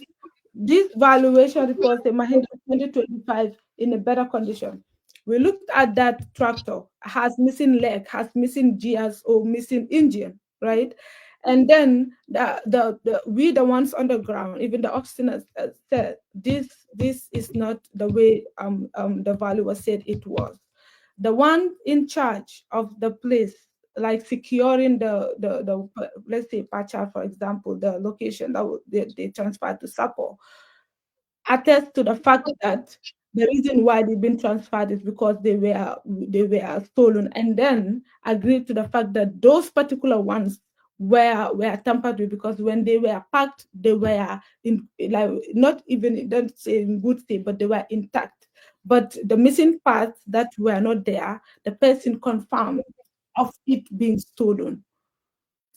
this valuation report, the Mahindra 2025, in a better condition. We looked at that tractor, has missing leg, has missing gears or missing engine, right? And then we the ones on the ground, even the auctioneers said this is not the way the valuer said it was. The one in charge of the place, like securing the let's say Pacha, for example, the location that they transferred to Sapo, attest to the fact that the reason why they've been transferred is because they were stolen, and then agreed to the fact that those particular ones were tampered with, because when they were packed, they were in, like, not even, don't say in good state, but they were intact. But the missing parts that were not there, the person confirmed of it being stolen.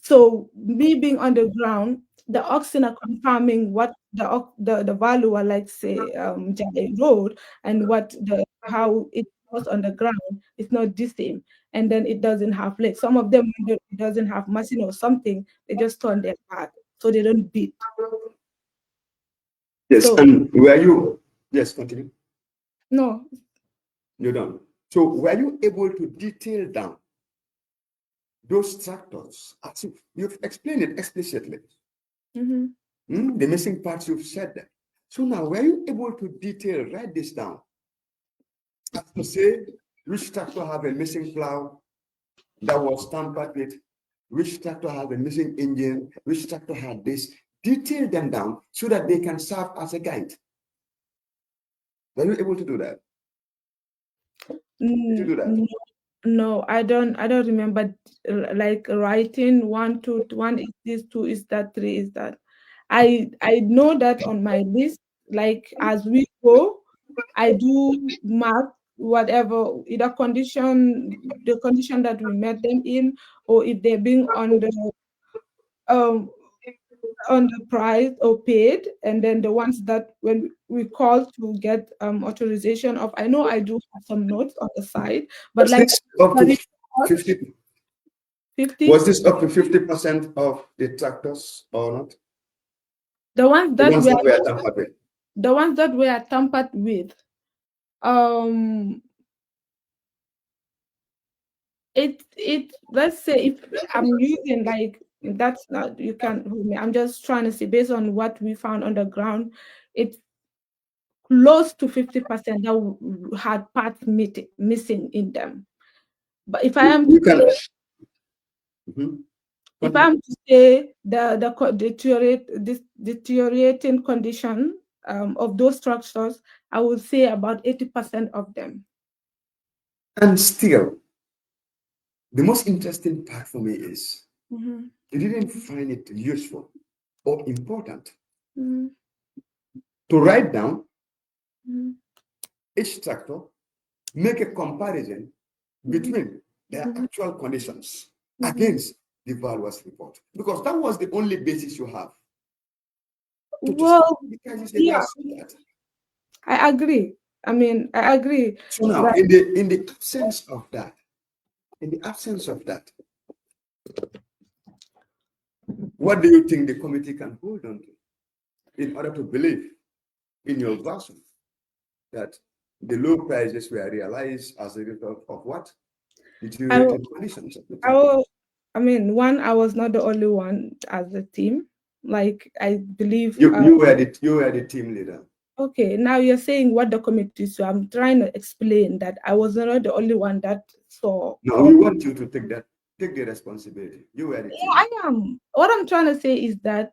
So me being on the ground, the oxen are confirming what the valuer, like say Jade Road, and what how it was on the ground is not the same. And then it doesn't have legs. Some of them, when it doesn't have machine or something, they just turn their back so they don't beat. Yes, So, and were you, yes, continue. no. You're done. So were you able to detail down those tractors? As you've explained it explicitly. The missing parts, you've said that. So now, were you able to detail, write this down? As to say, which tractor have a missing plow that was tampered with, which tractor have a missing engine, which tractor had this, detail them down so that they can serve as a guide. Were you able to do that? Did you do that? No, I don't remember like writing 1, 2, 1 is this, 2 is that, 3 is that. I know that on my list, like as we go, I do mark whatever, either the condition that we met them in, or if they're being on the price or paid, and then the ones that when we call to get authorization of, I know I do have some notes on the side, but Was like this up to 50? 50, Was this up to 50% of the tractors or not? the ones that were tampered with. The ones that were tampered with, it let's say if I'm using, like, that's not, you can't hold me, I'm just trying to see based on what we found on the ground, it's close to 50% that had parts missing in them. But if I am to say the deteriorating condition of those structures, I would say about 80% of them. And still, the most interesting part for me is you didn't find it useful or important to write down each tractor, make a comparison between their actual conditions against the valuer's report, because that was the only basis you have. Well, yeah, I agree. I mean, I agree. So now, in the absence of that, what do you think the committee can hold on to in order to believe in your version that the low prices were realized as a result of what? Deteriorating conditions. I mean, one, I was not the only one as a team. Like, I believe you were the team leader. Okay, now you're saying what the committee saw. I'm trying to explain that I was not the only one that saw. No, we want you to take the responsibility. You were the team. I am. What I'm trying to say is that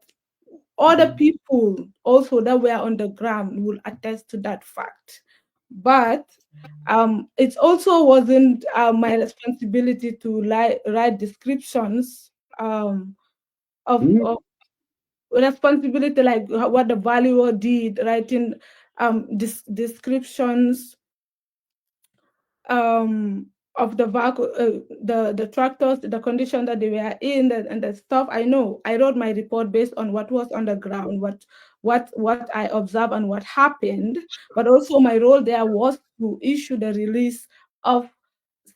Other people also that were on the ground will attest to that fact. But it also wasn't my responsibility to write descriptions of responsibility, like what the valuer did, writing descriptions of the tractors, the condition that they were in, and the stuff. I know I wrote my report based on what was on the ground, what I observed and what happened. But also my role there was to issue the release of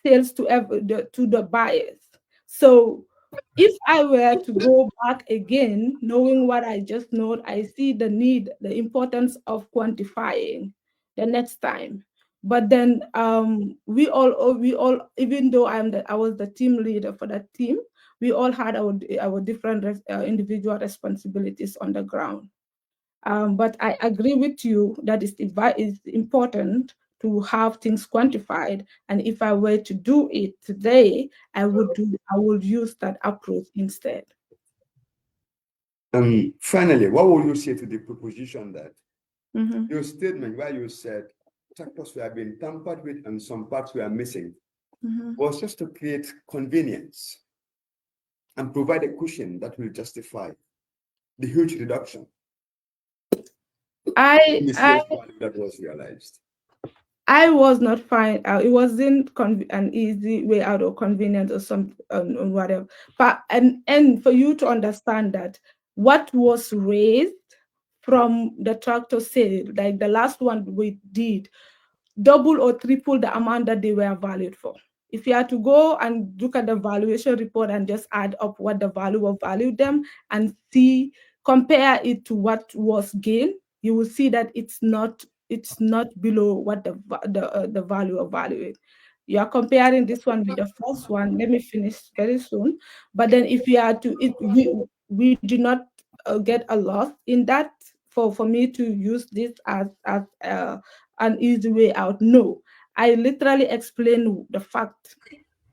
sales to the buyers. So if I were to go back again, knowing what I just know, I see the importance of quantifying the next time. But then we all, even though I was the team leader for that team, we all had our different individual responsibilities on the ground. But I agree with you that it's important to have things quantified. And if I were to do it today, I would use that approach instead. Finally, what would you say to the proposition that Mhm. your statement where you said tractors were being tampered with and some parts were missing Mhm. was just to create convenience and provide a cushion that will justify the huge reduction I in the I sales value that was realized? I was not fine. It wasn't an easy way out or convenient or some or whatever. But and for you to understand that what was raised from the tractor sale, like the last one we did, double or triple the amount that they were valued for. If you had to go and look at the valuation report and just add up what the valuer valued them and see, compare it to what was gained, you will see that it's not below what the value of value is. You are comparing this one with the first one. Let me finish very soon. But then if you are to it, we do not get a loss in that for me to use this as an easy way out. No, I literally explain the fact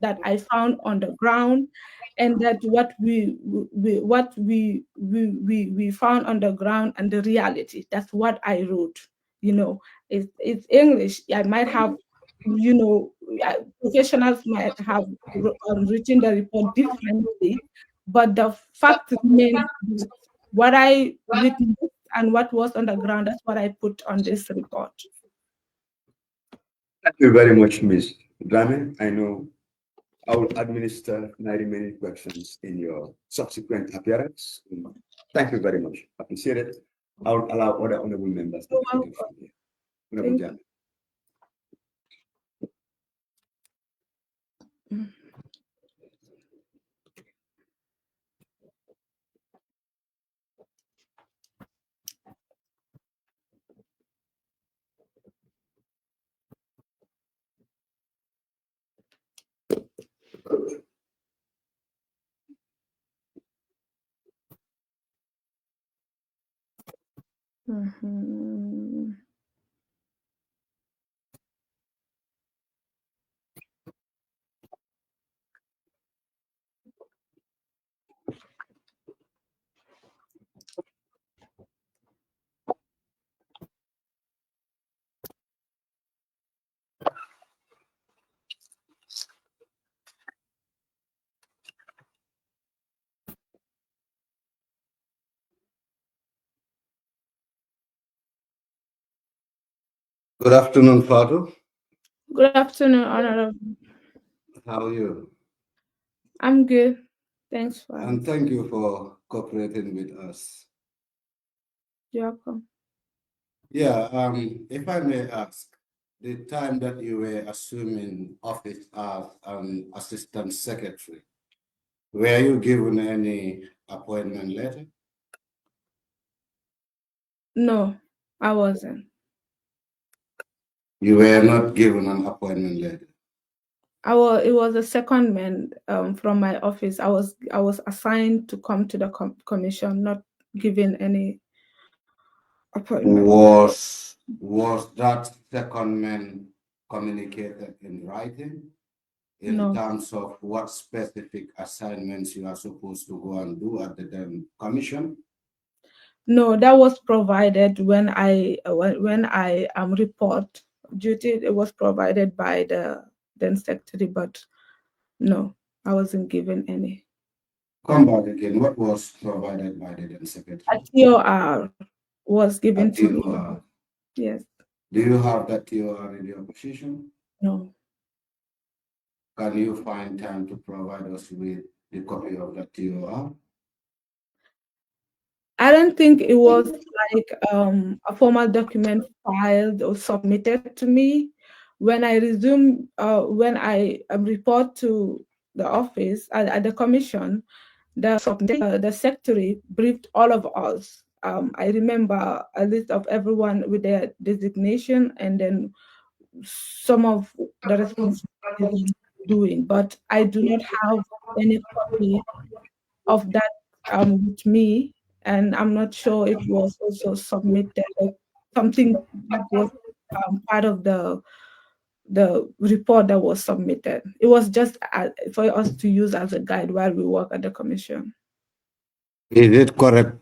that I found on the ground, and that what we found on the ground and the reality. That's what I wrote. It's English. I might have, professionals might have written the report differently, but the fact remains that what I witnessed and what was on the ground, that's what I put on this report. Thank you very much, Ms. Drammeh. I know I will administer my remaining questions in your subsequent appearance. Thank you very much. Appreciate it. I will allow other honorable members to take it from here. Honorable Thank Jammeh. you. Mhm. Good afternoon, Fatou. Good afternoon, Honorable. How are you? I'm good. Thanks for And thank you for cooperating with us. You're welcome. Yeah, if I may ask, the time that you were assuming office as an assistant secretary, were you given any appointment letter? No, I wasn't. You were not given an appointment letter. It was a secondment from my office. I was assigned to come to the commission, not given any appointment. Was that secondment communicated in writing in No, terms of what specific assignments you are supposed to go and do at the commission? No, that was provided when I report duty. It was provided by the then secretary, but no, I wasn't given any. Come back again. What was provided by the then A secretary? TOR was given A to me. TOR. Yes. Do you have that TOR in your possession? No. Can you find time to provide us with the copy of that TOR? I don't think it was like a formal document filed or submitted to me. When I when I report to the office at the commission, the secretary briefed all of us. I remember a list of everyone with their designation and then some of the responsibilities doing, but I do not have any copy of that with me, and I'm not sure it was also submitted, like something that was part of the report that was submitted. It was just for us to use as a guide while we work at the commission. Is it correct?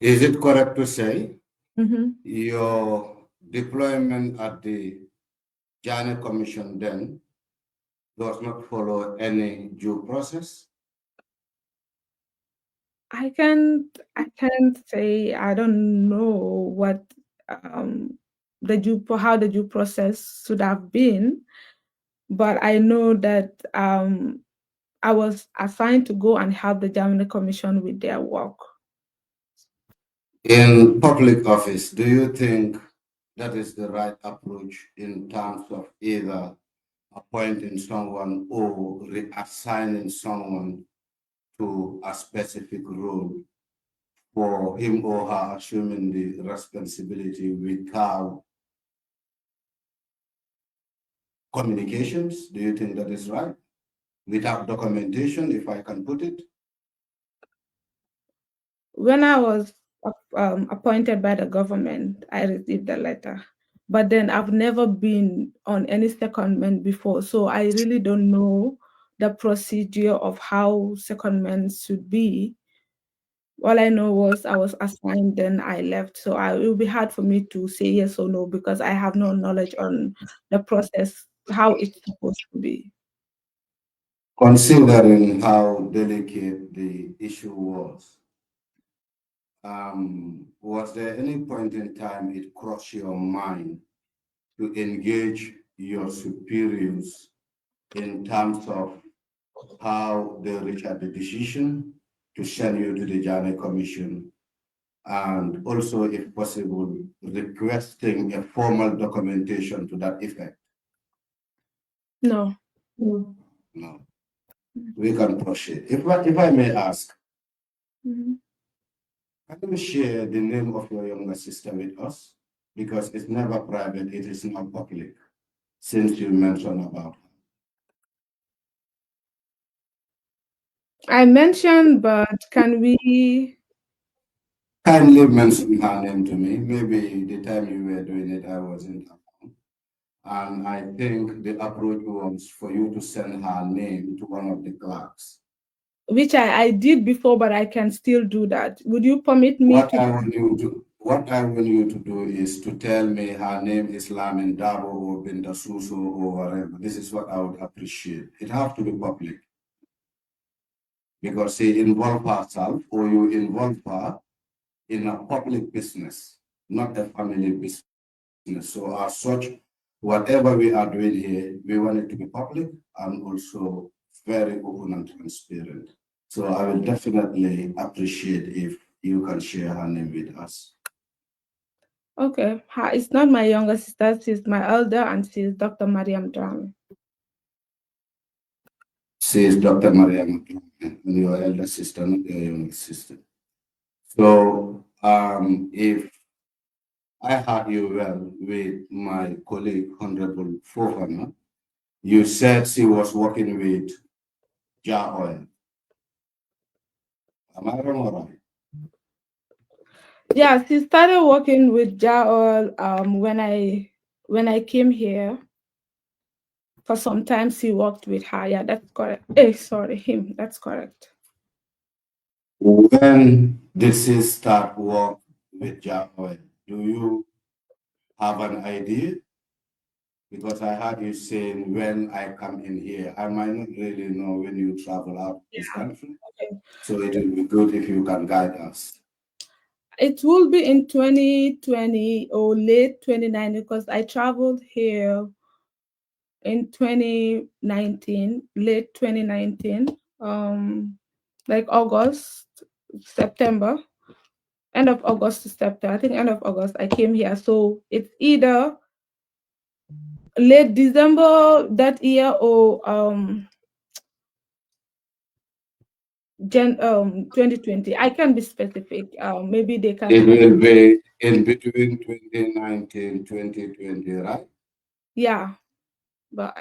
Is it correct to say your deployment at the Janet Commission then does not follow any due process? I can't say. I don't know what how the due process should have been, but I know that I was assigned to go and help the Germany Commission with their work. In public office, do you think that is the right approach in terms of either appointing someone or reassigning someone to a specific role for him or her assuming the responsibility without communications? Do you think that is right? Without documentation, if I can put it? When I was appointed by the government, I received a letter. But then I've never been on any secondment before, so I really don't know the procedure of how secondments should be. All I know was I was assigned, then I left. So it will be hard for me to say yes or no because I have no knowledge on the process, how it's supposed to be. Considering how delicate the issue was there any point in time it crossed your mind to engage your superiors in terms of how they reach at the decision to send you to the Jana Commission, and also, if possible, requesting a formal documentation to that effect? No. No. We can proceed. If I may ask, Mhm. can you share the name of your younger sister with us? Because it's never private, it is not public, since you mentioned about her. I mentioned, but can we? Kindly mention her name to me. Maybe the time you were doing it, I wasn't around. And I think the approach was for you to send her name to one of the clerks. Which I did before, but I can still do that. Would you permit me What to? what I want you to do is to tell me her name is Lamin Dabo or Binta Suso or whatever. This is what I would appreciate. It has to be public because she involved herself or you involve her in a public business, not a family business. So as such, whatever we are doing here, we want it to be public and also very open and transparent. So I will definitely appreciate if you can share her name with us. Okay, it's not my younger sister. She's my elder, and she's Dr. Mariam Drammeh. Says Dr. Mariam, and your elder sister, not your younger sister. So if I heard you well with my colleague, Honorable Fofana, you said she was working with Jar Oil. Am I wrong or right? Yeah, she started working with Jaol when I came here. For some time, she worked with her. Yeah, that's correct. Sorry, him. That's correct. When this is start work with Jacoel, do you have an idea? Because I heard you saying when I come in here, I might not really know when you travel out this country. Okay. So it will be good if you can guide us. It will be in 2020 or late 2019 because I traveled here in 2019, late 2019, like August, September, end of August to September. I think end of August I came here. So it's either late December that year or 2020. I can be specific. Maybe they can. It will be in between 2019, 2020, right? Yeah, but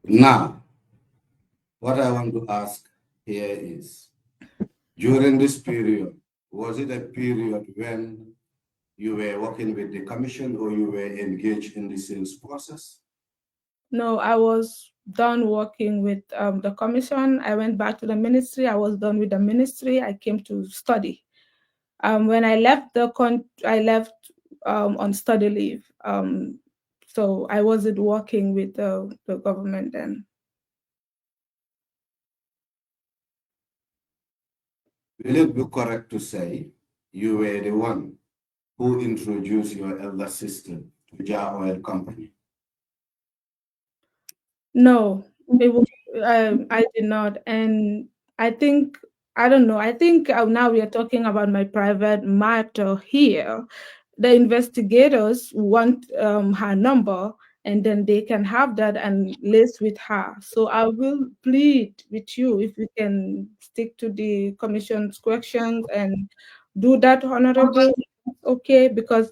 Now, what I want to ask here is, during this period, was it a period when you were working with the commission or you were engaged in the sales process? no, I was done working with the commission. I went back to the ministry. I was done with the ministry. I came to study. When I left I left on study leave. So I wasn't working with the government then. Will it be correct to say you were the one who introduced your elder sister to Jar Oil Company? No, it was, I did not. And I think, I don't know, I think now we are talking about my private matter here. The investigators want her number, and then they can have that and liaise with her. So I will plead with you if we can stick to the commission's questions and do that, Honorable. Okay, because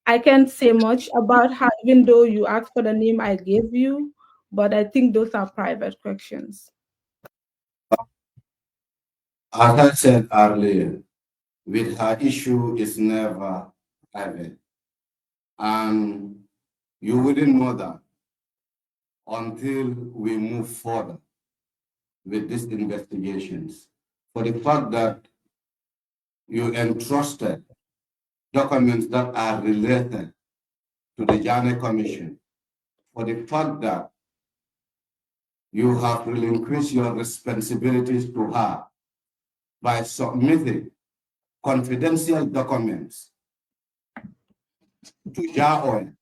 I can't say much about her, even though you asked for the name I gave you, but I think those are private questions. As I said earlier, with her issue is never private. And you wouldn't know that until we move further with these investigations. For the fact that you entrusted documents that are related to the Jane Commission, for the fact that you have relinquished your responsibilities to her by submitting confidential documents to JAON,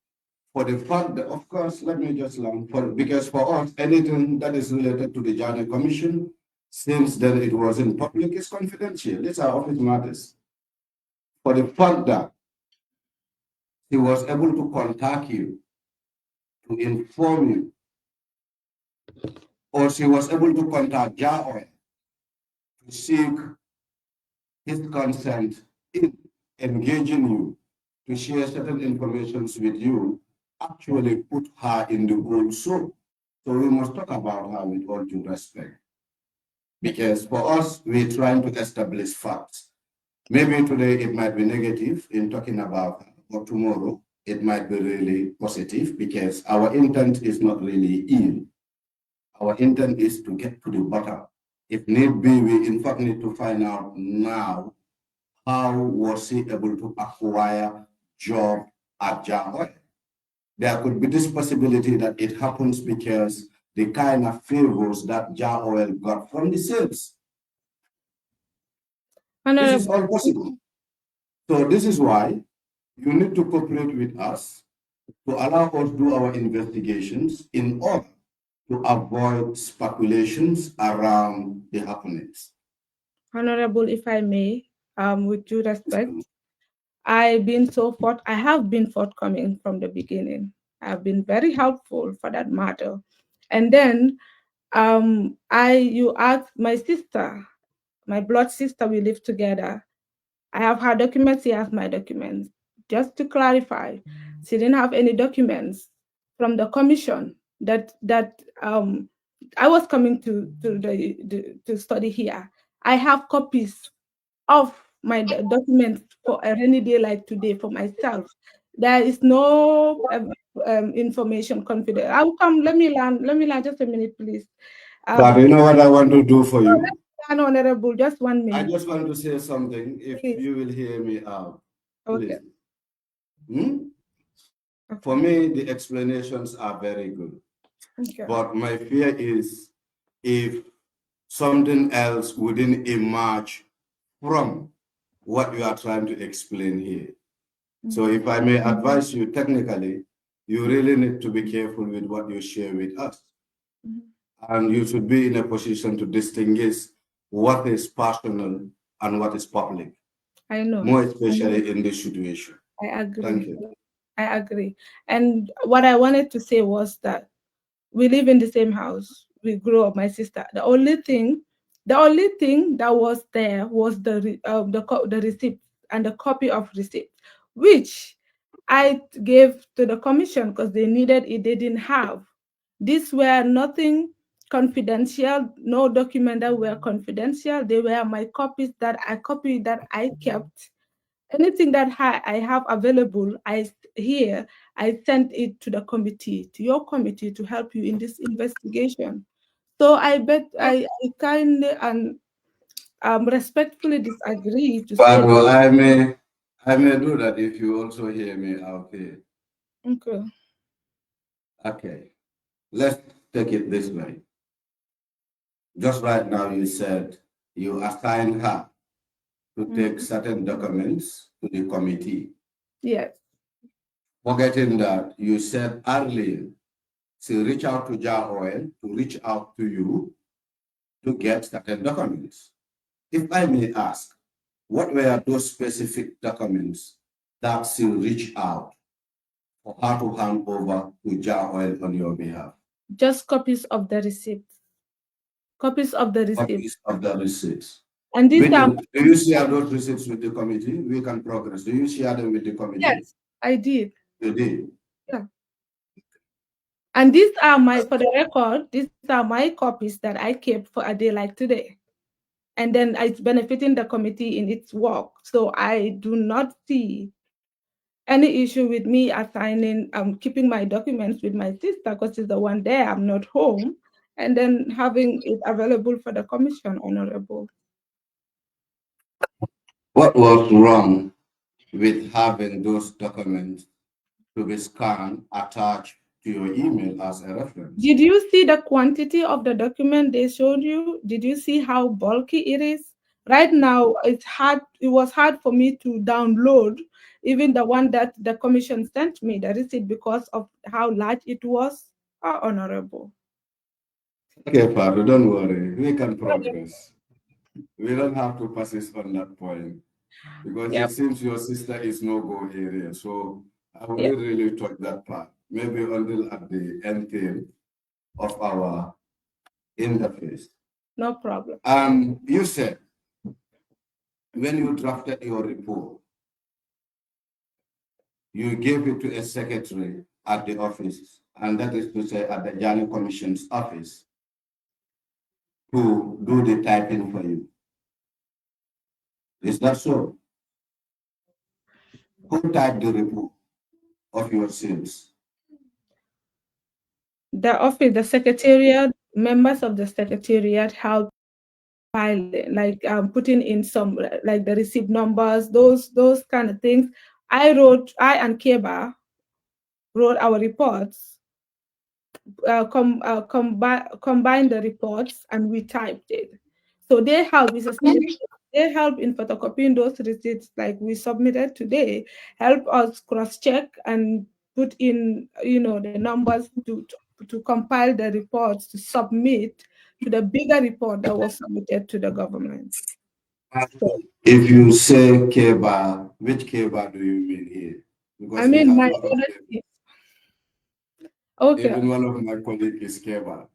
for the fact that, of course, let me just learn, because for us, anything that is related to the Jane Commission, since then it was in public, is confidential. These are office matters. For the fact that he was able to contact you to inform you, or she was able to contact JAON to seek his consent in engaging you to share certain information with you, actually put her in the whole soup. So we must talk about her with all due respect. Because for us, we're trying to establish facts. Maybe today it might be negative in talking about her, but tomorrow it might be really positive because our intent is not really ill. Our intent is to get to the bottom. If need be, we in fact need to find out now how was he able to acquire job at Jahoy. There could be this possibility that it happens because the kind of favors that Jahoy got from the sales. This is Honorable, all possible. So this is why you need to cooperate with us to allow us to do our investigations in order to avoid speculations around the happenings. Honorable, if I may, with due respect, I have been forthcoming from the beginning. I've been very helpful for that matter. And then you asked my sister, my blood sister, we live together. I have her documents, she has my documents. Just to clarify, she didn't have any documents from the commission that I was coming to study here. I have copies of my documents for a rainy day like today for myself. There is no information confidential. I will come. Let me learn just a minute, please. But you know what I want to do for you? Honorable, just 1 I minute. just want to say something, if Please. you will hear me out. Okay. Please. For me, the explanations are very good. Okay. But my fear is if something else wouldn't emerge from what you are trying to explain here. So if I may advise you technically, you really need to be careful with what you share with us. And you should be in a position to distinguish what is personal and what is public. I know. More especially in this situation. I agree. Thank you. I agree. And what I wanted to say was that we live in the same house. We grew up, my sister. The only thing that was there was the receipt and the copy of receipt, which I gave to the commission because they needed it. They didn't have. These were nothing confidential, no document that were confidential. They were my copies that I kept. Anything that I have available, I sent it to the committee, to your committee, to help you in this investigation. So I kindly and respectfully disagree to say. But I may do that if you also hear me out here. Okay. Okay. Let's take it this way. Just right now, you said you assigned her to take certain documents to the committee. Yes. Forgetting that you said earlier, to reach out to Jar Oil to reach out to you to get certain documents. If I may ask, what were those specific documents that she reached out for her to hand over to Jar Oil on your behalf? Just copies of the receipts. Copies of the receipts. Copies of the receipts. And these are. Do you share those receipts with the committee? We can progress. Do you share them with the committee? Yes, I did. You did? Yeah. And these are for the record, these are my copies that I kept for a day like today. And then it's benefiting the committee in its work. So I do not see any issue with me assigning, keeping my documents with my sister because she's the one there, I'm not home, and then having it available for the commission, Honorable. What was wrong with having those documents to be scanned, attached to your email as a reference? Did you see the quantity of the document they showed you? Did you see how bulky it is? Right now, it was hard for me to download even the one that the commission sent me, the receipt, because of how large it was. Honorable. Okay, Fatou, don't worry. We can progress. We don't have to persist on that point because it seems your sister is no-go area. So I wouldn't really touch that part. Maybe until at the end tail of our interface. No problem. You said when you drafted your report, you gave it to a secretary at the office, and that is to say at the Journey Commission's office, to do the typing for you. Is that so? Who typed the report of your sales? The office, the secretariat, members of the secretariat help file, like putting in some, like the receipt numbers, those kind of things. I and Keba wrote our reports, combine the reports, and we typed it. So they help. They help in photocopying those receipts like we submitted today, help us cross-check and put in, the numbers to compile the reports to submit to the bigger report that was submitted to the government. So, if you say Keba, which Keba do you mean here? Because I mean, my other team. Okay. Even one of my colleagues is Keba.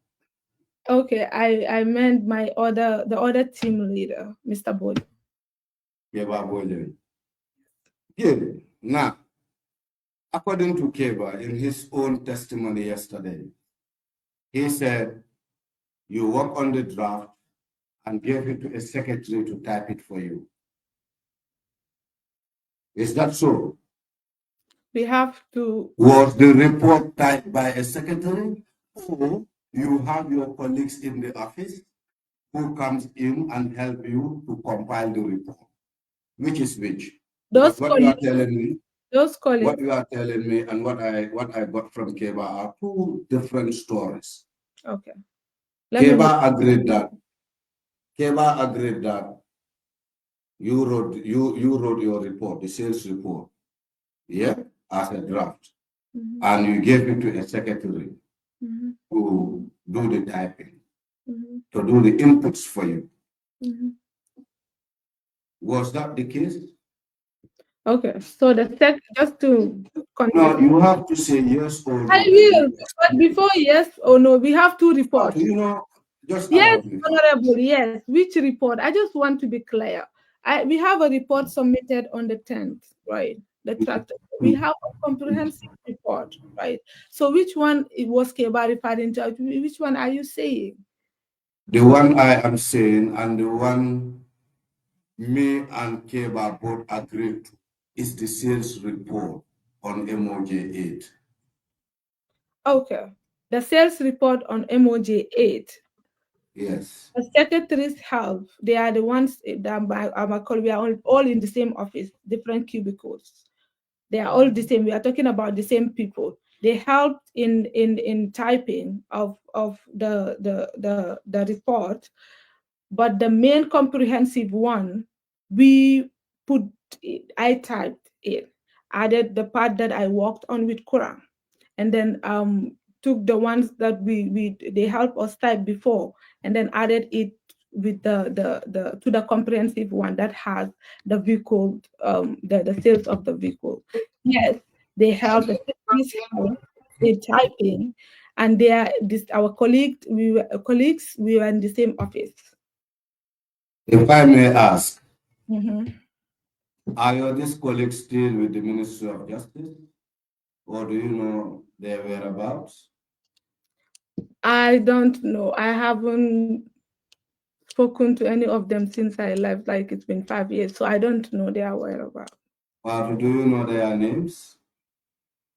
Okay, I meant the other team leader, Mr. Boyd. Keba Boyd. Good. Now, according to Keba, in his own testimony yesterday, he said you work on the draft and gave it to a secretary to type it for you. Is that so? We have to. Was the report typed by a secretary, or you have your colleagues in the office who comes in and help you to compile the report? Which is which? Those What you are colleagues, telling me, those colleagues. what you are telling me, and what I got from Keba are two different stories. Okay. Let me. Keba agreed that. Keba agreed that you wrote your report, the sales report, yeah, as a draft, and you gave it to a secretary to do the typing, to do the inputs for you. Was that the case? Okay, so just to No, continue. you have to say yes or I no. will, but before yes or no, we have to report. You know, just Yes, allow me. Honorable, yes. Which report? I just want to be clear. We have a report submitted on the 10th, right? The tract. We have a comprehensive report, right? So which one it was Keba referring to? Which one are you saying? The one I am saying and the one me and Keba both agreed to is the sales report on MOJ 8. Okay. The sales report on MOJ 8. Yes. The secretaries have, they are the ones that we are all in the same office, different cubicles. They are all the same. We are talking about the same people. They helped in typing of the report, but the main comprehensive one, I typed it, added the part that I worked on with Quran, and then took the ones that they helped us type before, and then added it with the to the comprehensive one that has the vehicle, the sales of the vehicle. Yes, they help the secretaries help in typing, and they are our colleagues. We were in the same office. If I may ask, Mm-hmm. are your these colleagues still with the Ministry of Justice, or do you know their whereabouts? I don't know. I haven't spoken to any of them since I left. Like it's been 5 years, so I don't know their whereabouts. Or do you know their names?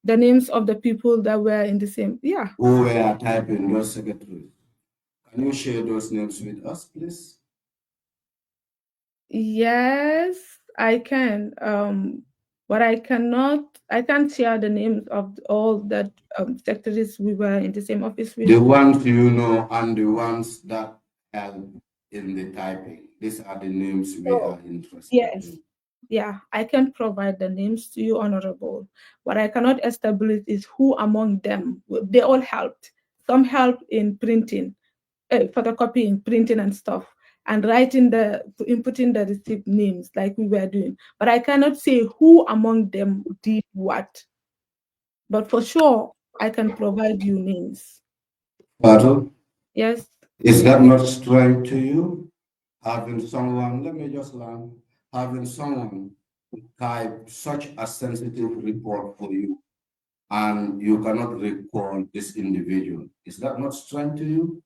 The names of the people that were in the same, yeah. Who were typing those secretaries? Can you share those names with us, please? Yes, I can. But I can't share the names of all that secretaries we were in the same office with. The ones you know and the ones that help in the typing. These are the names we are interested Yes. in. Yeah, I can provide the names to you, Honorable. What I cannot establish is who among them. They all helped. Some helped in printing, photocopying, printing and stuff, and inputting the receipt names like we were doing. But I cannot say who among them did what. But for sure, I can provide you names. Pardon? Yes. Is that not strange to you? Having someone, let me just learn, having someone type such a sensitive report for you and you cannot recall this individual. Is that not strange to you?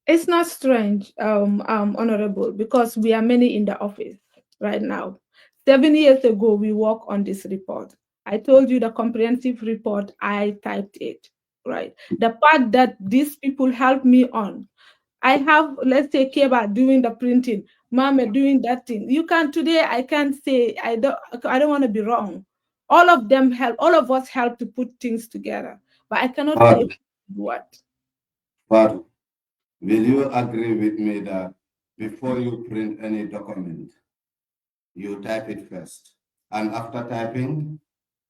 It's not strange, Honorable, because we are many in the office right now. 7 years ago, we worked on this report. I told you the comprehensive report, I typed it, right? The part that these people helped me on, I have, let's say, Keba doing the printing, Mama doing that thing. You can today, I can't say, I don't want to be wrong. All of them help, all of us help to put things together, but I cannot say what. But will you agree with me that before you print any document, you type it first? And after typing,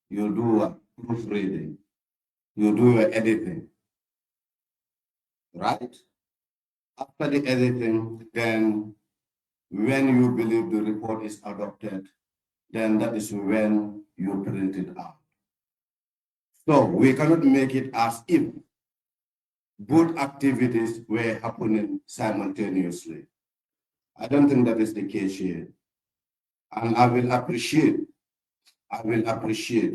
you do a proofreading, you do your editing, right? After the editing, then when you believe the report is adopted, then that is when you print it out. So we cannot make it as if both activities were happening simultaneously. I don't think that is the case here. And I will appreciate.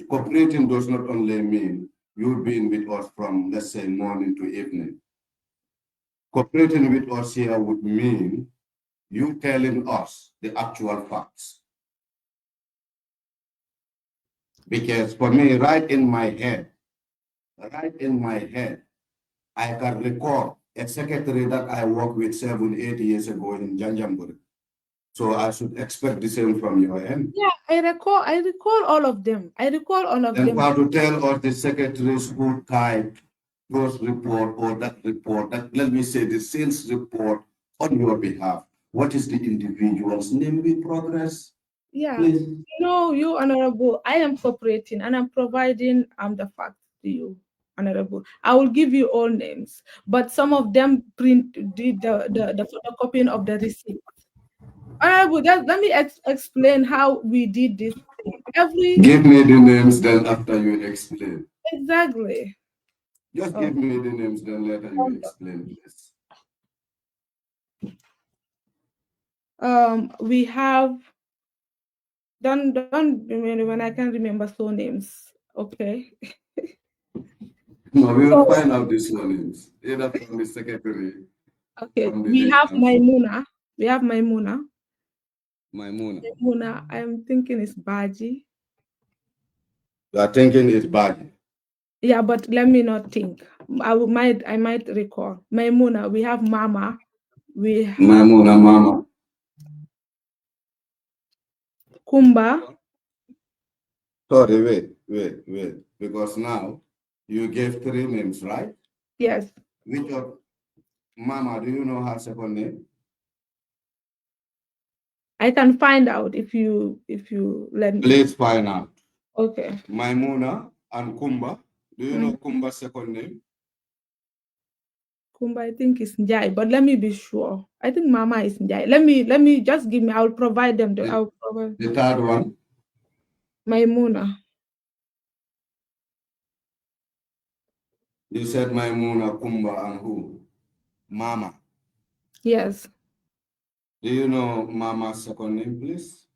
Cooperating does not only mean you being with us from, let's say, morning to evening. Cooperating with us here would mean you telling us the actual facts. Because for me, right in my head, I can recall a secretary that I worked with 7, 8 years ago in Janjambur. So I should expect the same from your end. Yeah, I recall all of them. I recall all of And them. how to tell us the secretaries who typed those report or that report, that let me say the sales report on your behalf. What is the individual's name with progress? Yeah. Please. No, you honorable. I am cooperating and I'm providing the facts to you, honorable. I will give you all names, but some of them did the photocopying of the receipt. Honorable, let me explain how we did this thing. Give me the names, then after you explain. Exactly. Just give me the names, then later you explain, please. We have don't when I can't remember names. Okay. No, we will find out these names, either from the secretary. Okay. We have Maimuna. We have Maimuna. Maimuna. I'm thinking it's Baji. You are thinking it's Baji. Yeah, but let me not think. I might recall. Maimuna. We have Mama. We have Maimuna, Mama. Kumba. Sorry, wait. Because now you gave 3 names, right? Yes. Which of Mama, do you know her second name? I can find out if you let me. Please find out. Okay. Maimuna and Kumba. Do you know Kumba's second name? Kumba, I think it's Njai, but let me be sure. I think Mama is Njai. Let me just give me. I'll provide them. I'll provide. The third one. Maimuna. You said Maimuna, Kumba, and who? Mama. Yes. Do you know Mama's second name, please?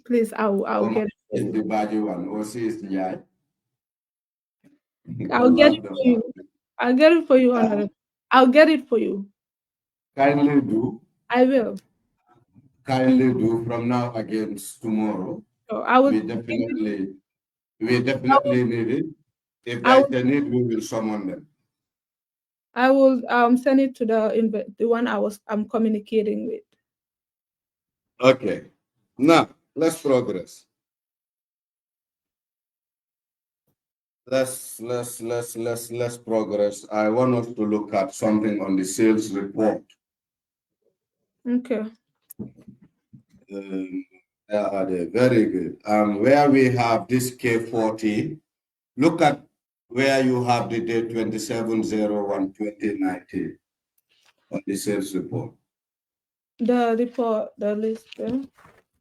Please, I'll get it. It's the Baji one. Or she is Njai. I'll get it for you. I'll get it for you, Honorable. I'll get it for you. Kindly do. I will. Kindly do from now against tomorrow. So I will. We definitely need it. If there's a need, we will summon them. I will send it to the one I'm communicating with. Okay. Now let's progress. Let's progress. I want us to look at something on the sales report. Okay. Very good. Where we have this K40, look at where you have the date 27/01/2019 on the sales report. The report, the list.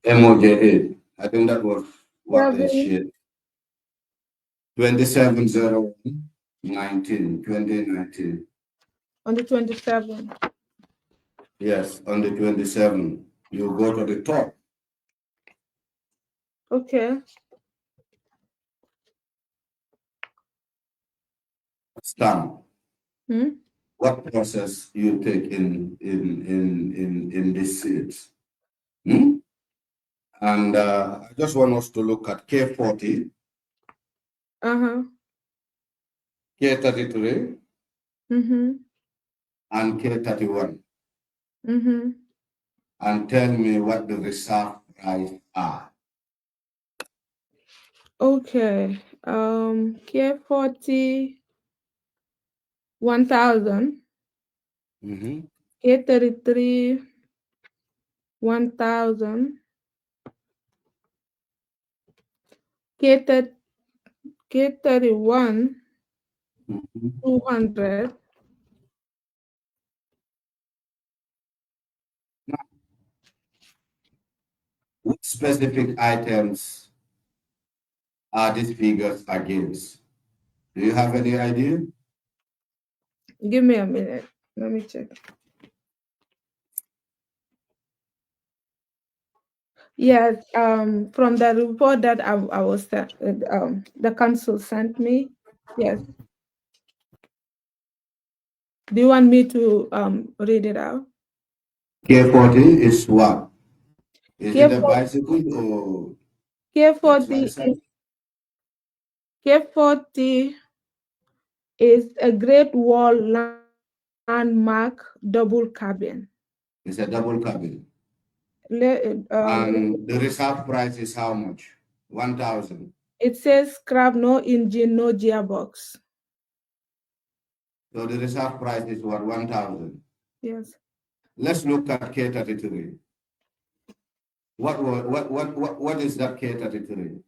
MOJ8. I think that was what they shared. 27/01/2019. On the 27th. Yes, on the 27th. You go to the top. Okay. Stamp. What process you take in this sales? And I just want us to look at K40, K33, and K31. And tell me what the reserve price are. Okay. K40, 1,000. K33, 1,000. K31, 200. What specific items are these figures against? Do you have any idea? Give me a minute. Let me check. Yes, from the report that I was the council sent me. Yes. Do you want me to read it out? K40 is what? Is it a bicycle or? That's what I K40 said. is K40 is a Great Wall landmark double cabin. It's a double cabin. Le- um, And the reserve price is how much? 1,000. it says scrap, no engine, no gearbox. So the reserve price is what? 1,000. Yes. Let's look at K33. What is that K33?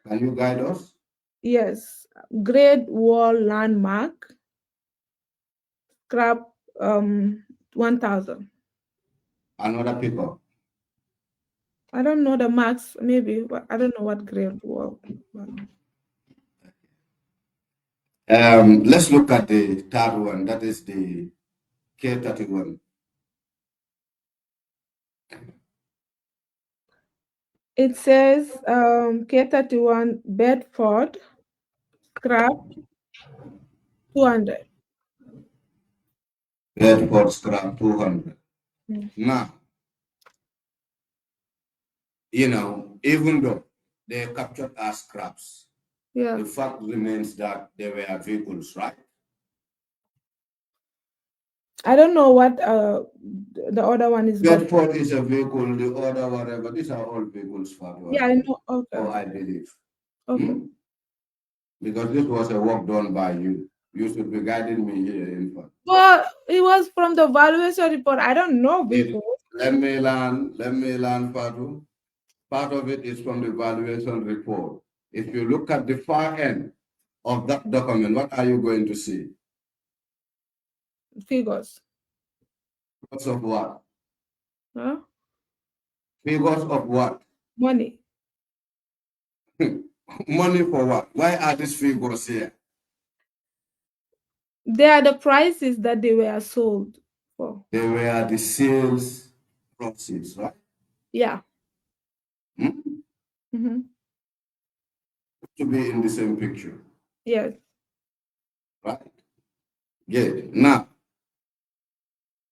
Can you guide us? Yes. Great Wall landmark scrap 1,000. Another pickup. I don't know the max, maybe, but I don't know what Great Wall. Let's look at the third one. That is the K31. It says K31 Bedford scrap 200. Bedford scrap 200. Mm. Now, even though they are captured as scraps, Yeah. the fact remains that they were vehicles, right? I don't know what the other one is, but Bedford is a vehicle, the other whatever. These are all vehicles, Fatou, yeah, I I believe. know. Okay. Or I believe. Okay. Hmm? Because this was a work done by you. You should be guiding me here, in fact. Well, it was from the valuation report. I don't know It, before. let me learn, Fatou. Part of it is from the valuation report. If you look at the far end of that document, what are you going to see? Figures. Figures of what? Huh? Figures of what? Money. Money for what? Why are these figures here? They are the prices that they were sold for. They were the sales proceeds, right? Yeah. Hmm? Mm-hmm. To be in the same picture, Yes. right? Good. Now,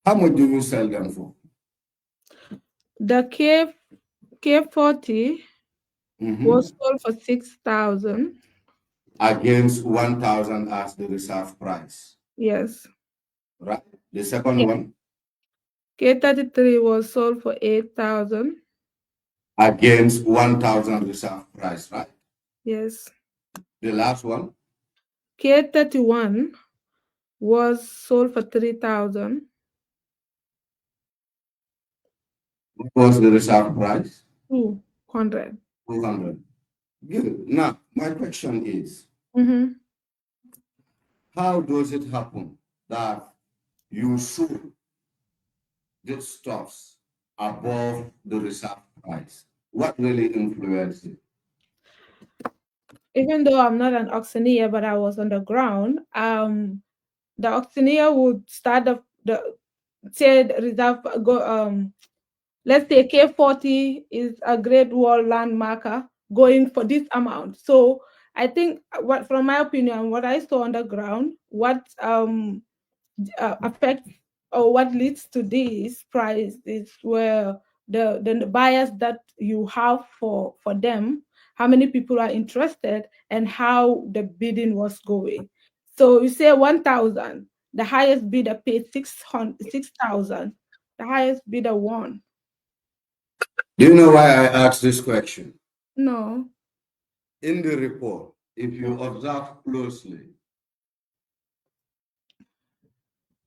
how much do you sell them for? The K40 was Mhm. sold for 6,000. Against 1,000 as the reserve price, Yes. right? The second Yeah. one, K33 was sold for 8,000. against 1,000 reserve price, right? Yes. The last one, K31 was sold for 3,000. what was the reserve price? 200. 200. Good. Now, my question is, Mm-hmm. how does it happen that you sold these stuffs above the reserve price? What really influenced it? Even though I'm not an auctioneer, but I was on the ground, the auctioneer would start the say the reserve go let's say K40 is a Great Wall landmarker going for this amount. So I think what from my opinion, what I saw on the ground, what affects or what leads to this price is where the buyers that you have for them, how many people are interested, and how the bidding was going. So you say 1,000, the highest bidder paid 6,000, the highest bidder won. Do you know why I asked this question? No. In the report, if you observe closely,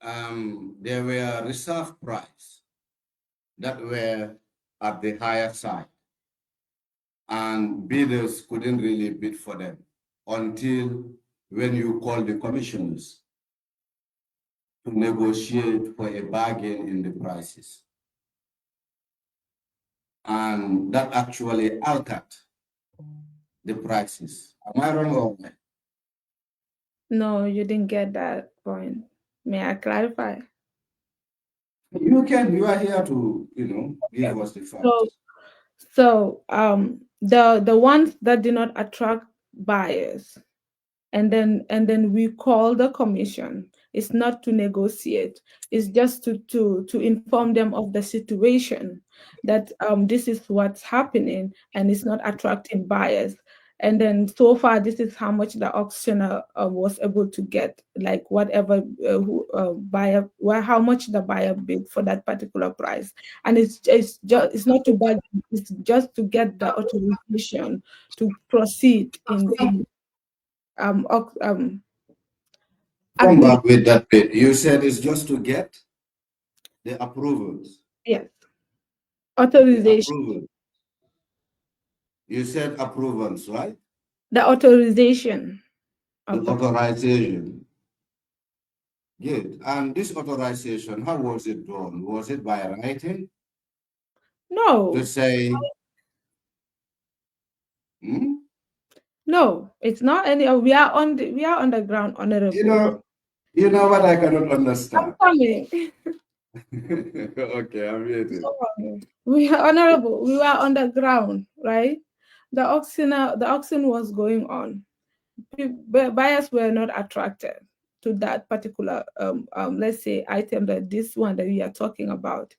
there were reserve price that were at the higher side, and bidders couldn't really bid for them until when you call the commissioners to negotiate for a bargain in the prices. And that actually altered the prices. Am I wrong or right? No, you didn't get that point. May I clarify? You are here to, Okay. give us the So facts. the ones that did not attract buyers, and then we call the commission. It's not to negotiate, it's just to inform them of the situation. that this is what's happening and it's not attracting buyers. And then so far, this is how much the auctioneer was able to get, like whatever buyer, well, how much the buyer bid for that particular price. And it's not to buy, it's just to get the authorization to proceed in Come agree. back with that bit. You said it's just to get the approvals. Yes, The authorization. approval. You said approvals, right? The authorization The of the authorization. Good. And this authorization, how was it done? Was it by writing to no, say, hmm? no, it's not any. We are on the ground, honorable. You know what I cannot I'm understand. coming. Okay, I'm waiting. We are honorable. We were on the ground, right? The auction was going on. Buyers were not attracted to that particular, let's say, item, that this one that we are talking about.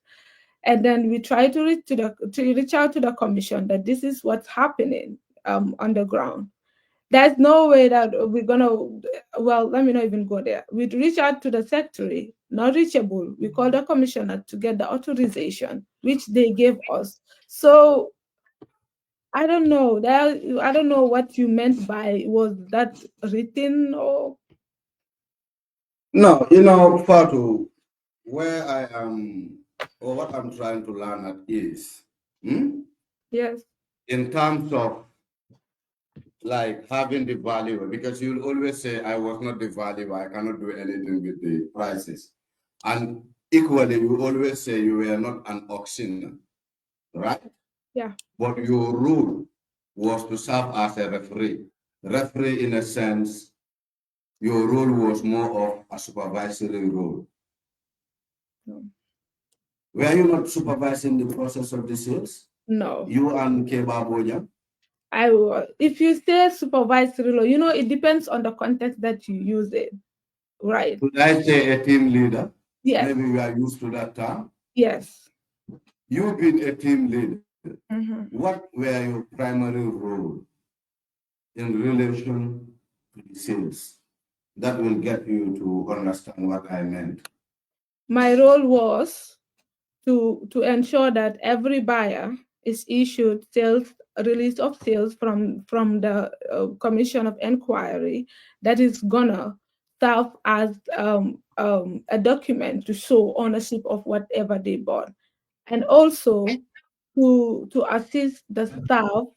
And then we try to reach out to the commission that this is what's happening on the ground. There's no way that we're gonna, well, let me not even go there. We reach out to the secretary, not reachable. We call the commissioner to get the authorization, which they gave us. So I don't know. I don't know what you meant by, was that written or? No, Fatou, where I am, or what I'm trying to learn at is, Yes. in terms of like having the value, because you'll always say, I was not the value, I cannot do anything with the prices. And equally, you always say you were not an auctioneer, right? Yeah. But your role was to serve as a referee. Referee, in a sense, your role was more of a supervisory role. No. Were you not supervising the process of the sales? No. You and Keba Boja? I will. If you say supervisory law, it depends on the context that you use it, right? Should I say a team leader? Yes. Maybe we are used to that term. Yes. You've been a team leader. Mm-hmm. What were your primary role in relation to the sales? That will get you to understand what I meant. My role was to ensure that every buyer is issued release of sales from the commission of inquiry that is gonna serve as a document to show ownership of whatever they bought, and also to assist the staff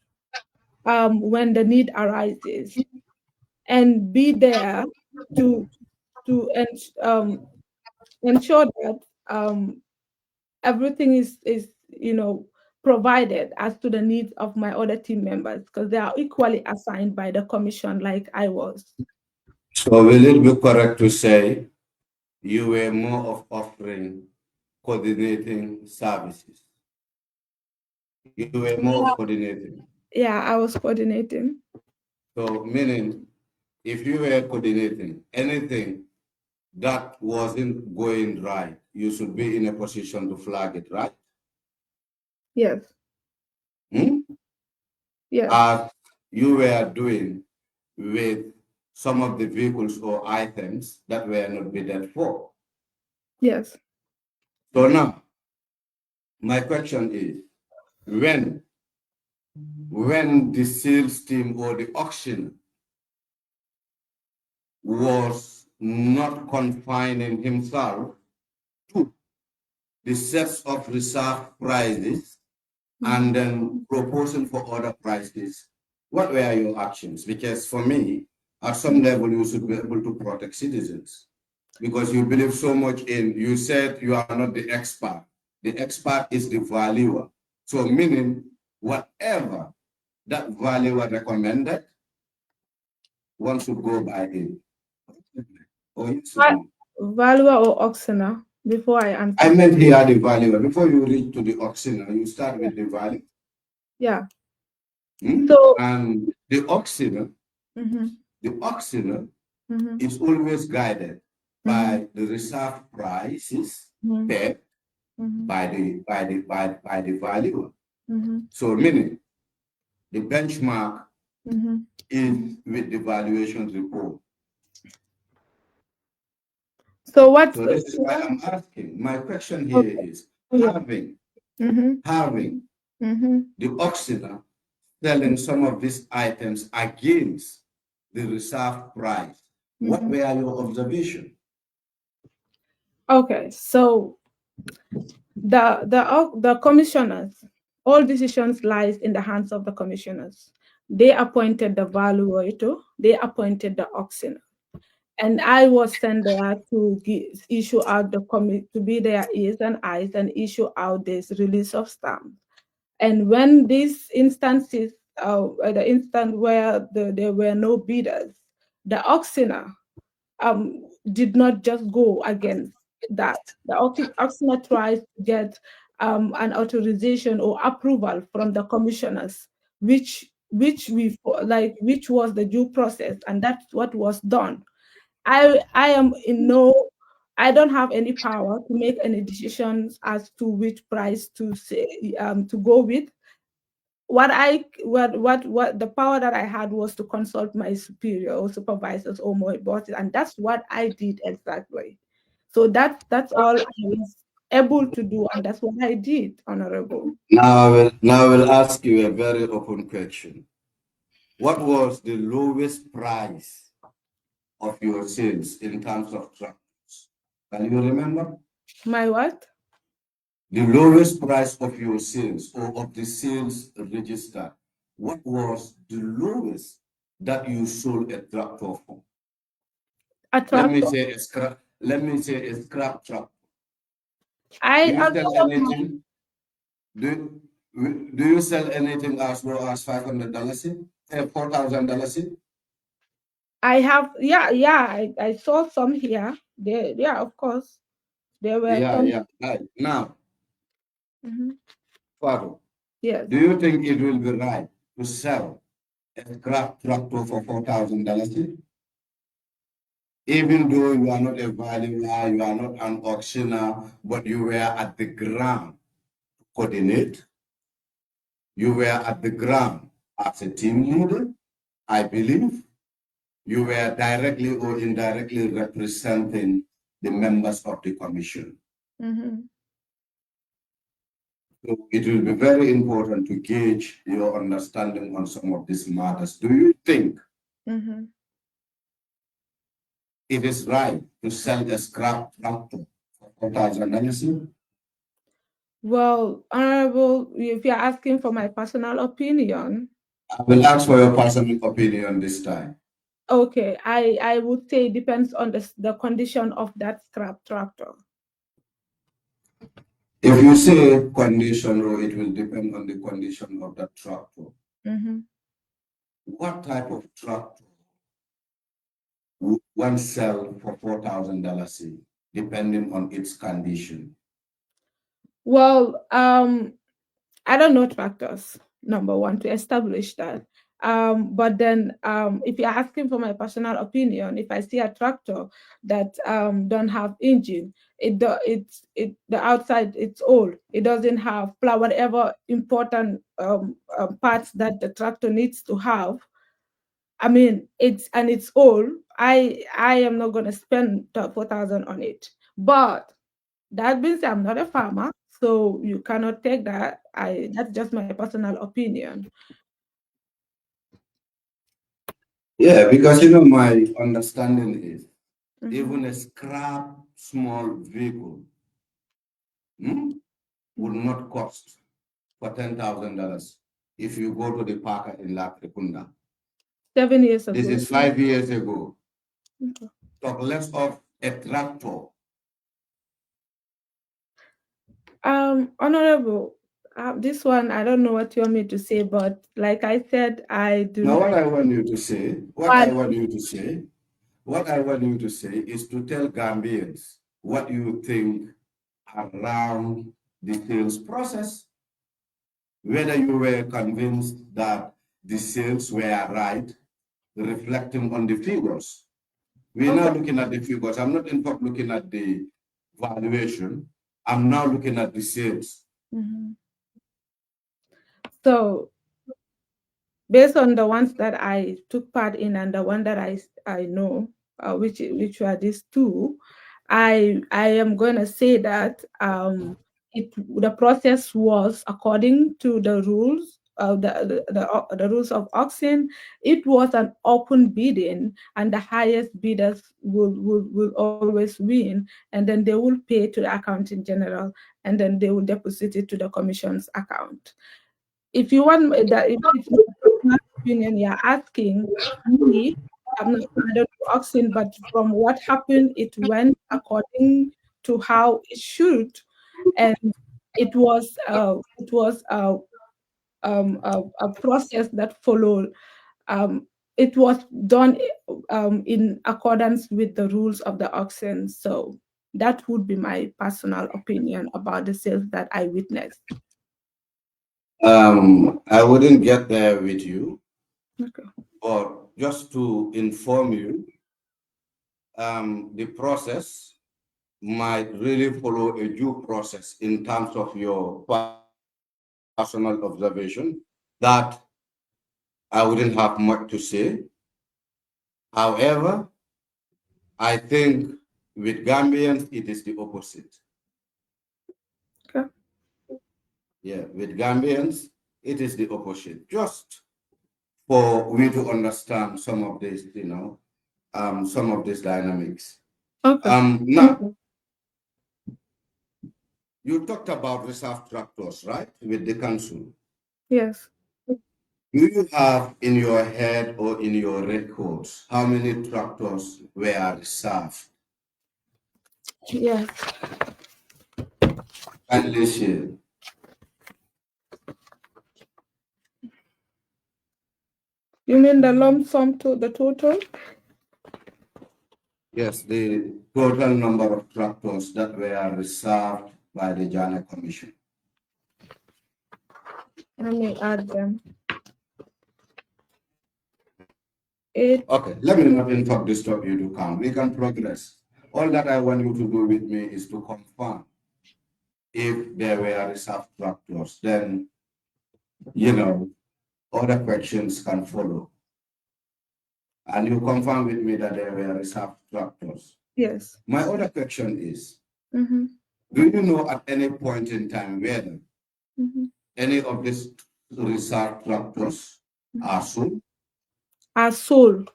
when the need arises, and be there to ensure that everything is provided as to the needs of my other team members, because they are equally assigned by the commission like I was. So will it be correct to say you were more of offering coordinating services? You were more of coordinating. Yeah, I was coordinating. So meaning if you were coordinating anything that wasn't going right, you should be in a position to flag it, right? Yes. Hmm? Yes. As you were doing with some of the vehicles or items that were not bidden for. Yes. So now, my question is, when the sales team or the auction was not confining himself to the sets of reserve prices and then proposing for other prices, what were your actions? Because for me, at some level, you should be able to protect citizens because you believe so much in, you said you are not the expert. The expert is the valuer. So meaning whatever that valuer recommended, one should go by it. Or you should know. Valuer or auctioneer, before I answer. I meant here the valuer. Before you reach to the auctioneer, you start with the value. Yeah. So, and the auctioneer, Mm-hmm. is always guided by the reserve prices paid by the valuer. So meaning the benchmark is with the valuation report. So what? So this is why I'm asking. My question here is having the auctioneer selling some of these items against the reserve price. What were your observations? Okay, so the commissioners, all decisions lies in the hands of the commissioners. They appointed the valuator, they appointed the auctioneer, and I was sent there to issue out to be their ears and eyes and issue out this release of stamps. And when these instances, the instant where there were no bidders, the auctioneer did not just go against that. The auctioneer tries to get an authorization or approval from the commissioners, which was the due process, and that's what was done. I am in no. I don't have any power to make any decisions as to which price to say to go with. What the power that I had was to consult my superior or supervisors or my bosses, and that's what I did exactly. So that's all I was able to do, and that's what I did, Honorable. Now I will ask you a very open question. What was the lowest price of your sales in terms of tractors? Can you remember? My what? The lowest price of your sales or of the sales register. What was the lowest that you sold a tractor for? A Let me tractor. say a scrap. Let me say a scrap tractor. Do I you also sell anything? Do, do you sell anything as low as $500? $4,000? I have I saw some here. There, yeah, of course. There were some. Yeah. Right. Now, Fatou, Yes. do you think it will be right to sell a scrap tractor for $4,000? Even though you are not a valuer, you are not an auctioneer, but you were at the ground to coordinate. You were at the ground as a team leader, I believe. You were directly or indirectly representing the members of the commission. So it will be very important to gauge your understanding on some of these matters. Do you think it is right to sell a scrap tractor for $4,000? Well, Honorable, if you're asking for my personal opinion, I will ask for your personal opinion this time. okay, I would say it depends on the condition of that scrap tractor. If you say condition, or it will depend on the condition of the tractor. What type of tractor would one sell for $4,000, depending on its condition? Well, I don't know tractors, number one, to establish that. But then if you're asking for my personal opinion, if I see a tractor that don't have engine, the outside it's old, it doesn't have whatever important parts that the tractor needs to have. I mean, it's old. I am not gonna spend the 4,000 on it. But that being said, I'm not a farmer, so you cannot take that. That's just my personal opinion. Yeah, because my understanding is even a scrap small vehicle would not cost for $10,000 if you go to the park in La Tricunda. 7 years ago. This is 5 years ago. Okay. Talk less of a tractor. Honorable, this one I don't know what you want me to say, but like I said, I do Now, not. what I want you to say, what I want you to say is to tell Gambians what you think around the sales process, whether you were convinced that the sales were right, reflecting on the figures. We're now looking at the figures. I'm not in fact looking at the valuation. I'm now looking at the sales. So based on the ones that I took part in and the one that I know, which were these two, I am going to say that the process was according to the rules of the rules of auction. It was an open bidding, and the highest bidders will always win, and then they will pay to the accountant general, and then they will deposit it to the commission's account. If you want that, if it's my opinion, you're asking me, I don't do auction, but from what happened, it went according to how it should, and it was a process that followed. It was done in accordance with the rules of the auction. So that would be my personal opinion about the sales that I witnessed. I wouldn't get there with you. Okay. But just to inform you, the process might really follow a due process in terms of your personal observation that I wouldn't have much to say. However, I think with Gambians, it is the opposite. Okay. Yeah, with Gambians, it is the opposite. Just for we to understand some of this, some of these dynamics. Okay. Now, you talked about reserve tractors, right, with the council. Yes. Do you have in your head or in your records how many tractors were reserved? Yes. Kindly share. You mean the lump sum to the total? Yes, the total number of tractors that were reserved by the Jana Commission. Let me add them. Okay, let me not in fact disturb you to count. We can progress. All that I want you to do with me is to confirm if there were reserved tractors, then, other questions can follow. And you confirm with me that there were reserved tractors. Yes. My other question is, do you know at any point in time whether any of these reserved tractors are sold? Are sold.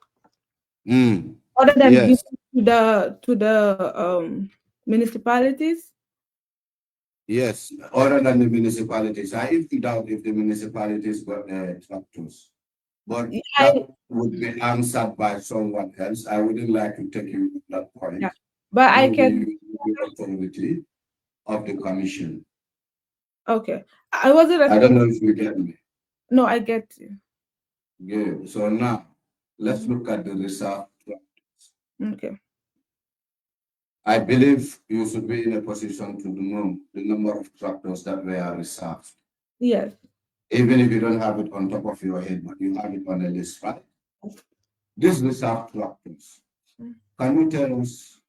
Other than Yes. giving to the municipalities? Yes, other than the municipalities. I even doubt if the municipalities got the tractors. But that would be answered by someone else. I wouldn't like to take you to that point. Yeah. But I can. The authority of the commission. Okay. I wasn't. I don't know if you get me. No, I get you. Good. So now let's look at the reserve tractors. Okay. I believe you should be in a position to know the number of tractors that were reserved. Yes. Even if you don't have it on top of your head, but you have it on a list, right? These reserved tractors. Can you tell us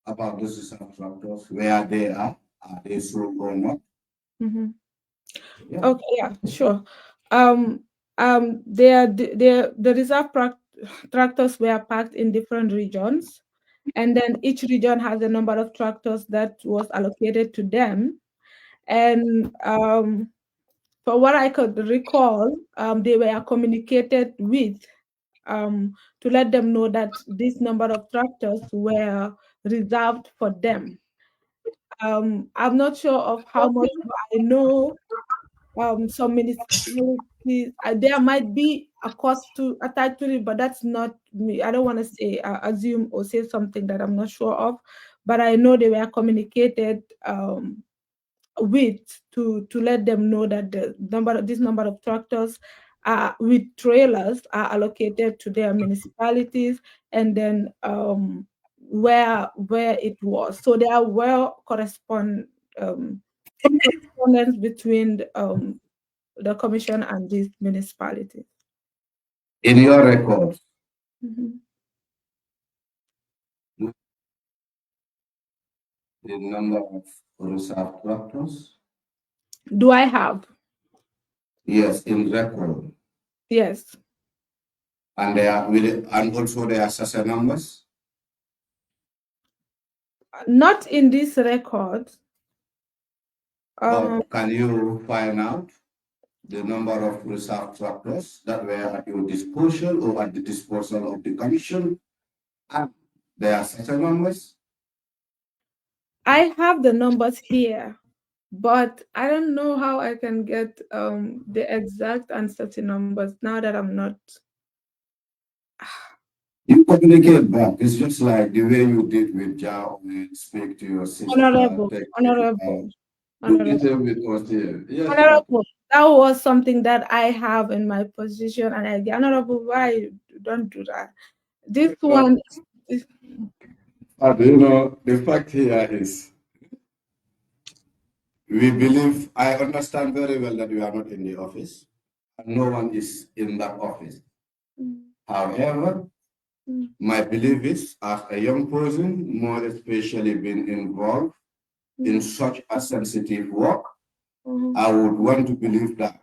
about these reserved tractors, where they are they sold or not? Yeah. Okay, yeah, sure. The reserve tractors were packed in different regions, and then each region has a number of tractors that was allocated to them. And for what I could recall, they were communicated with to let them know that this number of tractors were reserved for them. I'm not sure of how much, but I know some municipalities, there might be a cost to attach to it, but that's not me. I don't want to say assume or say something that I'm not sure of, but I know they were communicated with to let them know that this number of tractors with trailers are allocated to their municipalities, and then where it was. So there were some correspondence between the commission and these municipalities. In your records, the number of reserve tractors? Do I have? Yes, in record. Yes. And they are and also their assessor numbers? Not in this record. But can you find out the number of reserve tractors that were at your disposal or at the disposal of the commission and their assessor numbers? I have the numbers here, but I don't know how I can get the exact and certain numbers now that I'm not. You communicate back. It's just like the way you did with Jao, you speak to your sister. Honorable, Do honorable, the same with us here. Yes, honorable. That was something that I have in my position, and I get honorable. Why you don't do that? This one is you know, the fact here is we believe, I understand very well that we are not in the office. And no one is in that office. However, my belief is, as a young person, more especially being involved in such a sensitive work, I would want to believe that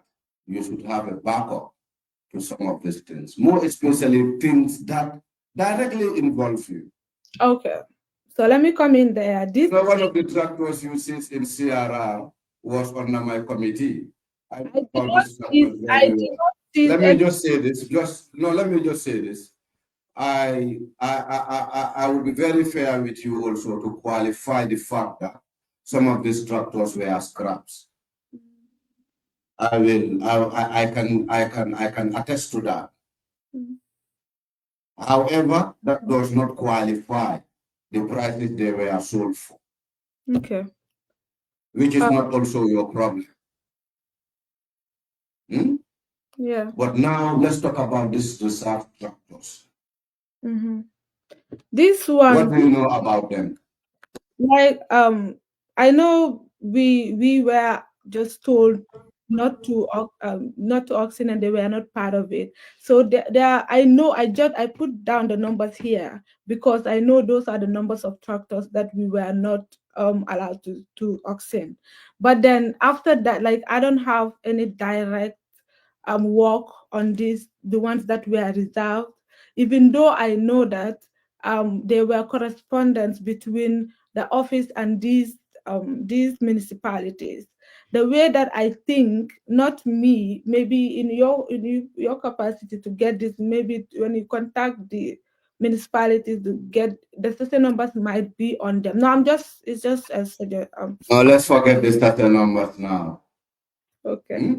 you should have a backup to some of these things, more especially things that directly involve you. okay. So let me come in there. This one of the tractors you see in CRR was under my committee. I did about not this see, tractor I very did well. not see Let me any- just say this. Let me just say this. I would be very fair with you also to qualify the fact that some of these tractors were scraps. I can attest to that. However, that does not qualify the prices they were sold for. Okay. Which is not also your problem. Yeah. But now let's talk about these reserve tractors. This one. What do you know about them? Like I know we were just told not to auction, and they were not part of it. So there I know I put down the numbers here because I know those are the numbers of tractors that we were not allowed to auction. But then after that, like, I don't have any direct work on the ones that were reserved, even though I know that there were correspondence between the office and these municipalities. The way that I think, not me, maybe in your capacity to get this, maybe when you contact the municipalities to get the certain numbers might be on them. No, it's just a suggestion. Now let's forget the starter numbers now. Okay.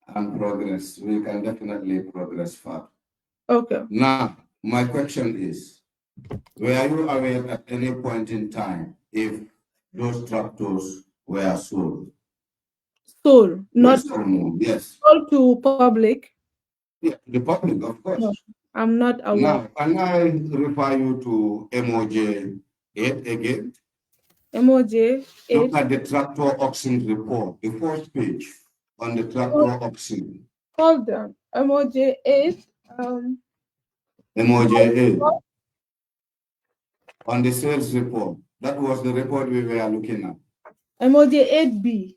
And progress. We can definitely progress far. Okay. Now, my question is, were you aware at any point in time if those tractors were sold? Sold, not yes or no? Yes. sold to public. Yeah, the public, of course. No, I'm not aware. Now, can I refer you to MOJ 8 again? MOJ 8. Look at the tractor auction report, the first page on the tractor auction. Hold on. MOJ 8. MOJ 8. On the sales report. That was the report we were looking at. MOJ 8B.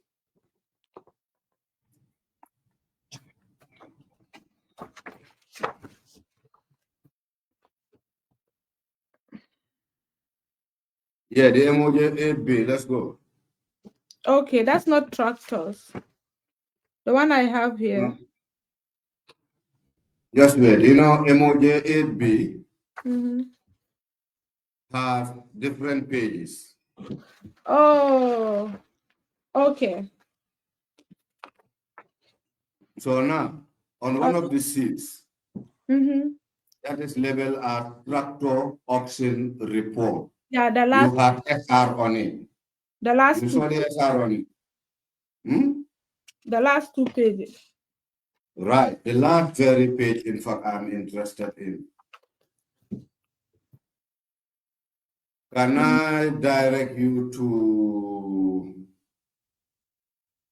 Yeah, the MOJ 8B. Let's go. Okay, that's not tractors. The one I have here. No. Just wait. You know, MOJ 8B has different pages. Oh, okay. So now, on one of the seats, that is labeled as tractor auction report. Yeah, the last. You have SR on it. The last. You saw the SR on it. The last 2 pages. Right. The last very page, in fact, I'm interested in. Can I direct you to,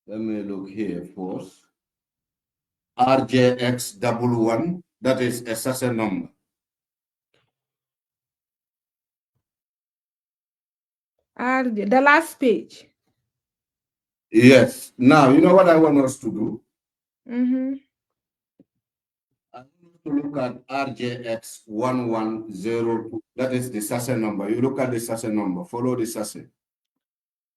let me look here first. RJX11, that is a SSN number. The last page. Yes. Now, you know what I want us to do? Mm-hmm. I want us to look at RJX 1102. That is the SASE number. You look at the SASE number. Follow the SASE.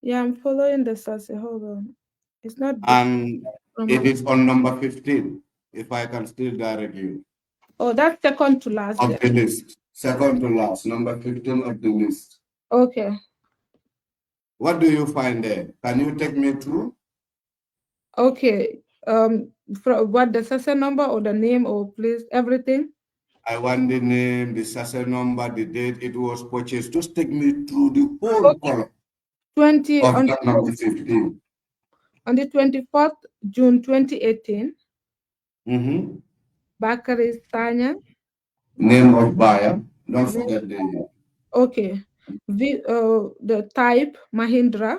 Yeah, I'm following the SASE. Hold on. It's not And from it my. is on number 15, if I can still direct you, Oh, that's second to last. of the list. Second to last, number 15 of the list. Okay. What do you find there? Can you take me through? Okay. What the SASE number or the name or place, everything? I want the name, the SASE number, the date it was purchased. Just take me through the whole column 20 of that number 15. on the 24th June 2018. Mm-hmm. Bakari Sanya. Name of buyer. Don't forget the. Okay. The type Mahindra.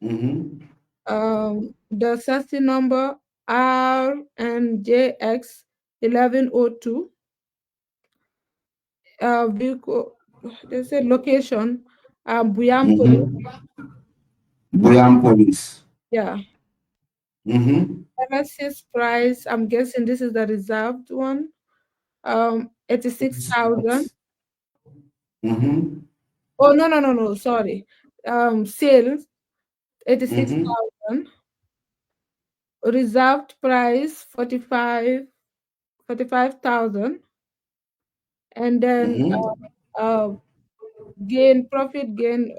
Mm-hmm. The SASE number RNJX 1102. Vehicle, they say location, Buyampoli. Buyam Police. Yeah. Mm-hmm. Premises price, I'm guessing this is the reserved one. 86,000. Mm-hmm. Oh, no, sorry. Sales, Mm-hmm. 86,000. Reserved price, 45,000. And then Mm-hmm. profit gain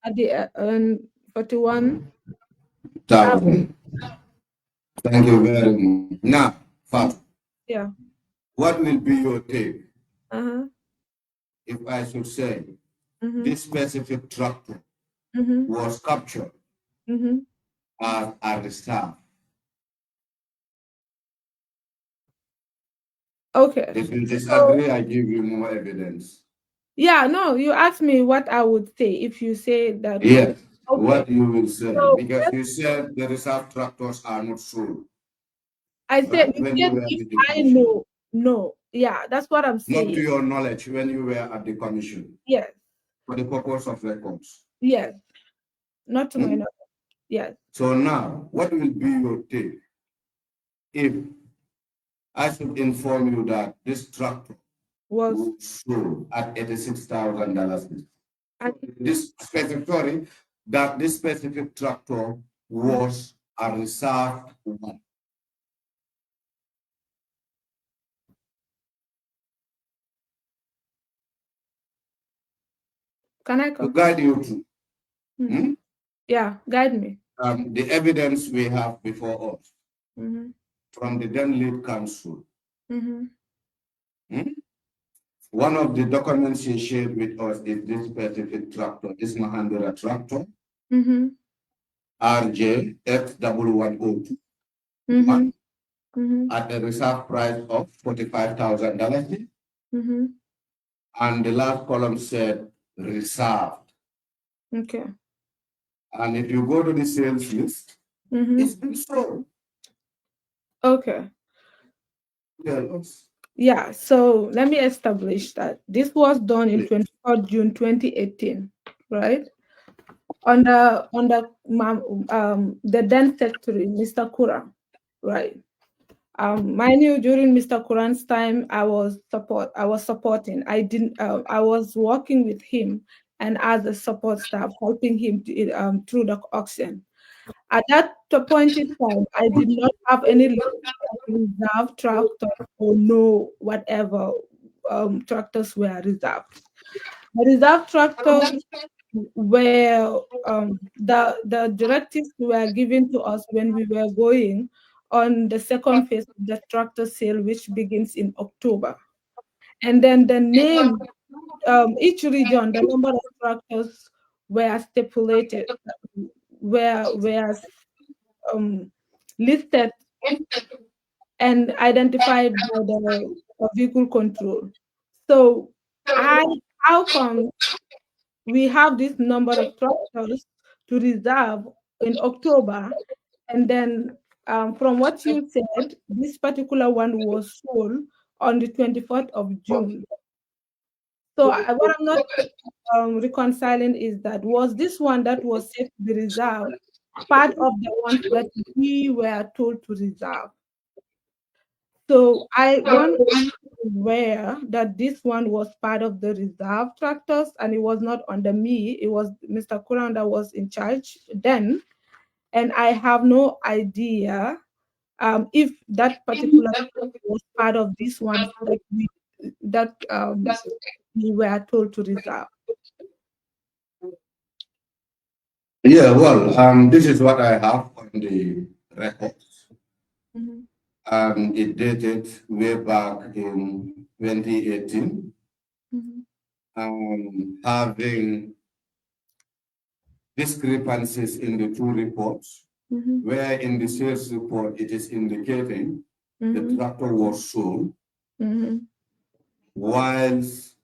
at the 41. 1,000. Thank you very much. Now, Fat, Yeah. what will be your take Uh-huh. if I should say Mm-hmm. this specific tractor Mm-hmm. was captured Mm-hmm. as a reserve? Okay. If you So, disagree, I give you more evidence. yeah, no, you asked me what I would say if you say that. Yes, Okay. what you will say, So because you said the reserve tractors are not sold, I said, right? When you you said were if with the I commission, know, no. Yeah, that's what I'm not to saying. your knowledge when you were at the commission, Yes, for the purpose of records. yes, not to my Hmm? knowledge. Yes, So now, what will be your take if I should inform you that this tractor was sold at $86,000? and This specific, sorry, that this specific tractor was a reserved one. can I To come? guide you through. Hmm? Yeah, guide me. The evidence we have before us Mm-hmm. from the then lead counsel. Mm-hmm. Hmm? One of the documents he shared with us is this specific tractor, this Mahindra tractor, Mm-hmm. RJ X1102, Mm-hmm. Mm-hmm. at a reserve price of $45,000. Mm-hmm. And the last column said reserved. Okay. And if you go to the sales list, Mm-hmm. it's been sold. Okay. Tell us. Yeah, so let me establish that this was done in Please. 24th June 2018, right? On the then secretary, Mr. Kura, right? Mind you, during Mr. Kuran's time, I was supporting. I was working with him and as a support staff, helping him through the auction. At that point in time, I did not have any reserved tractor or no whatever tractors were reserved. The reserved tractors were the directives were given to us when we were going on the second phase of the tractor sale, which begins in October. And then the name, each region, the number of tractors were stipulated, were listed and identified by the vehicle control. So how come we have this number of tractors to reserve in October, and then from what you said, this particular one was sold on the 24th of June. So what I'm not reconciling is that was this one that was said to be reserved part of the ones that we were told to reserve. So I want to be aware that this one was part of the reserve tractors and it was not under me. It was Mr. Kuran that was in charge then. And I have no idea if that particular was part of these ones that we were told to reserve. Yeah, well, this is what I have on the records. Mhm. It dated way back in 2018, Mhm. having discrepancies in the two reports, Mhm. where in the sales report it is indicating the Mhm. tractor was sold, Mhm. whilst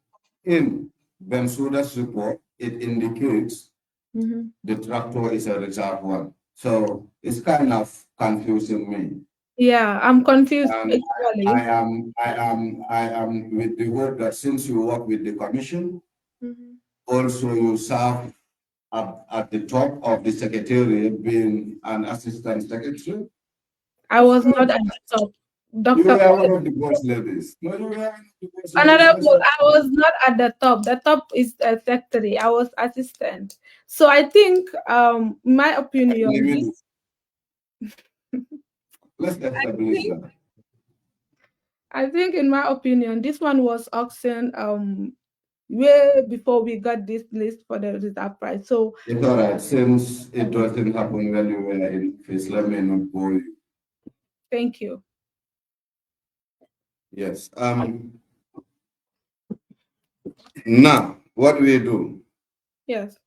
in Bensouda's report it indicates Mhm. the tractor is a reserve one. So it's kind of confusing me. Yeah, I'm confused And actually. I am with the hope that since you work with the commission, Mhm. also you serve at the top of the secretariat, being an assistant secretary. I was not at the top. You Doctor, were one of the boss ladies. No, you were one of the boss ladies. honorable, I was not at the top. The top is a secretary. I was assistant. So I think, my In the opinion, middle. this Let's I establish think, that. I think, in my opinion, this one was auctioned way before we got this list for the reserve price. So It's all right. Since it doesn't happen when you were in office, let me not bore you. thank you. Yes. Now, what we do? Yes.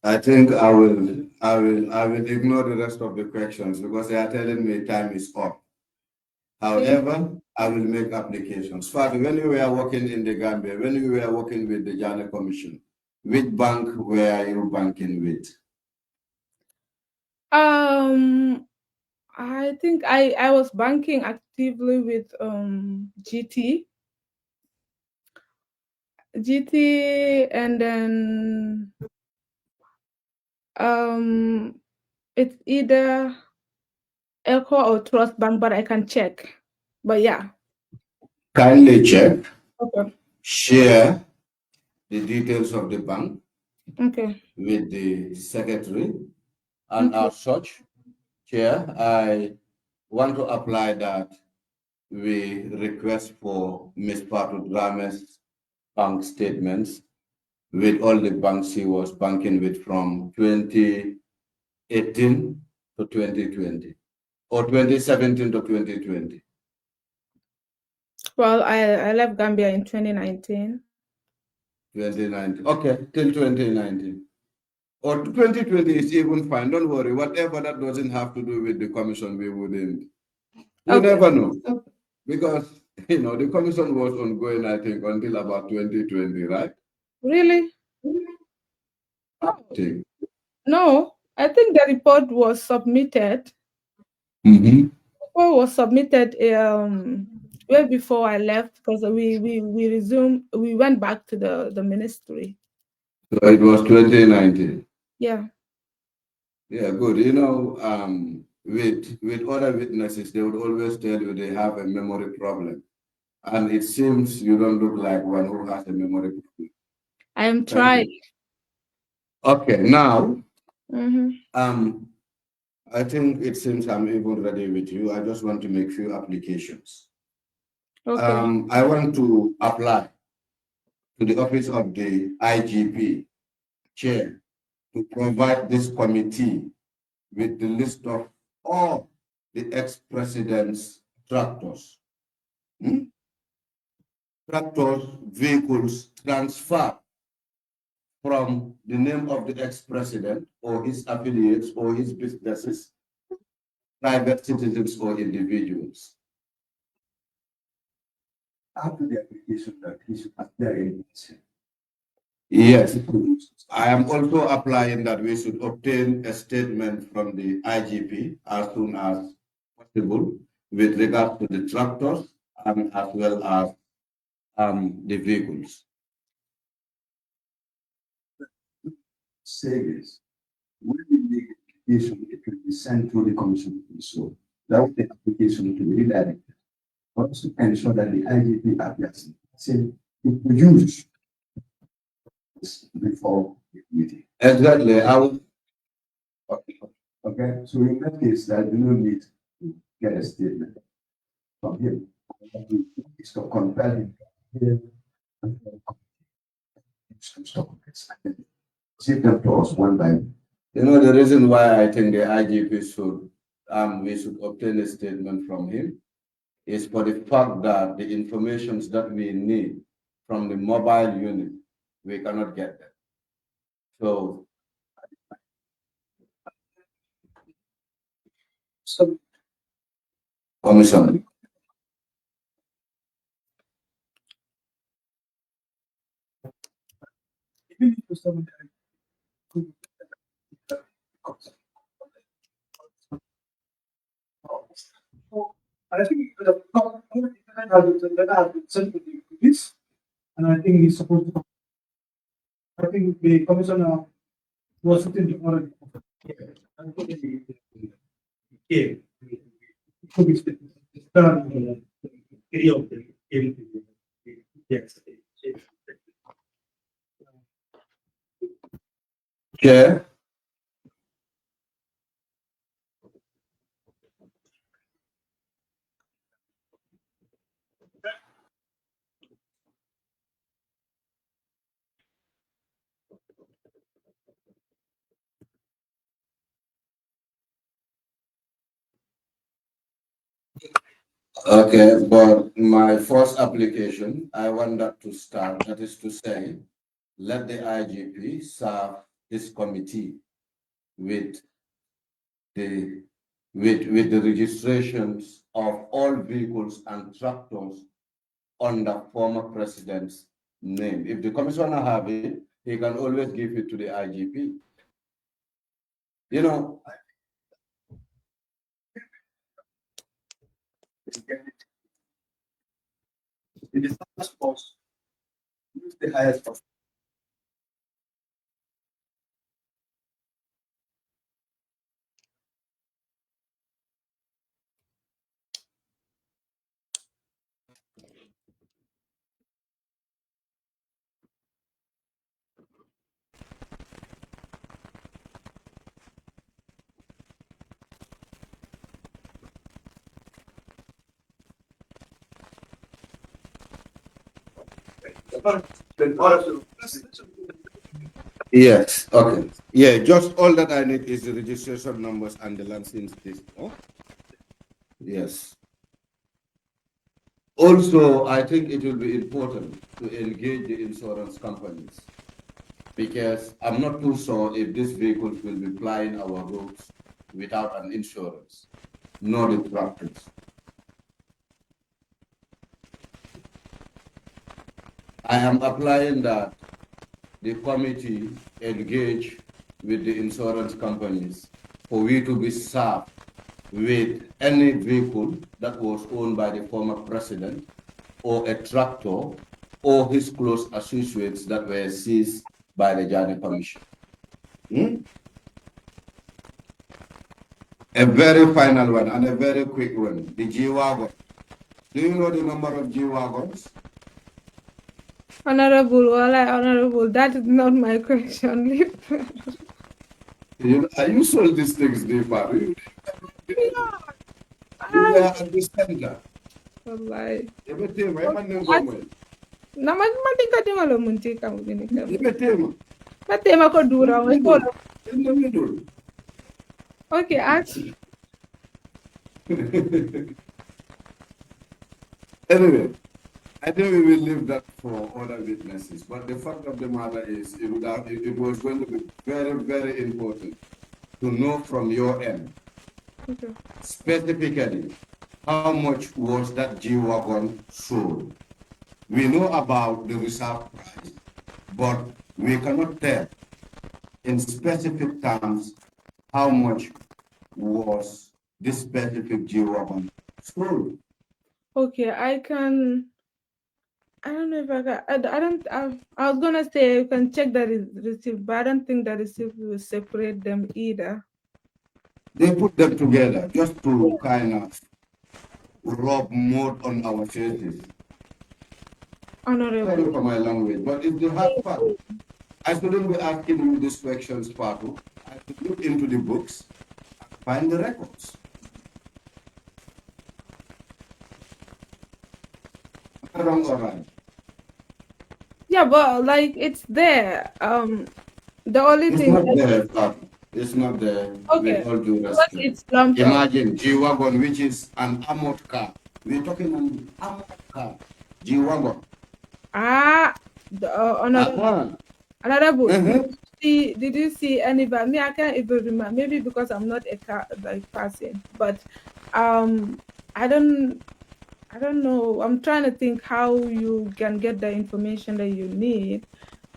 I think I will ignore the rest of the questions because they are telling me time is up. Thank However, I will make applications. Father, when you were working in the Gambia, when you were working with the Ghana Commission, which bank were you banking with? I think I was banking actively with GT, and then it's either Echo or Trust Bank, but I can check. But yeah. Kindly check, Okay. share the details of the bank Okay. with the secretary, and Okay. as such, Chair, I want to apply that we request for Ms. Fatou Drammeh's bank statements with all the banks he was banking with from 2018 to 2020 or 2017 to 2020. Well, I left Gambia in 2019. 2019. Okay, till 2019. Or 2020 is even fine. Don't worry. Whatever that doesn't have to do with the commission, we wouldn't. You Okay. never know. Because, the commission was ongoing, I think, until about 2020, right? Really? I No. think. No. I think the report was submitted. Mm-hmm. Report was submitted way before I left because we went back to the ministry. So it was 2019. Yeah. Yeah, good. With other witnesses, they would always tell you they have a memory problem. And it seems you don't look like one who has a memory problem. I am Thank trying. you. Okay, now, Mm-hmm. um, I think it seems I'm even ready with you. I just want to make few applications. Okay. I want to apply to the office of the IGP chair to provide this committee with the list of all the ex-president's tractors. Hmm? Tractors, vehicles transferred from the name of the ex-president or his affiliates or his businesses, private citizens or individuals. After the application that he should appear in. Yes, I am also applying that we should obtain a statement from the IGP as soon as possible with regard to the tractors and as well as the vehicles. Say this. When we make application, it will be sent to the commission. So that the application to be redirected. Also ensure that the IGP appears. Say it produce before the meeting. Exactly. Okay. So in that case, there is no need to get a statement from him. It's to compel him and give them to us one by one. You know, the reason why I think the IGP should, we should obtain a statement from him is for the fact that the information that we need from the mobile unit, we cannot get them. So, Commissioner. I think the has been sent to the police, and I think he's supposed to. I think the commissioner was sitting the order. Yeah. Chair. Okay, but my first application, I want that to start, that is to say, let the IGP serve this committee with the with the registrations of all vehicles and tractors under former president's name. If the commissioner have it, he can always give it to the IGP. You know, In the first post, use the highest post. yes, okay. Yeah, just all that I need is the registration numbers and the license list. Oh? Yes. Also, I think it will be important to engage the insurance companies because I'm not too sure if these vehicles will be flying our roads without an insurance, nor the tractors. I am applying that the committee engage with the insurance companies for we to be served with any vehicle that was owned by the former president or a tractor or his close associates that were seized by the Journey Commission. A very final one and a very quick one, the G-Wagon. Do you know the number of G-Wagons? Honorable, that is not my question. You sold these things, Deepa. You are at the center. Wallahi. Everything, right? Na matinga tema lo munti kamu gini kamu. Everything. Na tema ko dura mo ko. In the middle. Okay, ask. Anyway, I think we will leave that for other witnesses. But the fact of the matter is, it was going to be very, very important to know from your end, Okay. specifically, how much was that G-Wagon sold? We know about the reserve price, but we cannot tell in specific terms how much was this specific G-Wagon school. Okay, I can. I don't know if I can. I don't. I was gonna say you can check the receipt, but I don't think the receipt will separate them either. They put them together just to kind of rub mud on our faces. Sorry Honorable. for my language, but it's the hard part. I shouldn't be asking you these questions, Fatou. I should look into the books, find the records. Am I wrong or right? Yeah, but like it's there. The only It's thing. not there, Fatou. It's not there. Okay. With all due Because respect. it's lumped up. Imagine G-Wagon, which is an armored car. We're talking an armored car. G-Wagon. Honorable. Honorable. Mhm. Did you see any? Me, I can't even remember. Maybe because I'm not a car like person, but I don't know. I'm trying to think how you can get the information that you need.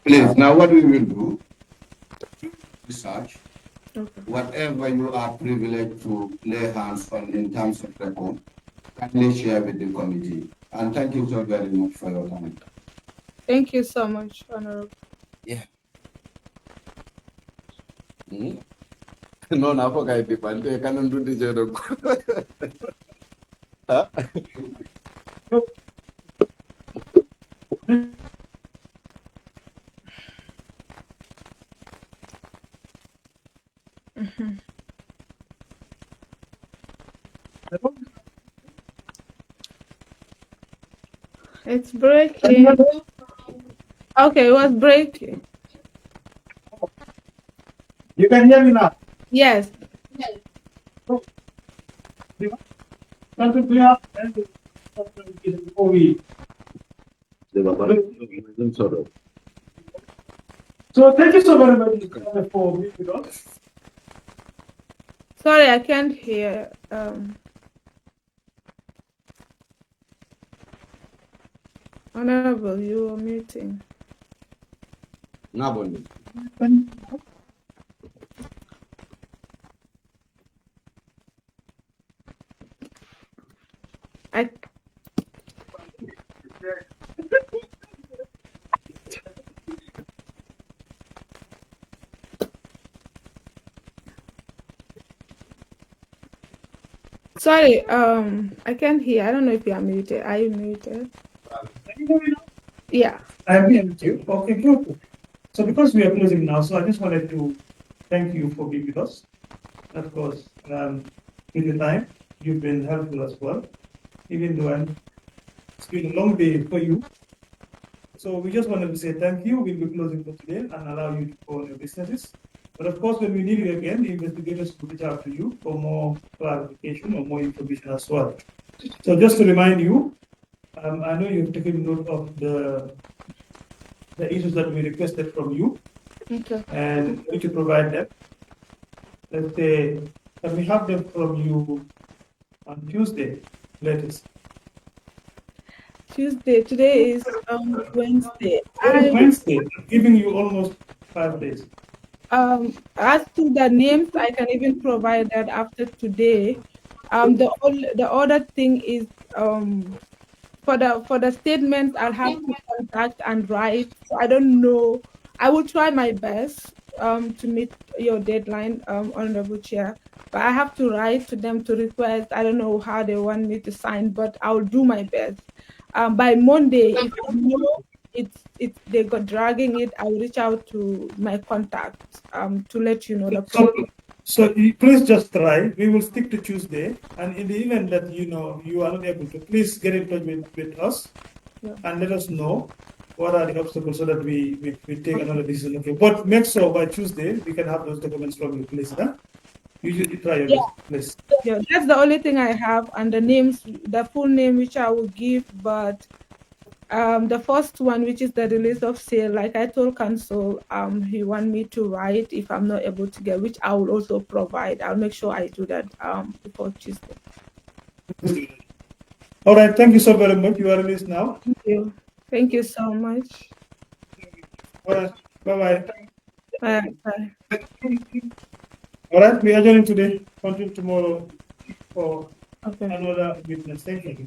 Please, now what we will do, research, Okay. whatever you are privileged to lay hands on in terms of record, kindly share with the committee. And thank you so very much for your time. Thank you so much, Honorable. Yeah. No, na po kay Pipan. Kaya ka nandun di Jero ko. Ha? It's breaking. Okay, it was breaking. You can hear me now. Yes. Something clear? Before we. So thank you so very much for being with us. Sorry, I can't hear. Honorable, you are muting. Nabon. I Sorry, I can't hear. I don't know if you are muted. Are you muted? Can you hear me now? Yeah. I am here with you. Okay, good. So because we are closing now, so I just wanted to thank you for being with us. Of course, in the time, you've been helpful as well, even though it's been a long day for you. So we just wanted to say thank you. We'll be closing for today and allow you to go on your businesses. But of course, when we need you again, the investigators will reach out to you for more clarification or more information as well. So just to remind you, I know you've taken note of the issues that we requested from you, Okay. and you need to provide them. Let's say, can we have them from you on Tuesday, latest? Tuesday. Today is Wednesday. Wednesday, I'm giving you almost 5 days. As to the names, I can even provide that after today. The other thing is for the statements, I'll have to contact and write. So I don't know. I will try my best to meet your deadline, Honorable Chair. But I have to write to them to request. I don't know how they want me to sign, but I'll do my best. By Monday, if I know they got dragging it, I'll reach out to my contacts to let you know the process. So please just try. We will stick to Tuesday, and in the event that you are not able to, please get in touch with us and let us know what are the obstacles so that we take another decision. Okay, but make sure by Tuesday we can have those documents from you, please. Huh? You try your best, please. Yeah, that's the only thing I have, and the names, the full name which I will give, but the first one, which is the release of sale, like I told council, he want me to write if I'm not able to get, which I will also provide. I'll make sure I do that before Tuesday. All right, thank you so very much. You are released now. Thank you so much. All right, bye-bye. Bye. All right, we are adjourning today. Continue tomorrow for Okay. Another witness. Thank you.